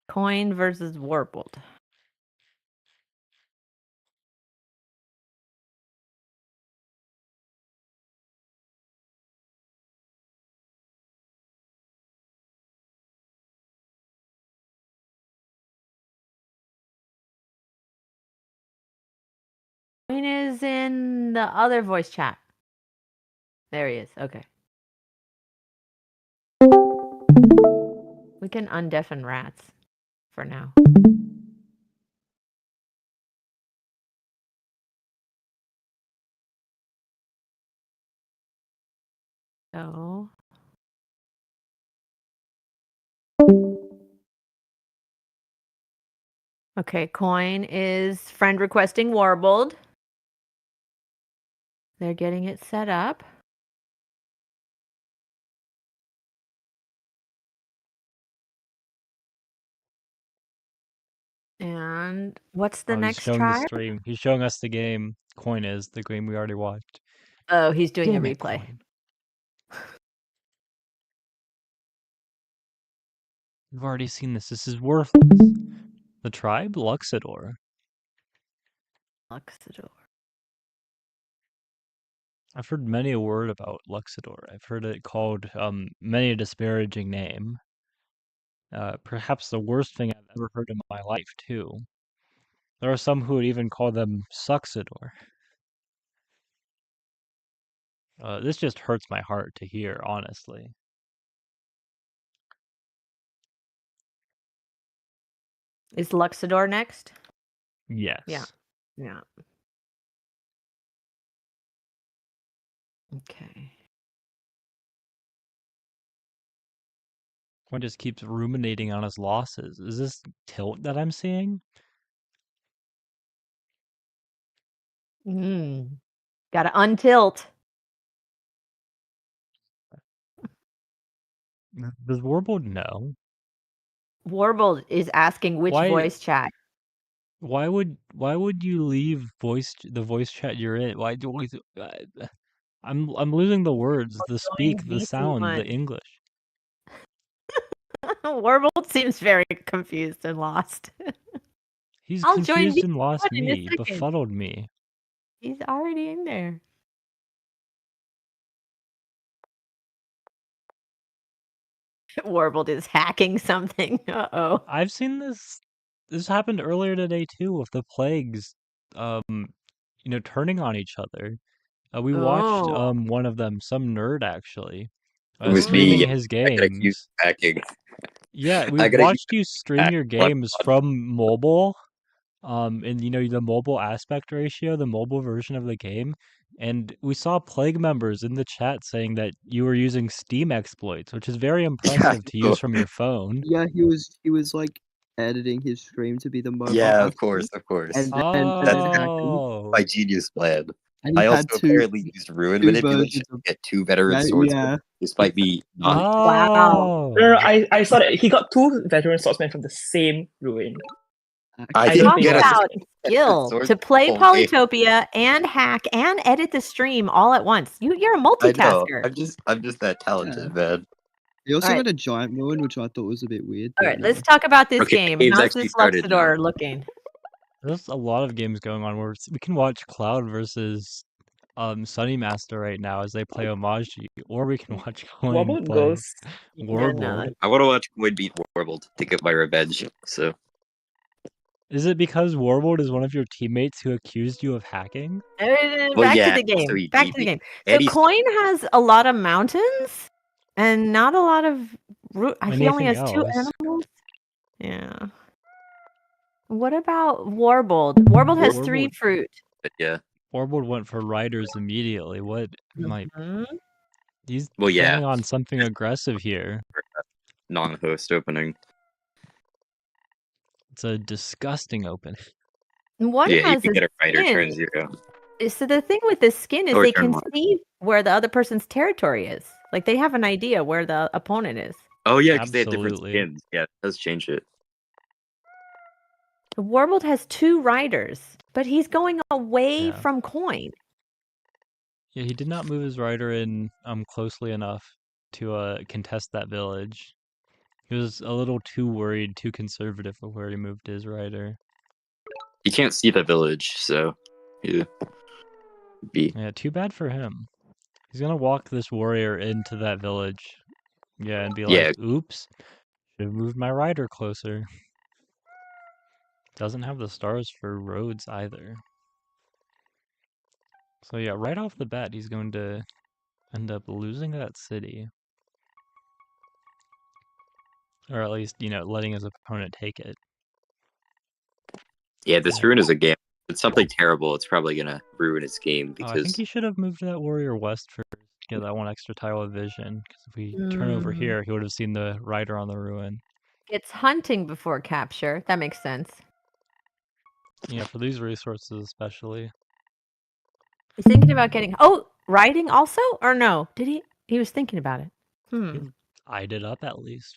Coin versus Warbled. Coin is in the other voice chat. There he is. Okay. We can undeafen Rats for now. So. Okay, Coin is friend requesting Warbled. They're getting it set up. And what's the next tribe? The stream. He's showing us the game. Coin is the game we already watched. Oh, he's doing a replay. We've already seen this. This is worthless. The tribe? Luxador. I've heard many a word about Luxador. I've heard it called many a disparaging name. Perhaps the worst thing I've ever heard in my life, too. There are some who would even call them Suxador. This just hurts my heart to hear, honestly. Is Luxador next? Yes. Yeah. Okay. One just keeps ruminating on his losses. Is this tilt that I'm seeing? Gotta untilt. Does Warbo know? Warble is asking which Why- voice chat. Why would you leave the voice chat you're in? Why do I'm losing the words, the speak, the sound, the English. Warble seems very confused and lost. He's I'll join confused and V1 lost in a me, second. befuddled me. He's already in there. Warbled is hacking something. Uh-oh. I've seen this. This happened earlier today too, with the plagues, turning on each other. We watched Oh. one of them, some nerd actually, It was streaming me. his I got accused games. of hacking. Yeah, we I got watched accused you stream your games from mobile, and the mobile aspect ratio, the mobile version of the game, and we saw Plague members in the chat saying that you were using Steam exploits, which is very impressive to use from your phone. Yeah, he was like editing his stream to be the mobile. Yeah, of aspect, course. And Oh. My genius plan. and he I also had two apparently used ruin two manipulation versions of- to get 2 veteran Yeah, swordsmen, yeah. despite me not. Wow. No, I saw that he got 2 veteran swordsmen from the same ruin. I I didn't Talk get a about skill sword to play the whole game. Polytopia and hack and edit the stream all at once. You're a I know. multitasker. I'm just that talented, man. He also Alright. got a giant ruin, which I thought was a bit weird. All but, right, let's talk about this Okay, game. game's How's actually this started Luxador now. looking? There's a lot of games going on where we can watch Cloud versus Sunny Master right now as they play homage to you, or we can watch Coin Warble play goes. Warble. no. I want to watch Coin beat Warble to get my revenge. So Is it because Warbold is one of your teammates who accused you of hacking? Well, Back yeah, to the game. so he Back beat to the me. game. So And he's- Coin has a lot of mountains and not a lot of he only has Anything 2 else? animals. Yeah. What about Warbold? Warbold has 3 Warbold- fruit. yeah. Warbold went for riders immediately. What might he's Well, yeah. planning on something aggressive here. Non-host opening. It's a disgusting open. One Yeah, you has can a get a fighter skin. turn 0. So the thing with the skin is Or they turn can 1. see where the other person's territory is. Like they have an idea where the opponent is. Oh yeah, because they have different Absolutely. skins. Yeah, it does change it. The Warbold has 2 riders, but he's going away Yeah. from Coin. Yeah, he did not move his rider in closely enough to contest that village. He was a little too worried, too conservative of where he moved his rider. You can't see the village, so yeah. Yeah, too bad for him. He's gonna walk this warrior into that village. Yeah, and be like, Yeah. oops, should have moved my rider closer. Doesn't have the stars for roads either. So yeah, right off the bat, he's going to end up losing that city. Or at least, letting his opponent take it. Yeah, this ruin is a game. If it's something terrible, it's probably gonna ruin its game I think because he should have moved that warrior west first to get that 1 extra tile of vision. Because if we turn over here, he would have seen the rider on the ruin. It's hunting before capture. That makes sense. Yeah, for these resources especially. He's thinking about getting riding also? Or no? Did he? He was thinking about it. He eyed it up at least.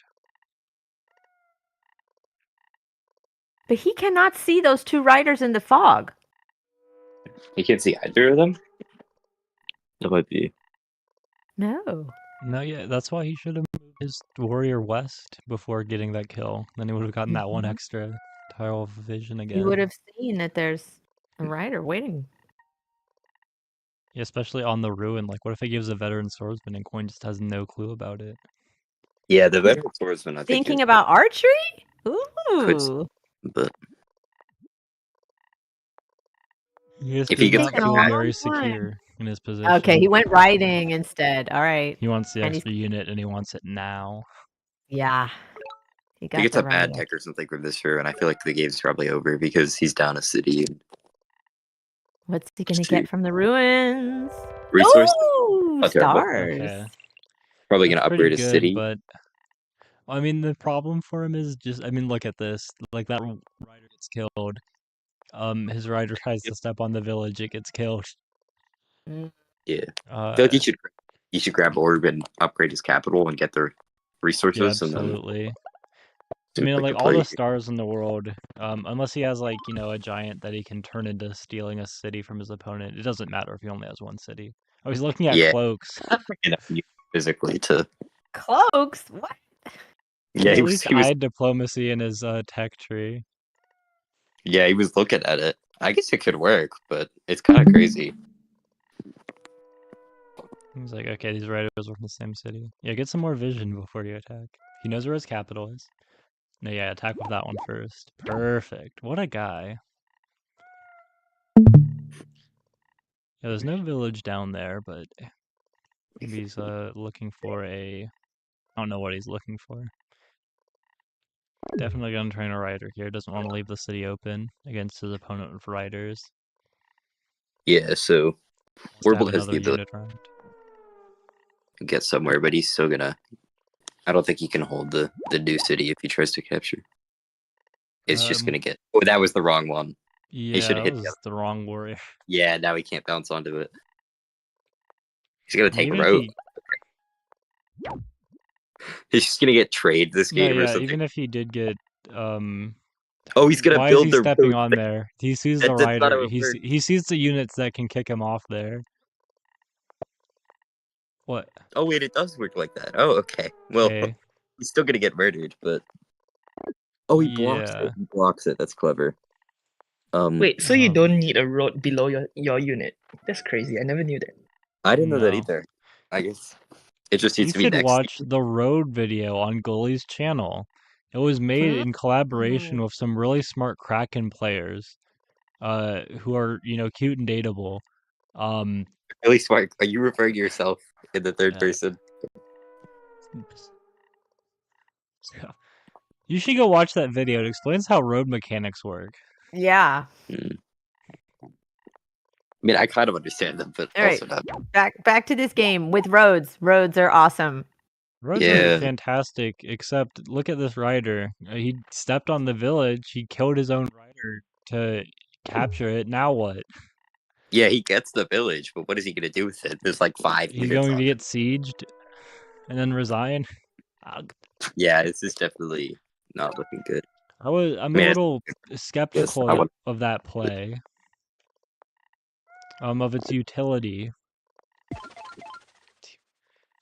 But he cannot see those 2 riders in the fog. you can't see either of them. That might be. No. No, yeah, that's why he should have moved his warrior west before getting that kill. Then he would have gotten that 1 extra tile of vision again. He would have seen that there's a rider waiting. Yeah, especially on the ruin. Like, what if he gives a veteran swordsman and Coin just has no clue about it? Yeah, the veteran swordsman. I think. Thinking about archery? Ooh. But Yes, If he did gets not like a feel pack- very Long time. secure in his position. Okay, he went riding instead. All right. He wants the and he's- extra unit and he wants it now. Yeah. He if got he gets the a bad rider. tech or something from this ruin, I feel like the game's probably over because he's down a city. What's he gonna Street. get from the ruins? Resource Ooh, Not terrible. stars. Okay. probably gonna That's pretty upgrade his good, city. But I mean, the problem for him is just, look at this. Like that rider gets killed. His rider tries to step on the village, it gets killed. Yeah, I feel like he should grab Orb and upgrade his capital and get the resources, and then absolutely. I do mean, like like a all the party. stars in the world, unless he has like, a giant that he can turn into stealing a city from his opponent, it doesn't matter if he only has one city. Oh, he's looking at Yeah. cloaks. Physically to. Cloaks? What? Yeah, At least he was. eyed diplomacy in his tech tree. Yeah, he was looking at it. I guess it could work, but it's kind of crazy. He's like, okay, these riders are from the same city. Yeah, get some more vision before you attack. He knows where his capital is. No, yeah, attack with that one first. Perfect. What a guy. Yeah, there's no village down there, but maybe he's looking for a... I don't know what he's looking for. Definitely gonna train a rider here. Doesn't want to leave the city open against his opponent with riders. Yeah, so Warbo has the ability around. to get somewhere, but he's still gonna. I don't think he can hold the new city if he tries to capture. It's just gonna get. Oh, that was the wrong one. Yeah, he should that hit was the wrong warrior. Yeah, now he can't bounce onto it. He's gonna take Even road. He's just gonna get trade this game or something. even if he did get Oh, he's gonna why build is he the stepping road. on there? He sees the rider. He sees the units that can kick him off there. What? Oh wait, it does work like that. Oh, okay. Well, he's still gonna get murdered, but he blocks it. He blocks it. That's clever. Wait, so you don't need a road below your unit? That's crazy. I never knew that. I didn't know that either. I guess it just needs to be next. You should watch the road video on Goalie's channel. It was made in collaboration with some really smart Kraken players, who are cute and dateable. Really smart. Are you referring to yourself in the third person? You should go watch that video. It explains how road mechanics work. Yeah. I mean, I kind of understand them, but all also right. not. Back to this game with roads. Roads are awesome. Roads are fantastic, except look at this rider. He stepped on the village. He killed his own rider to capture it. Now what? Yeah, he gets the village, but what is he going to do with it? There's like 5 He's going to get sieged and then resign. Yeah, this is definitely not looking good. I'm a little skeptical of that play. Of its utility.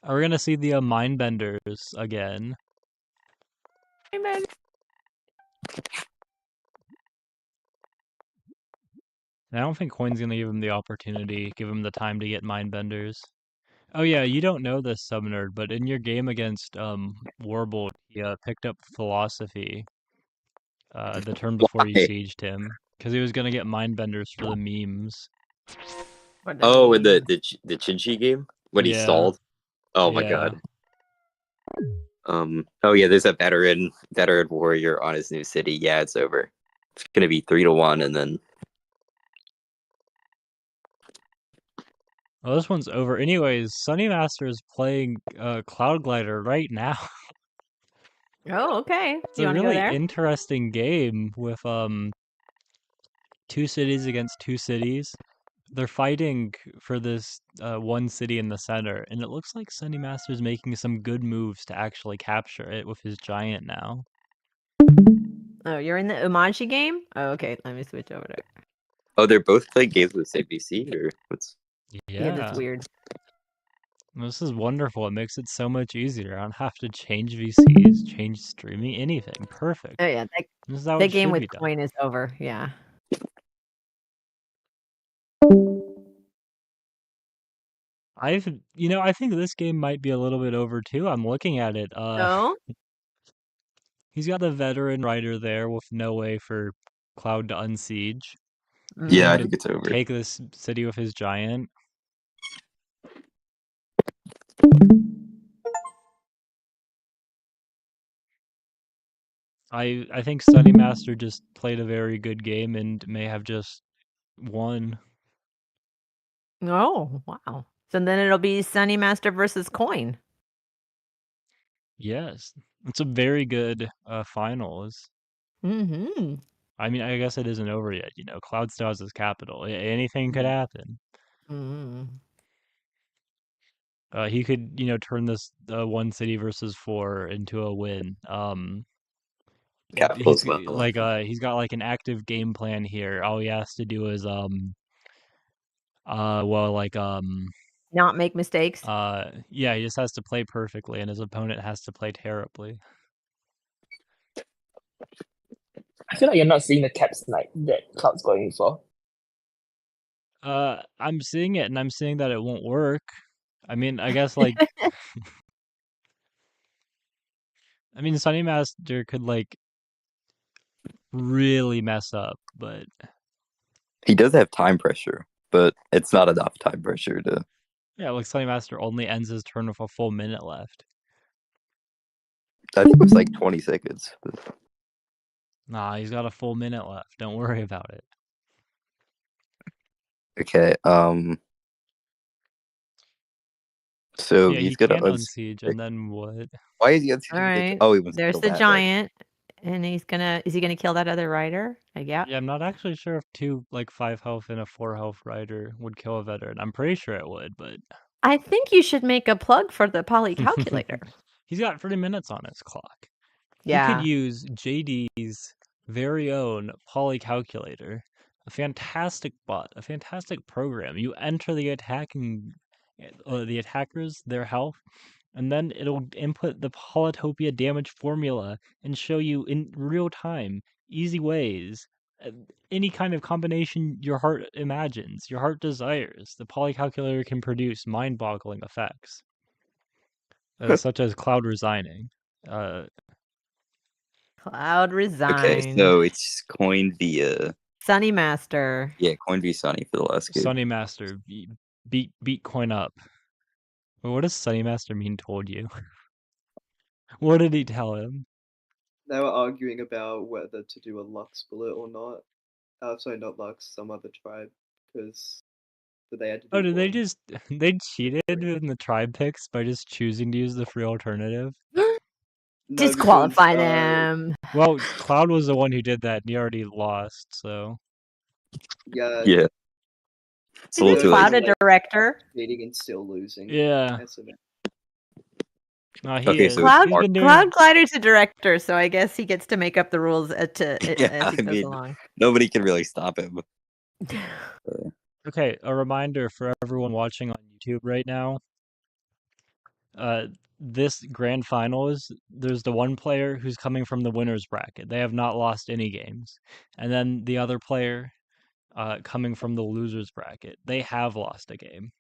Are we gonna see the Mindbenders again? Amen. I don't think Coin's gonna give him the opportunity, give him the time to get Mindbenders. Oh yeah, you don't know this, Subnerd, but in your game against Warbo, he picked up Philosophy the turn before you sieged him, because he was gonna get Mindbenders for the memes. Oh, in the Chinchi game? When he stalled? Oh my god. Oh yeah, there's a veteran warrior on his new city. Yeah, it's over. It's gonna be 3-1, and then. Well, this one's over. Anyways, Sunny Master is playing Cloud Glider right now. Oh, okay. It's a really interesting game with 2 cities against 2 cities. They're fighting for this one city in the center, and it looks like Sunny Master's making some good moves to actually capture it with his giant now. Oh, you're in the Umaji game? Oh, okay. Let me switch over there. Oh, they're both playing games with ABC, or what's? Yeah, that's weird. This is wonderful. It makes it so much easier. I don't have to change VCs, change streaming, anything. Perfect. Oh yeah, that game with Coin is over. Yeah. I think this game might be a little bit over too. I'm looking at it. No. He's got a veteran rider there with no way for Cloud to unsiege. Yeah, I think it's over. Take this city with his giant. I think Sunny Master just played a very good game and may have just won. Oh, wow. So then it'll be Sunny Master versus Coin. Yes. It's a very good finals. Mm-hmm. I mean, I guess it isn't over yet. Cloud still has his capital. Anything could happen. Mm-hmm. He could, turn this 1 city versus 4 into a win. Capitals He's well. he's got like an active game plan here. All he has to do is not make mistakes. Yeah, he just has to play perfectly, and his opponent has to play terribly. I feel like you're not seeing the caps like that Cloud's going for. I'm seeing it, and I'm seeing that it won't work. I mean, I guess like, I mean, Sunny Master could like really mess up, but he does have time pressure, but it's not enough time pressure to. Yeah, like Sunny Master only ends his turn with a full minute left. I think it was like 20 seconds. Nah, he's got a full minute left. Don't worry about it. Okay. So yeah, he's he gonna can't unsiege, and then what? Why is he unsieging? All right. Oh, he wants to There's kill the that, giant, and is he gonna kill that other rider? Yeah. Yeah, I'm not actually sure if 2 like 5 health and a 4 health rider would kill a veteran. I'm pretty sure it would, but I think you should make a plug for the poly calculator. He's got 30 minutes on his clock. Yeah. He could use JD's very own poly calculator, a fantastic bot, a fantastic program. You enter the attackers, their health, and then it'll input the Polytopia damage formula and show you in real time, easy ways, any kind of combination your heart imagines, your heart desires. The poly calculator can produce mind-boggling effects, such as Cloud resigning. Cloud resigned. Okay, so it's coin via Sunny Master. Yeah, coin v Sunny for the last game. Sunny Master beat coin up. Well, what does Sunny Master mean? Told you. What did he tell him? They were arguing about whether to do a Lux bullet or not. Sorry, not Lux, some other tribe, because they had to. Oh, did they cheated in the tribe picks by just choosing to use the free alternative? Disqualify them. Well, Cloud was the one who did that, and he already lost. So. Yeah. Yeah. Isn't Cloud a director? Beating and still losing. Yeah. No, he okay, is. So Cloud Glider's a director, so I guess he gets to make up the rules as he goes along. Nobody can really stop him. Okay, a reminder for everyone watching on YouTube right now. This grand finals, there's the one player who's coming from the winner's bracket. They have not lost any games. And then the other player coming from the loser's bracket. They have lost a game.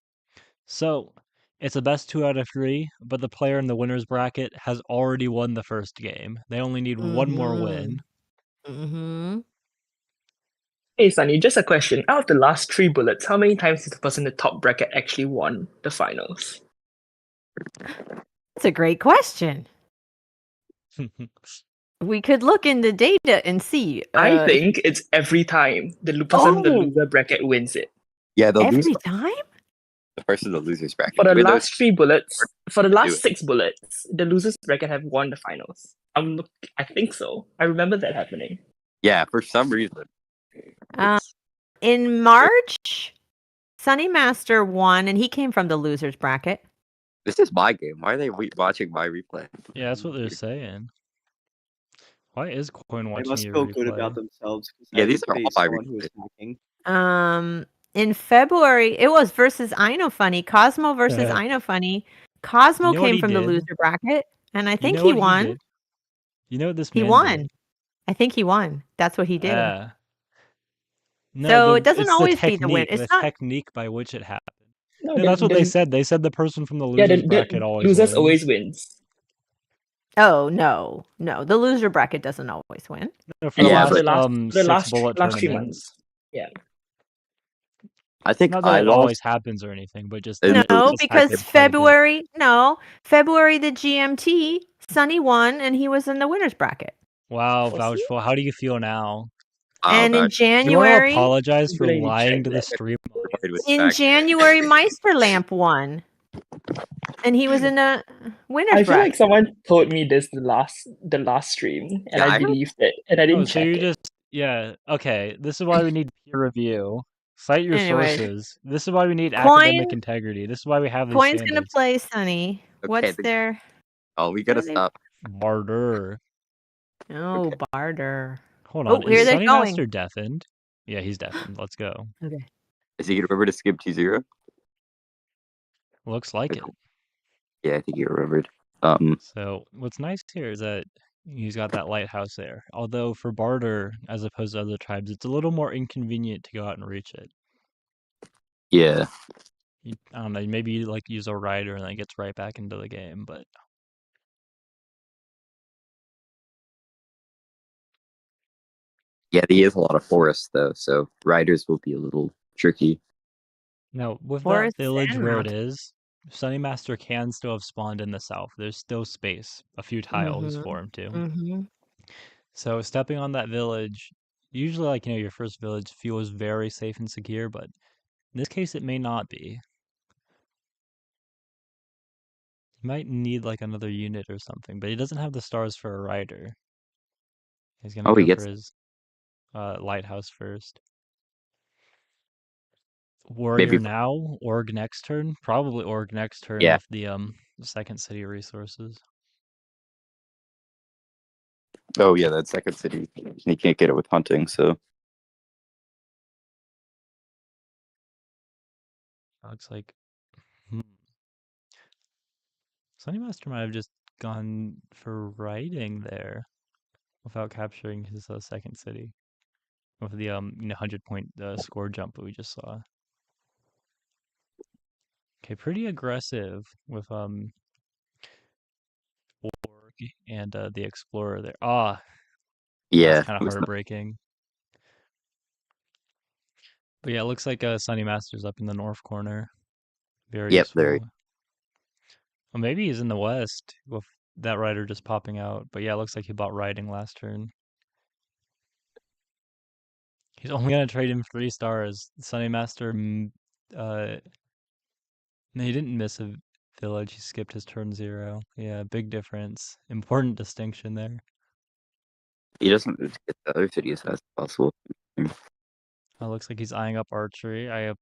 So it's a best 2 out of 3, but the player in the winner's bracket has already won the first game. They only need one more win. Mm-hmm. Hey, Sunny, just a question. Out of the last 3 bullets, how many times has the person in the top bracket actually won the finals? That's a great question. We could look into data and see. I think it's every time the person in the loser bracket wins it. Yeah, every time? The person in the loser's bracket. For the last 3 bullets, for the last 6 bullets, the loser's bracket have won the finals. I think so. I remember that happening. Yeah, for some reason. In March, Sunny Master won, and he came from the loser's bracket. This is my game. Why are they watching my replay? Yeah, that's what they're saying. Why is Coin watching? They must feel good about themselves. Yeah, these are all my replays. In February, it was versus Inofunny. Cosmo versus Inofunny. Cosmo came from the loser bracket, and I think he won. You know what this He won. I think he won. That's what he did. No, so it doesn't always be the win. It's the not technique by which it happened. No, that's what they said. They said the person from the loser's bracket always losers wins. always wins. Oh no, the loser bracket doesn't always win. No, for the last 6 bullet last 3 tournaments. months. Yeah. I think not that it always happens or anything, but just no, because February the GMT Sunny won and he was in the winner's bracket. Wow, Vouch. How do you feel now? And in January, do you want to apologize for lying to the stream? In January, Meisterlamp won, and he was in the winner's bracket. I feel like someone told me this the last stream, and I believed it, and I didn't check it. Okay. This is why we need peer review. Cite your Anyways. sources. This is why we need Coin- academic integrity. This is why we have these Coin's standards. gonna play Sunny. Okay, What's their? Oh, we gotta What are they- stop. Barter. Oh, barter. Hold Oh, on. here Is they're Sunny going. Master deafened? Yeah, he's deafened. Let's go. Okay. Is he gonna remember to skip 2-0? Looks like it. Yeah, I think he remembered. So what's nice here is that he's got that lighthouse there. Although for barter, as opposed to other tribes, it's a little more inconvenient to go out and reach it. Yeah. I don't know, maybe you like use a rider and then it gets right back into the game, but Yeah, he has a lot of forests though, so riders will be a little tricky. now with Forests that village and where it mountains. is, Sunny Master can still have spawned in the south. There's still space, a few tiles for him too. Mm-hmm. So stepping on that village, usually like your first village feels very safe and secure, but in this case it may not be. He might need like another unit or something, but he doesn't have the stars for a rider. He's gonna he go gets for his lighthouse first. Warrior now, Org next turn? Probably Org next turn Yeah. with the second city resources. Oh yeah, that second city. He can't get it with hunting, so Looks like Sunny Master might have just gone for writing there without capturing his second city with the 100-point score jump that we just saw. Okay, pretty aggressive with Org and the Explorer there. yeah. That's kind of heartbreaking. But yeah, it looks like Sunny Master's up in the north corner. Very useful. There. Well, maybe he's in the west with that rider just popping out. But yeah, it looks like he bought riding last turn. He's only gonna trade him 3 stars. Sunny Master, no, he didn't miss a village. He skipped his turn 0. Yeah, big difference. Important distinction there. He doesn't get the other city as fast as possible. Looks like he's eyeing up archery. I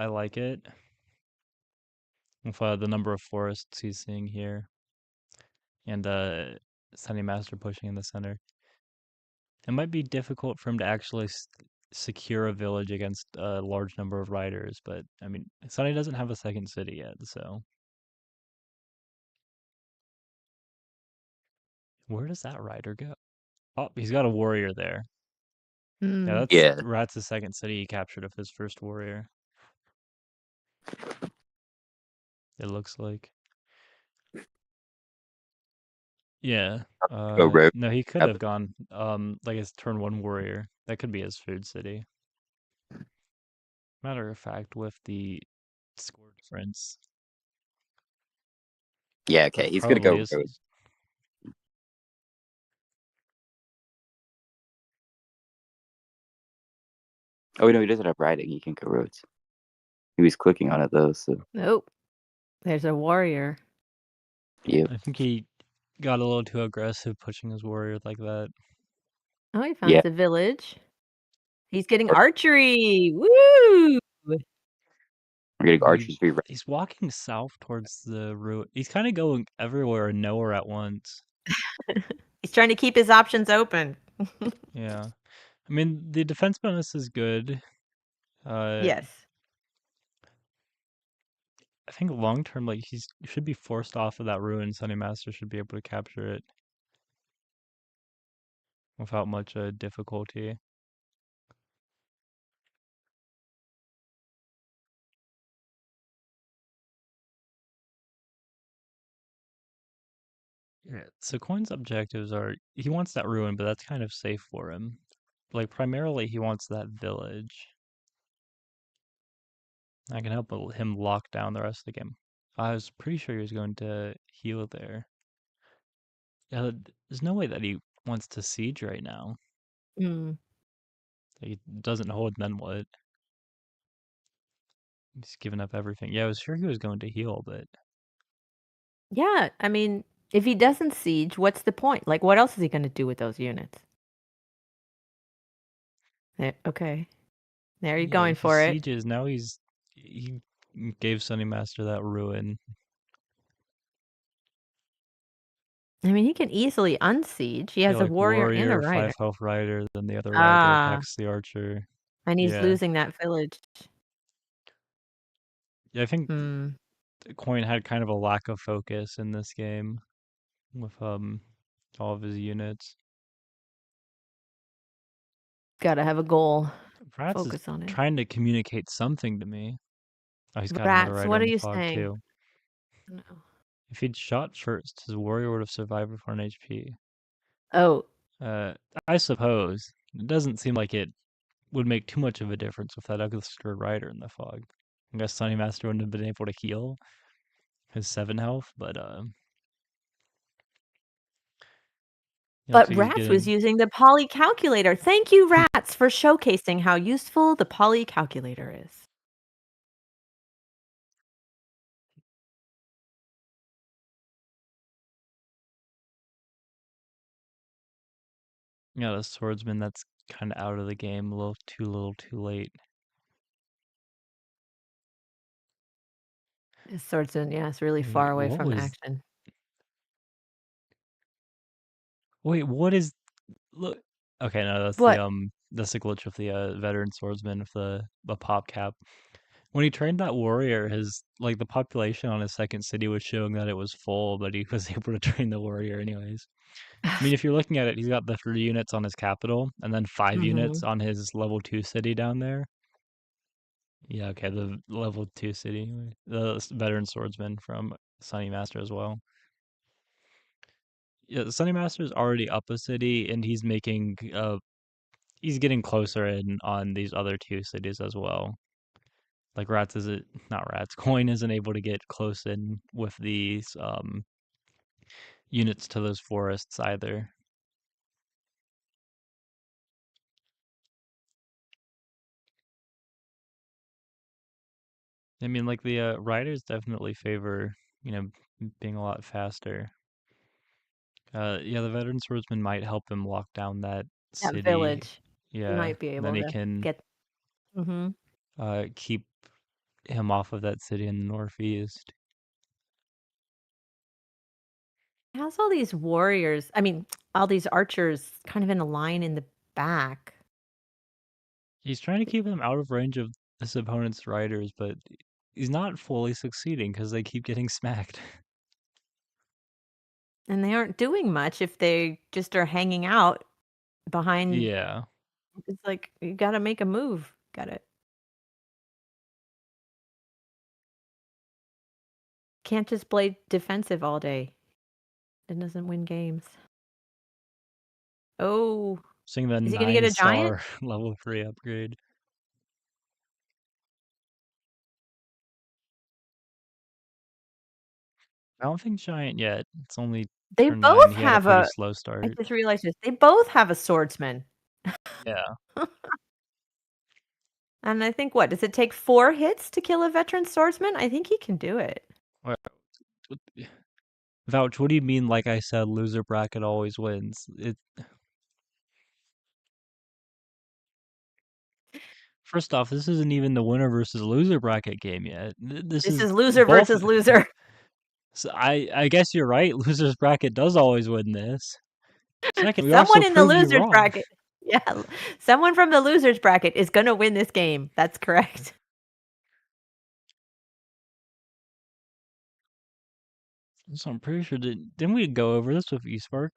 like it. With the number of forests he's seeing here. And Sunny Master pushing in the center. It might be difficult for him to actually secure a village against a large number of riders, but I mean, Sunny doesn't have a second city yet, so. Where does that rider go? Oh, he's got a warrior there. Yeah, that's the second city he captured of his first warrior. It looks like. Yeah. No, he could have gone like his turn 1 warrior. That could be his food city. Matter of fact, with the score difference. Yeah, okay, he's gonna go road. Oh no, he doesn't have riding. He can go roads. He was clicking on it though, so. Nope. There's a warrior. Yeah. I think he got a little too aggressive pushing his warrior like that. Oh, he found the village. He's getting archery. Woo! We're getting archery. He's walking south towards the route. He's kind of going everywhere and nowhere at once. He's trying to keep his options open. Yeah. I mean, the defense bonus is good. Yes. I think long term, like he should be forced off of that ruin. Sunny Master should be able to capture it without much difficulty. Yeah. So Coin's objectives are he wants that ruin, but that's kind of safe for him. Like primarily, he wants that village. I can help him lock down the rest of the game. I was pretty sure he was going to heal there. Yeah, there's no way that he wants to siege right now. He doesn't hold, then what? He's given up everything. Yeah, I was sure he was going to heal, but... Yeah, I mean, if he doesn't siege, what's the point? Like, what else is he going to do with those units? Okay. There you're going for it. Sieges, now he gave Sunny Master that ruin. I mean, he can easily unsiege. He has a like warrior and a rider. 5 health rider, then the other rider attacks the archer. And he's Yeah. losing that village. Yeah, I think Coin had kind of a lack of focus in this game with all of his units. Gotta have a goal. Rats Focus is on it. trying to communicate something to me. Oh, he's got another Rats, rider what in are the you fog saying? too. No. If he'd shot first, his warrior would have survived with 1 HP. Oh. I suppose. It doesn't seem like it would make too much of a difference with that extra rider in the fog. I guess Sunny Master wouldn't have been able to heal his 7 health, but But Rats was using the poly calculator. Thank you, Rats, for showcasing how useful the poly calculator is. Yeah, the swordsman, that's kind of out of the game, a little too late. The swordsman, yeah, it's really far away from action. Wait, what is... Look... Okay, no, that's that's the glitch with the veteran swordsman with the pop cap. When he trained that warrior, the population on his second city was showing that it was full, but he was able to train the warrior anyways. I mean, if you're looking at it, he's got the 3 units on his capital, and then 5 units on his level 2 city down there. Yeah, okay, the level 2 city. The veteran swordsman from Sunny Master as well. Yeah, the Sunny Master is already up a city, and he's making... he's getting closer in on these other 2 cities as well. Like Coin isn't able to get close in with these units to those forests either. I mean, like the riders definitely favor, being a lot faster. Yeah, the veteran swordsman might help him lock down that city. Village. Yeah, he might be able then he to can get. Keep him off of that city in the northeast. He has all these warriors. I mean, all these archers kind of in a line in the back. He's trying to keep them out of range of his opponent's riders, but he's not fully succeeding because they keep getting smacked. And they aren't doing much if they just are hanging out behind. Yeah. It's like, you got to make a move. Got it. Can't just play defensive all day. It doesn't win games. Oh. Seeing the Is he going to get a giant? level 3 upgrade. I don't think giant yet. It's only They turn both 9. He had have a pretty slow start. I just realized this. They both have a swordsman. Yeah. And I think, does it take 4 hits to kill a veteran swordsman? I think he can do it. Vouch, what do you mean, like I said, loser bracket always wins? First off, this isn't even the winner versus loser bracket game yet. This is loser versus loser. So I guess you're right. Loser's bracket does always win this. Second, we Someone also in the proved you loser's wrong. bracket. Yeah, someone from the loser's bracket is going to win this game. That's correct. So I'm pretty sure didn't we go over this with eSpark?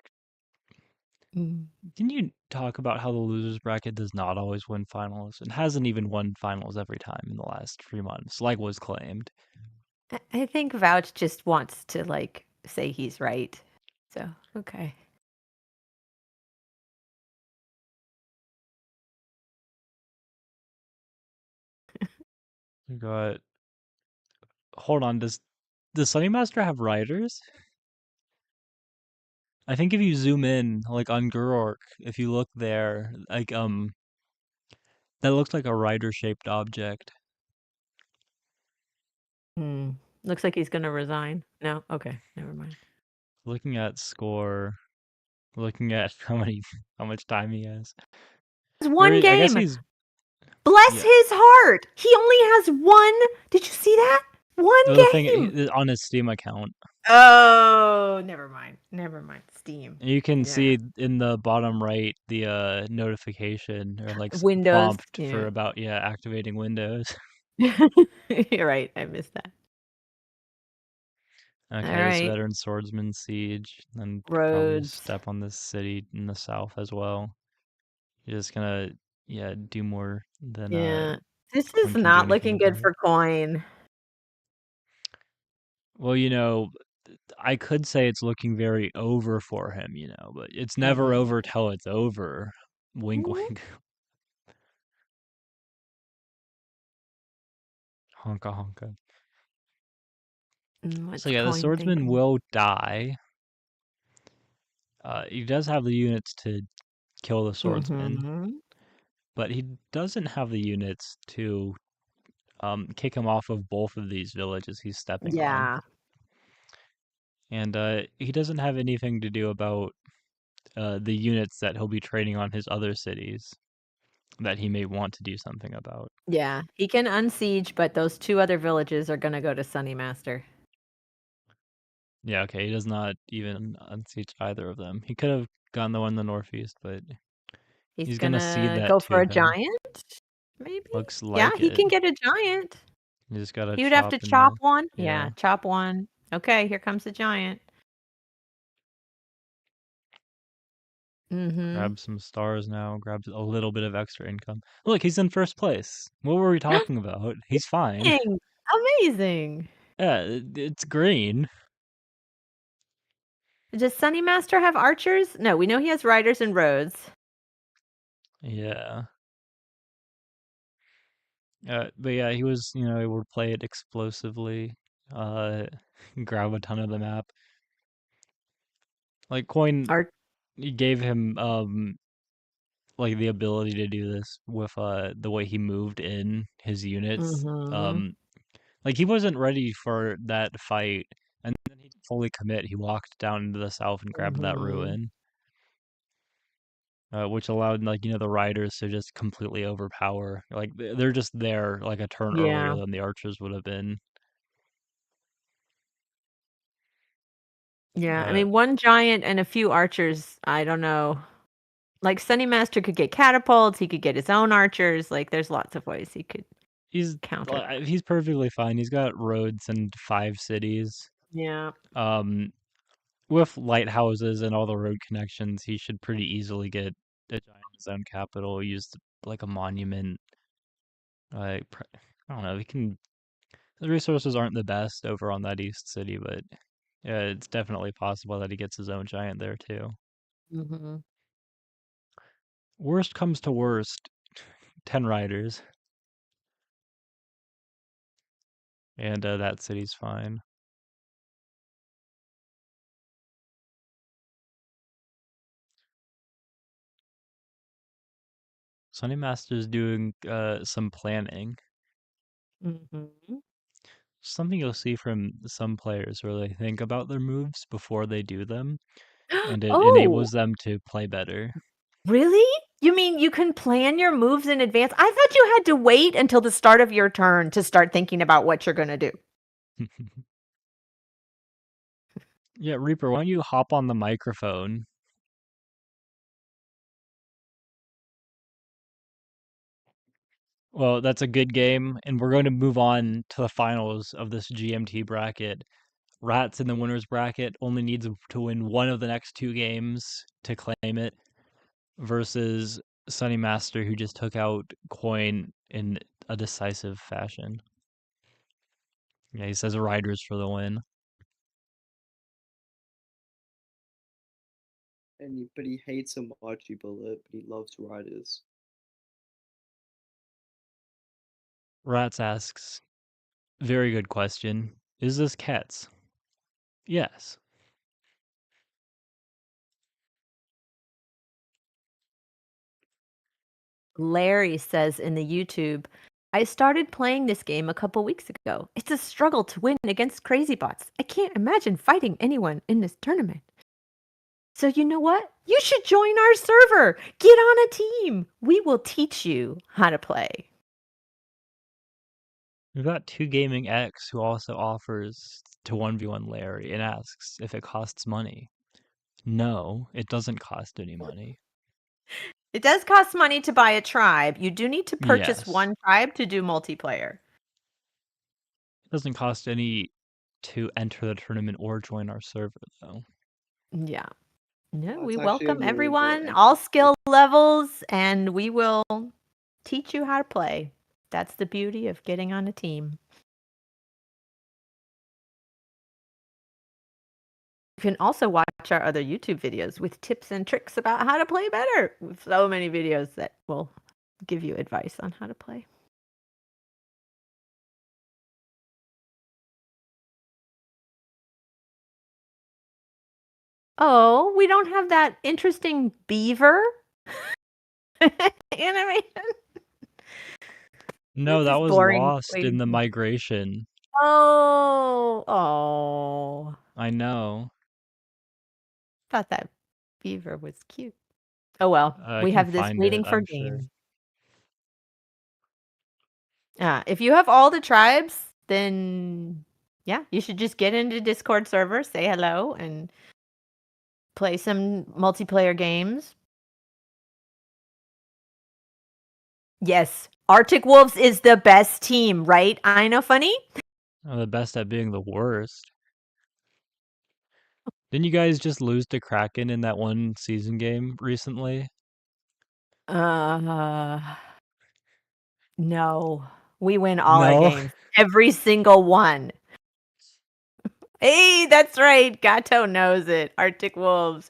Didn't you talk about how the losers bracket does not always win finals and hasn't even won finals every time in the last 3 months, like was claimed? I think Vouch just wants to say he's right. So, okay. We got... Hold on, does Sunny Master have riders? I think if you zoom in, on Gurork, if you look there, that looks like a rider-shaped object. Looks like he's gonna resign. No? Okay, never mind. Looking at score, looking at how much time he has. It's one game! Bless Yeah. his heart. He only has one. Did you see that? One The game. thing on his Steam account. Oh, never mind. Never mind. Steam. You can Yeah. see in the bottom right the notification or like Windows. prompt for about activating Windows. You're right. I missed that. Okay, All this right. veteran swordsman siege, and probably Roads. step on this city in the south as well. You're just gonna do more than This Coin is can do not anything looking good about. for Coin. Well, I could say it's looking very over for him, but it's never over till it's over. Wink, wink. Honka, honka. What's So yeah, the Coin swordsman thinking? will die. He does have the units to kill the swordsman, but he doesn't have the units to kick him off of both of these villages he's stepping on. And he doesn't have anything to do about the units that he'll be trading on his other cities that he may want to do something about. Yeah, he can unsiege, but those 2 other villages are gonna go to Sunny Master. Yeah, okay, he does not even unsiege either of them. He could have gone the one in the northeast, but he's gonna see that go to for a him. giant, maybe? Looks Yeah, like he it. can get a giant. You just gotta He would have to chop one? Yeah, Yeah. chop one. Okay, here comes the giant. Grab some stars now, grab a little bit of extra income. Look, he's in first place. What were we talking about? He's fine. Dang, amazing. Yeah, it's green. Does Sunny Master have archers? No, we know he has riders and roads. Yeah. But yeah, he was, able to play it explosively, grab a ton of the map. Like Coin, he gave him like the ability to do this with the way he moved in his units. Like he wasn't ready for that fight, and then he fully commit. He walked down into the south and grabbed that ruin, which allowed the riders to just completely overpower. Like they're just there like a turn earlier than the archers would have been. Yeah, I mean, one giant and a few archers, I don't know. Like, Sunny Master could get catapults, he could get his own archers, like, there's lots of ways he could counter. He's perfectly fine. He's got roads and 5 cities. Yeah. With lighthouses and all the road connections, he should pretty easily get a giant in his own capital, use like a monument. I don't know, the resources aren't the best over on that east city, but yeah, it's definitely possible that he gets his own giant there too. Worst comes to worst, 10 riders. And that city's fine. Sunny Master's doing some planning. Something you'll see from some players where they think about their moves before they do them, and it enables them to play better. Really? You mean you can plan your moves in advance? I thought you had to wait until the start of your turn to start thinking about what you're gonna do. Yeah, Reaper, why don't you hop on the microphone? Well, that's a good game, and we're going to move on to the finals of this GMT bracket. Rats in the winner's bracket only needs to win one of the next 2 games to claim it, versus Sunny Master, who just took out Coin in a decisive fashion. Yeah, he says riders for the win. But he hates Emoji Bullet, but he loves riders. Rats asks, very good question. Is this cats? Yes. Larry says in the YouTube, I started playing this game a couple weeks ago. It's a struggle to win against crazy bots. I can't imagine fighting anyone in this tournament. So you know what? You should join our server. Get on a team. We will teach you how to play. We've got 2 Gaming X who also offers to 1v1 Larry and asks if it costs money. No, it doesn't cost any money. It does cost money to buy a tribe. You do need to purchase Yes. one tribe to do multiplayer. It doesn't cost any to enter the tournament or join our server, though. Yeah. No, Well, we it's actually a welcome really everyone, good all skill levels, and we will teach you how to play. That's the beauty of getting on a team. You can also watch our other YouTube videos with tips and tricks about how to play better. We have so many videos that will give you advice on how to play. Oh, we don't have that interesting beaver animation. No, This that is was boring. lost in the migration. Oh. I know. Thought that beaver was cute. Oh well, I we can have this find waiting it, for I'm sure. game. If you have all the tribes, then yeah, you should just get into Discord server, say hello, and play some multiplayer games. Yes, Arctic Wolves is the best team, right? I know, funny. I'm the best at being the worst. Didn't you guys just lose to Kraken in that one season game recently? No. We win all our No? games. Every single one. Hey, that's right. Gato knows it. Arctic Wolves.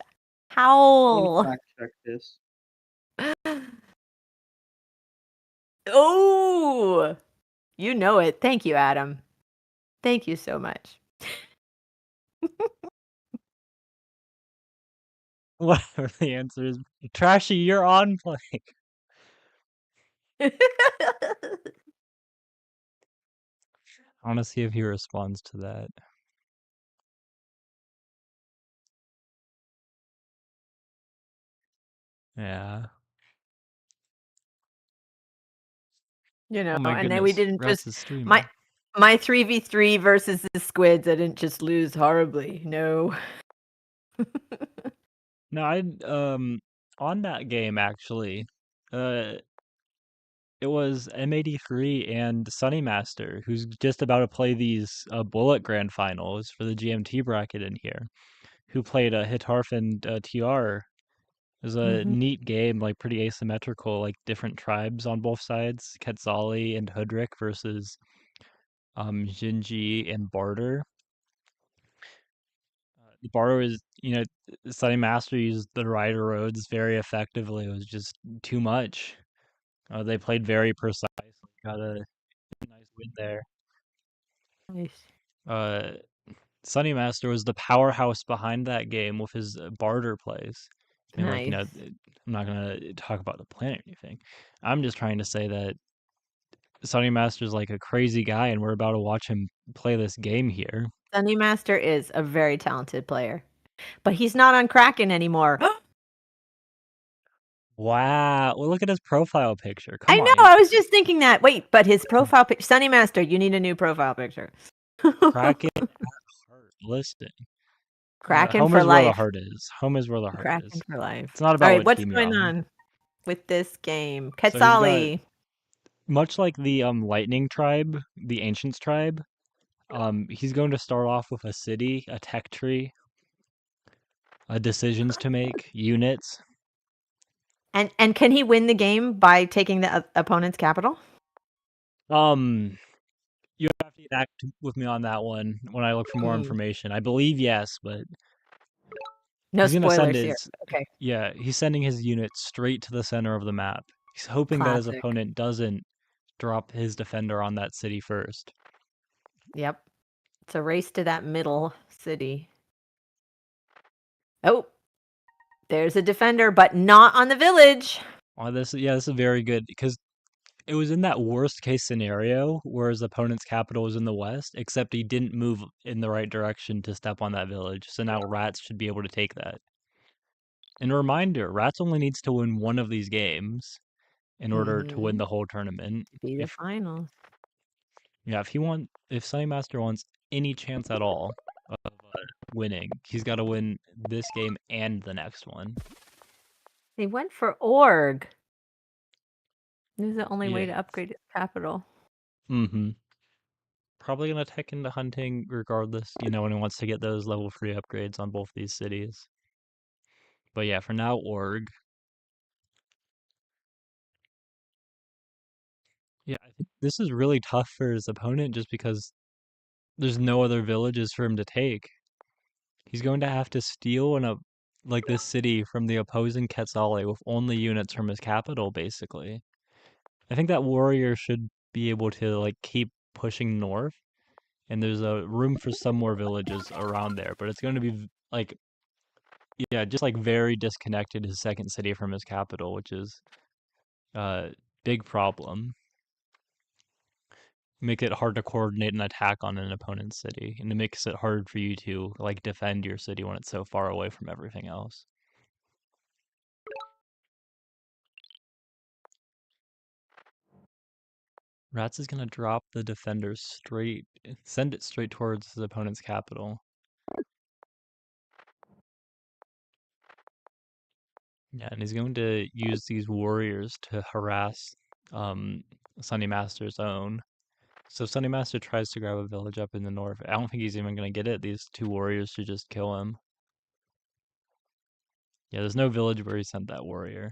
I want Howl. to fact check this. Oh, you know it. Thank you, Adam. Thank you so much. Whatever the answer is. Trashy, you're on play. I want to see if he responds to that. Yeah. You know, Oh my and then we goodness, didn't Rats just is streaming. my 3v3 versus the squids. I didn't just lose horribly. No. No, I on that game actually, it was M83 and Sunny Master, who's just about to play these Bullet Grand Finals for the GMT bracket in here, who played Hitarf and TR. It was a neat game, like pretty asymmetrical, like different tribes on both sides, Quetzali and Hoodrick versus Jinji and Barter. The Barter was, Sunny Master used the Rider Roads very effectively. It was just too much. They played very precise. Got a nice win there. Nice. Sunny Master was the powerhouse behind that game with his Barter plays. I mean, like, Nice. I'm not gonna talk about the plan or anything. I'm just trying to say that Sunny Master's like a crazy guy, and we're about to watch him play this game here. Sunny Master is a very talented player, but he's not on Kraken anymore. Wow. Well, look at his profile picture. I Come know. on. I was just thinking that. Wait, but his profile picture, Sunny Master, you need a new profile picture. Kraken at heart. Listen. Kraken home for is life. where the heart is. Home is where the heart Kraken is. for life. It's not about All right, what what's team going you're on with this game? So he's Quetzali. much like the Lightning tribe, the Ancients tribe, he's going to start off with a city, a tech tree, decisions to make, units. And can he win the game by taking the opponent's capital? You have to get back with me on that one when I look for more information. I believe yes, but no he's gonna spoilers send here. his, Okay. Yeah, he's sending his units straight to the center of the map. He's hoping that his opponent doesn't drop his defender on that city first. Yep. It's a race to that middle city. Oh, there's a defender, but not on the village. Oh, this is very good because it was in that worst case scenario where his opponent's capital was in the west, except he didn't move in the right direction to step on that village. So now Rats should be able to take that. And a reminder, Rats only needs to win one of these games in order to win the whole tournament. Be the finals. Yeah, if Sunny Master wants any chance at all of winning, he's got to win this game and the next one. He went for org. This is the only way to Yeah. upgrade his capital. Mm-hmm. Probably gonna tech into hunting regardless, when he wants to get those level 3 upgrades on both these cities. But yeah, for now, org. Yeah, I think this is really tough for his opponent just because there's no other villages for him to take. He's going to have to steal this city from the opposing Quetzale with only units from his capital, basically. I think that warrior should be able to keep pushing north, and there's a room for some more villages around there, but it's going to be just very disconnected his second city from his capital, which is a big problem. Make it hard to coordinate an attack on an opponent's city, and it makes it hard for you to defend your city when it's so far away from everything else. Rats is gonna drop the defender send it straight towards his opponent's capital. Yeah, and he's going to use these warriors to harass Sunny Master's own. So if Sunny Master tries to grab a village up in the north, I don't think he's even going to get it. These 2 warriors should just kill him. Yeah, there's no village where he sent that warrior.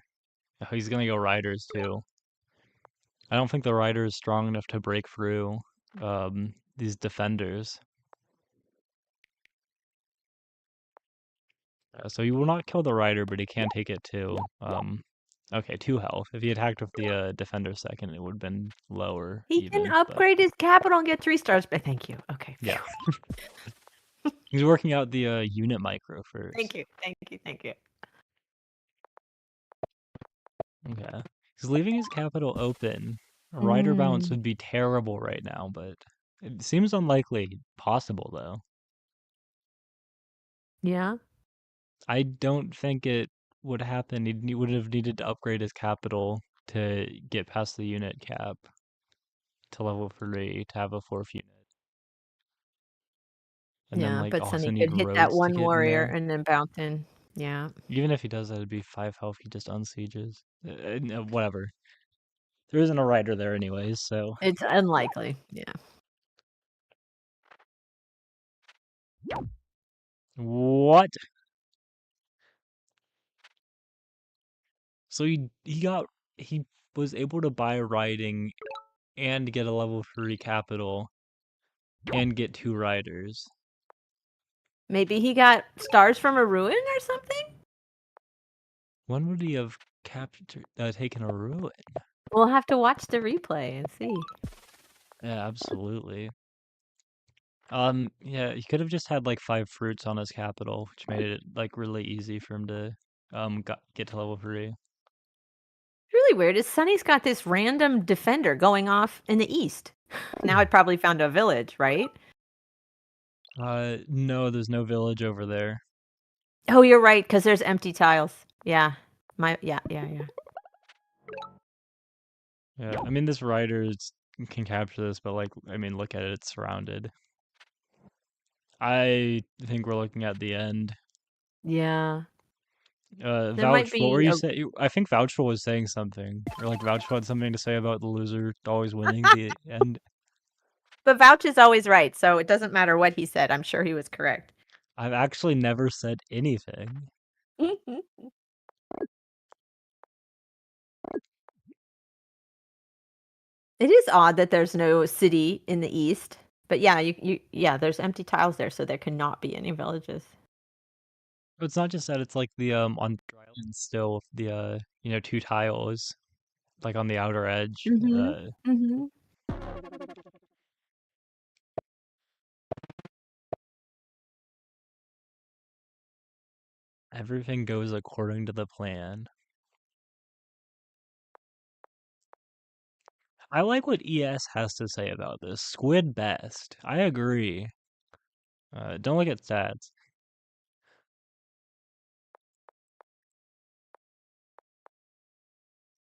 Oh, he's going to go riders too. I don't think the rider is strong enough to break through these defenders. So he will not kill the rider, but he can take it too. Okay, 2 health. If he attacked with the defender second, it would have been lower. He even, can upgrade his capital and get 3 stars, but thank you. Okay. Yeah. He's working out the unit micro first. Thank you. Okay. He's leaving his capital open. A rider bounce would be terrible right now, but it seems unlikely. Possible, though. Yeah. I don't think it would happen. He would have needed to upgrade his capital to get past the unit cap to level 3 to have a 4th unit. And then But also Sunny need could hit roads that to one get in warrior there. and then bounce in. Yeah. Even if he does that, it'd be 5 health. He just unsieges. Whatever. There isn't a rider there anyways, so. It's unlikely. Yeah. What? So he was able to buy riding and get a level 3 capital and get 2 riders. Maybe he got stars from a ruin or something? When would he have taken a ruin? We'll have to watch the replay and see. Yeah, absolutely. Yeah, he could have just had 5 fruits on his capital, which made it really easy for him to get to level 3. Really weird is Sunny's got this random defender going off in the east. Now it probably found a village, right? No, there's no village over there. Oh, you're right, because there's empty tiles. Yeah. Yeah. Yeah, I mean, this rider can capture this, but look at it, it's surrounded. I think we're looking at the end. Yeah. Vouch, what were you saying? I think Vouch was saying something, or Vouch had something to say about the loser always winning the end. But Vouch is always right, so it doesn't matter what he said. I'm sure he was correct. I've actually never said anything. It is odd that there's no city in the east, but yeah, there's empty tiles there, so there cannot be any villages. It's not just that; it's the on dry island still with the 2 tiles, on the outer edge. Everything goes according to the plan. I like what ES has to say about this. Squid best. I agree. Don't look at stats.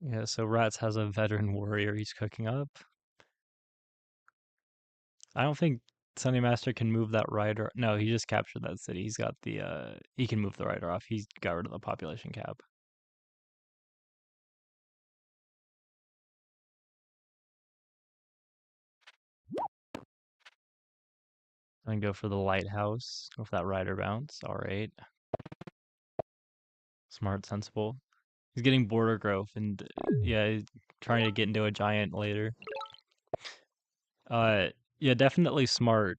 Yeah, so Rats has a veteran warrior he's cooking up. I don't think Sunny Master can move that rider. No, he just captured that city. He's got the he can move the rider off. He's got rid of the population cap. I'm gonna go for the lighthouse. Go for that rider bounce. Alright. Smart, sensible. He's getting border growth and yeah, he's trying to get into a giant later. Yeah, definitely smart.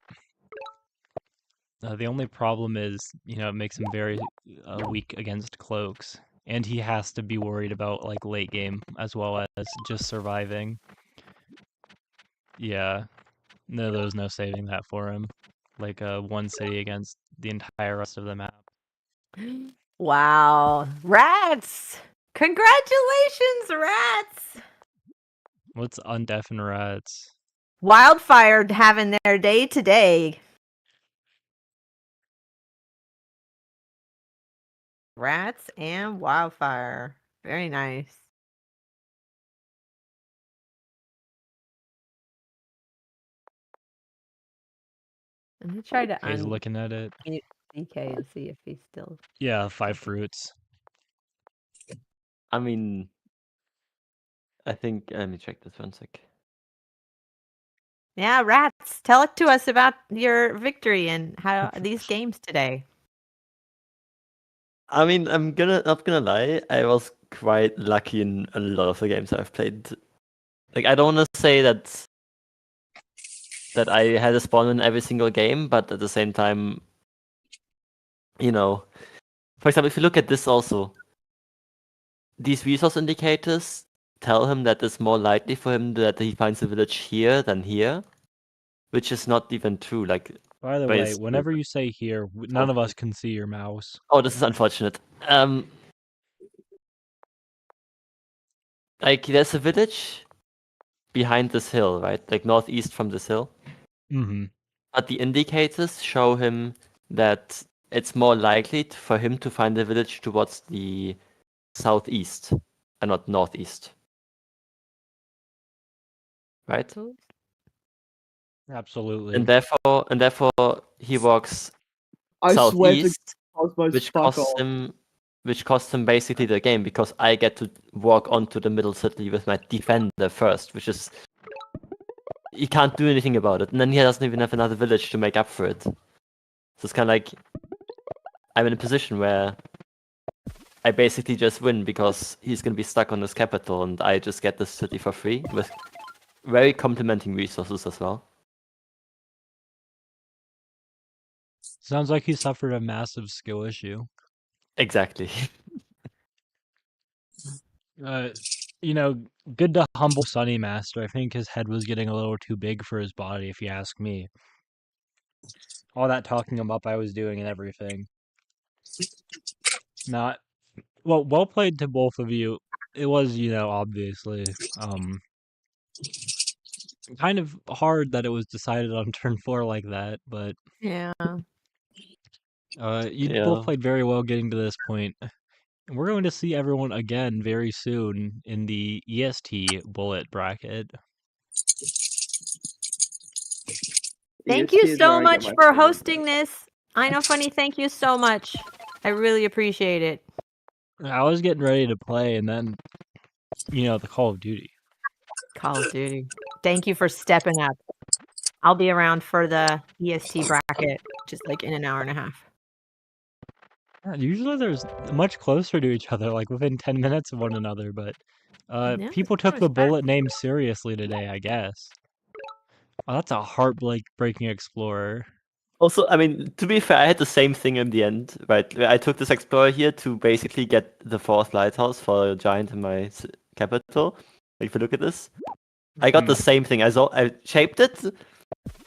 The only problem is, you know, it makes him very weak against cloaks. And he has to be worried about, like, late game as well as just surviving. Yeah. No, there was no saving that for him. Like, one city against the entire rest of the map. Wow. Rats! Congratulations, rats! What's undeafen rats? Wildfire having their day today. Rats and wildfire. Very nice. Let me try to He's looking at it. DK and see if he's still. Yeah, 5 fruits. I mean, I think, let me check this 1 sec. Yeah, rats. Tell it to us about your victory and how these games today. I mean, I'm not gonna lie, I was quite lucky in a lot of the games I've played. Like, I don't want to say that I had a spawn in every single game, but at the same time, you know, for example, if you look at this also, these resource indicators tell him that it's more likely for him that he finds a village here than here, which is not even true. Like, By the way, whenever you say here, none of us can see your mouse. Oh, this is unfortunate. Like, there's a village behind this hill, right? Like, northeast from this hill. Mm-hmm. But the indicators show him that it's more likely for him to find a village towards the southeast and not northeast. Right? Absolutely. And therefore he walks southeast, which costs him basically the game, because I get to walk onto the middle city with my defender first, which is, he can't do anything about it, and then he doesn't even have another village to make up for it. So it's kind of like I'm in a position where I basically just win because he's gonna be stuck on this capital, and I just get this city for free with very complementing resources as well. Sounds like he suffered a massive skill issue. Exactly. You know, good to humble Sunny Master. I think his head was getting a little too big for his body, if you ask me. All that talking him up I was doing and everything. Well played to both of you. It was, you know, obviously, kind of hard that it was decided on turn 4 like that, but yeah. You both played very well getting to this point. And we're going to see everyone again very soon in the EST bullet bracket. Thank you so much for hosting this. I Know Funny, thank you so much. I really appreciate it. I was getting ready to play, and then, you know, the Call of Duty. Call of Duty. Thank you for stepping up. I'll be around for the EST bracket, just like in an hour and a half. Usually there's much closer to each other, like within 10 minutes of one another, but people took the bullet name seriously today, I guess. Oh, that's a heartbreaking explorer. Also, I mean, to be fair, I had the same thing in the end, right? I took this explorer here to basically get the 4th lighthouse for a giant in my capital. Like, if you look at this, I got the same thing. I shaped it,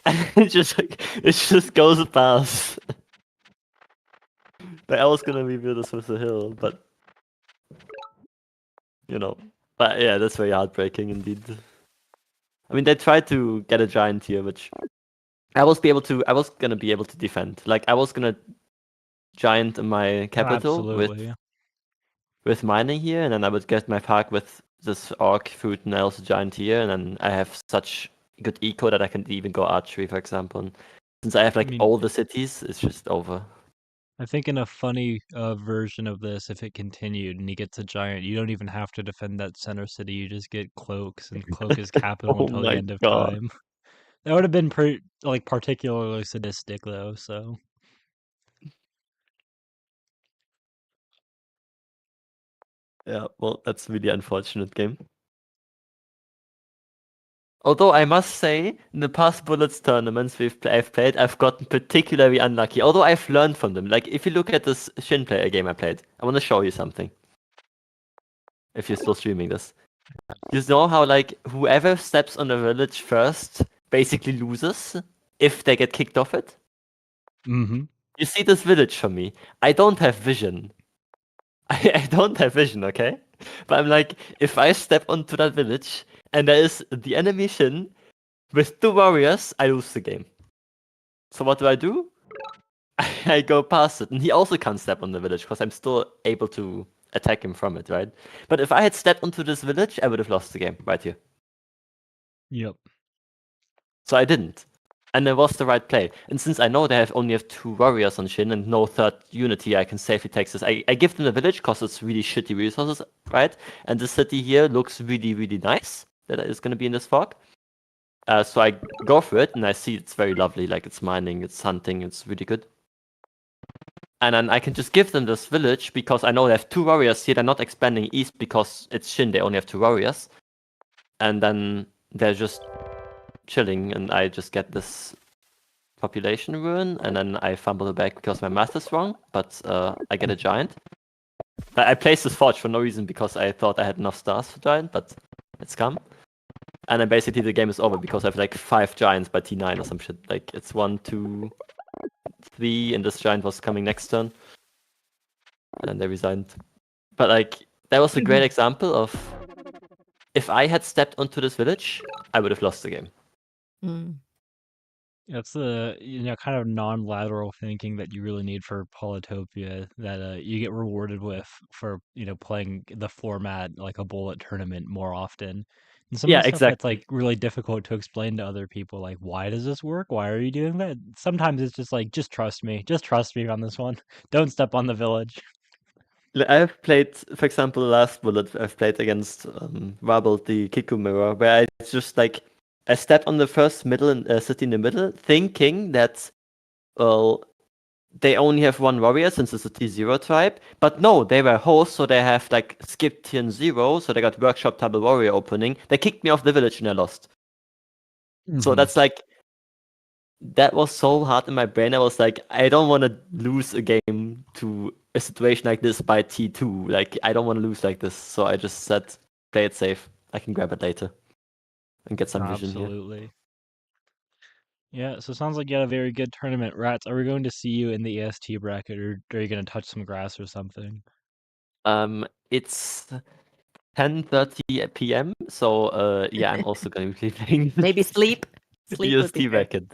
and it just goes past. Like, I was gonna rebuild this with the hill, but you know, but yeah, that's very heartbreaking indeed. I mean, they tried to get a giant here, which I was gonna be able to defend. Like, I was gonna giant in my capital with mining here, and then I would get my park with this orc food and also giant here, and then I have such good eco that I can even go archery, for example. And since I have like all the cities, it's just over. I think in a funny version of this, if it continued and he gets a giant, you don't even have to defend that center city. You just get cloaks, and cloak is capital Oh until the my end of God. time. That would have been particularly sadistic, though. So yeah, well, that's a really unfortunate game. Although I must say, in the past Bullets tournaments I've played, I've gotten particularly unlucky. Although I've learned from them. Like, if you look at this Shin player game I played, I want to show you something. If you're still streaming this. You know how, like, whoever steps on the village first basically loses if they get kicked off it? Mm-hmm. You see this village for me. I don't have vision. I don't have vision, okay? But I'm like, if I step onto that village and there is the enemy Shin with 2 warriors, I lose the game. So what do? I go past it. And he also can't step on the village because I'm still able to attack him from it, right? But if I had stepped onto this village, I would have lost the game right here. Yep. So I didn't. And it was the right play. And since I know they only have 2 warriors on Shin and no 3rd unity, I can safely take this. I give them the village because it's really shitty resources, right? And the city here looks really, really nice that is going to be in this fog. So I go for it and I see it's very lovely. Like, it's mining, it's hunting, it's really good. And then I can just give them this village because I know they have 2 warriors here. They're not expanding east because it's Shin. They only have 2 warriors. And then they're just chilling and I just get this population ruin. And then I fumble it back because my math is wrong. But I get a giant. I placed this forge for no reason because I thought I had enough stars for giant. But it's come. And then basically the game is over because I have like 5 giants by T9 or some shit. Like, it's 1, 2... 3, and this giant was coming next turn. And they resigned. But like, that was a great example of if I had stepped onto this village, I would have lost the game. That's the kind of non-lateral thinking that you really need for Polytopia that you get rewarded with for playing the format like a bullet tournament more often. And some of the stuff that's like really difficult to explain to other people, like, why does this work? Why are you doing that? Sometimes it's just like, just trust me on this one. Don't step on the village. I've played, for example, the last bullet I've played against Warbo, the Kiku mirror, where I just like I stepped on the first city in the middle, thinking that, well, they only have 1 warrior since it's a T0 tribe. But no, they were hosts, so they have like skipped Tier 0, so they got workshop double warrior opening. They kicked me off the village and I lost. So that's like, that was so hard in my brain. I was like, I don't want to lose a game to a situation like this by T2. Like, I don't want to lose like this. So I just said, play it safe. I can grab it later and get some vision here. Absolutely. Yeah, so it sounds like you had a very good tournament. Rats, are we going to see you in the EST bracket, or are you going to touch some grass or something? It's 10:30 p.m. So yeah, I'm also going to be playing. Maybe sleep. Sleep would be EST bracket.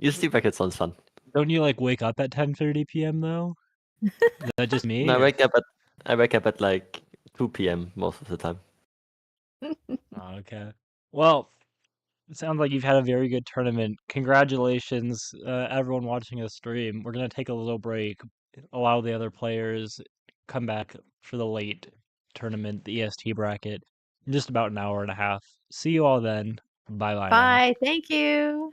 EST bracket sounds fun. Don't you like wake up at 10:30 p.m. though? Is that just me? No, I wake up at like 2 p.m. most of the time. Oh, okay. Well, it sounds like you've had a very good tournament. Congratulations, everyone watching the stream. We're gonna take a little break, allow the other players come back for the late tournament, the EST bracket, in just about an hour and a half. See you all then. Bye bye. Bye. Thank you.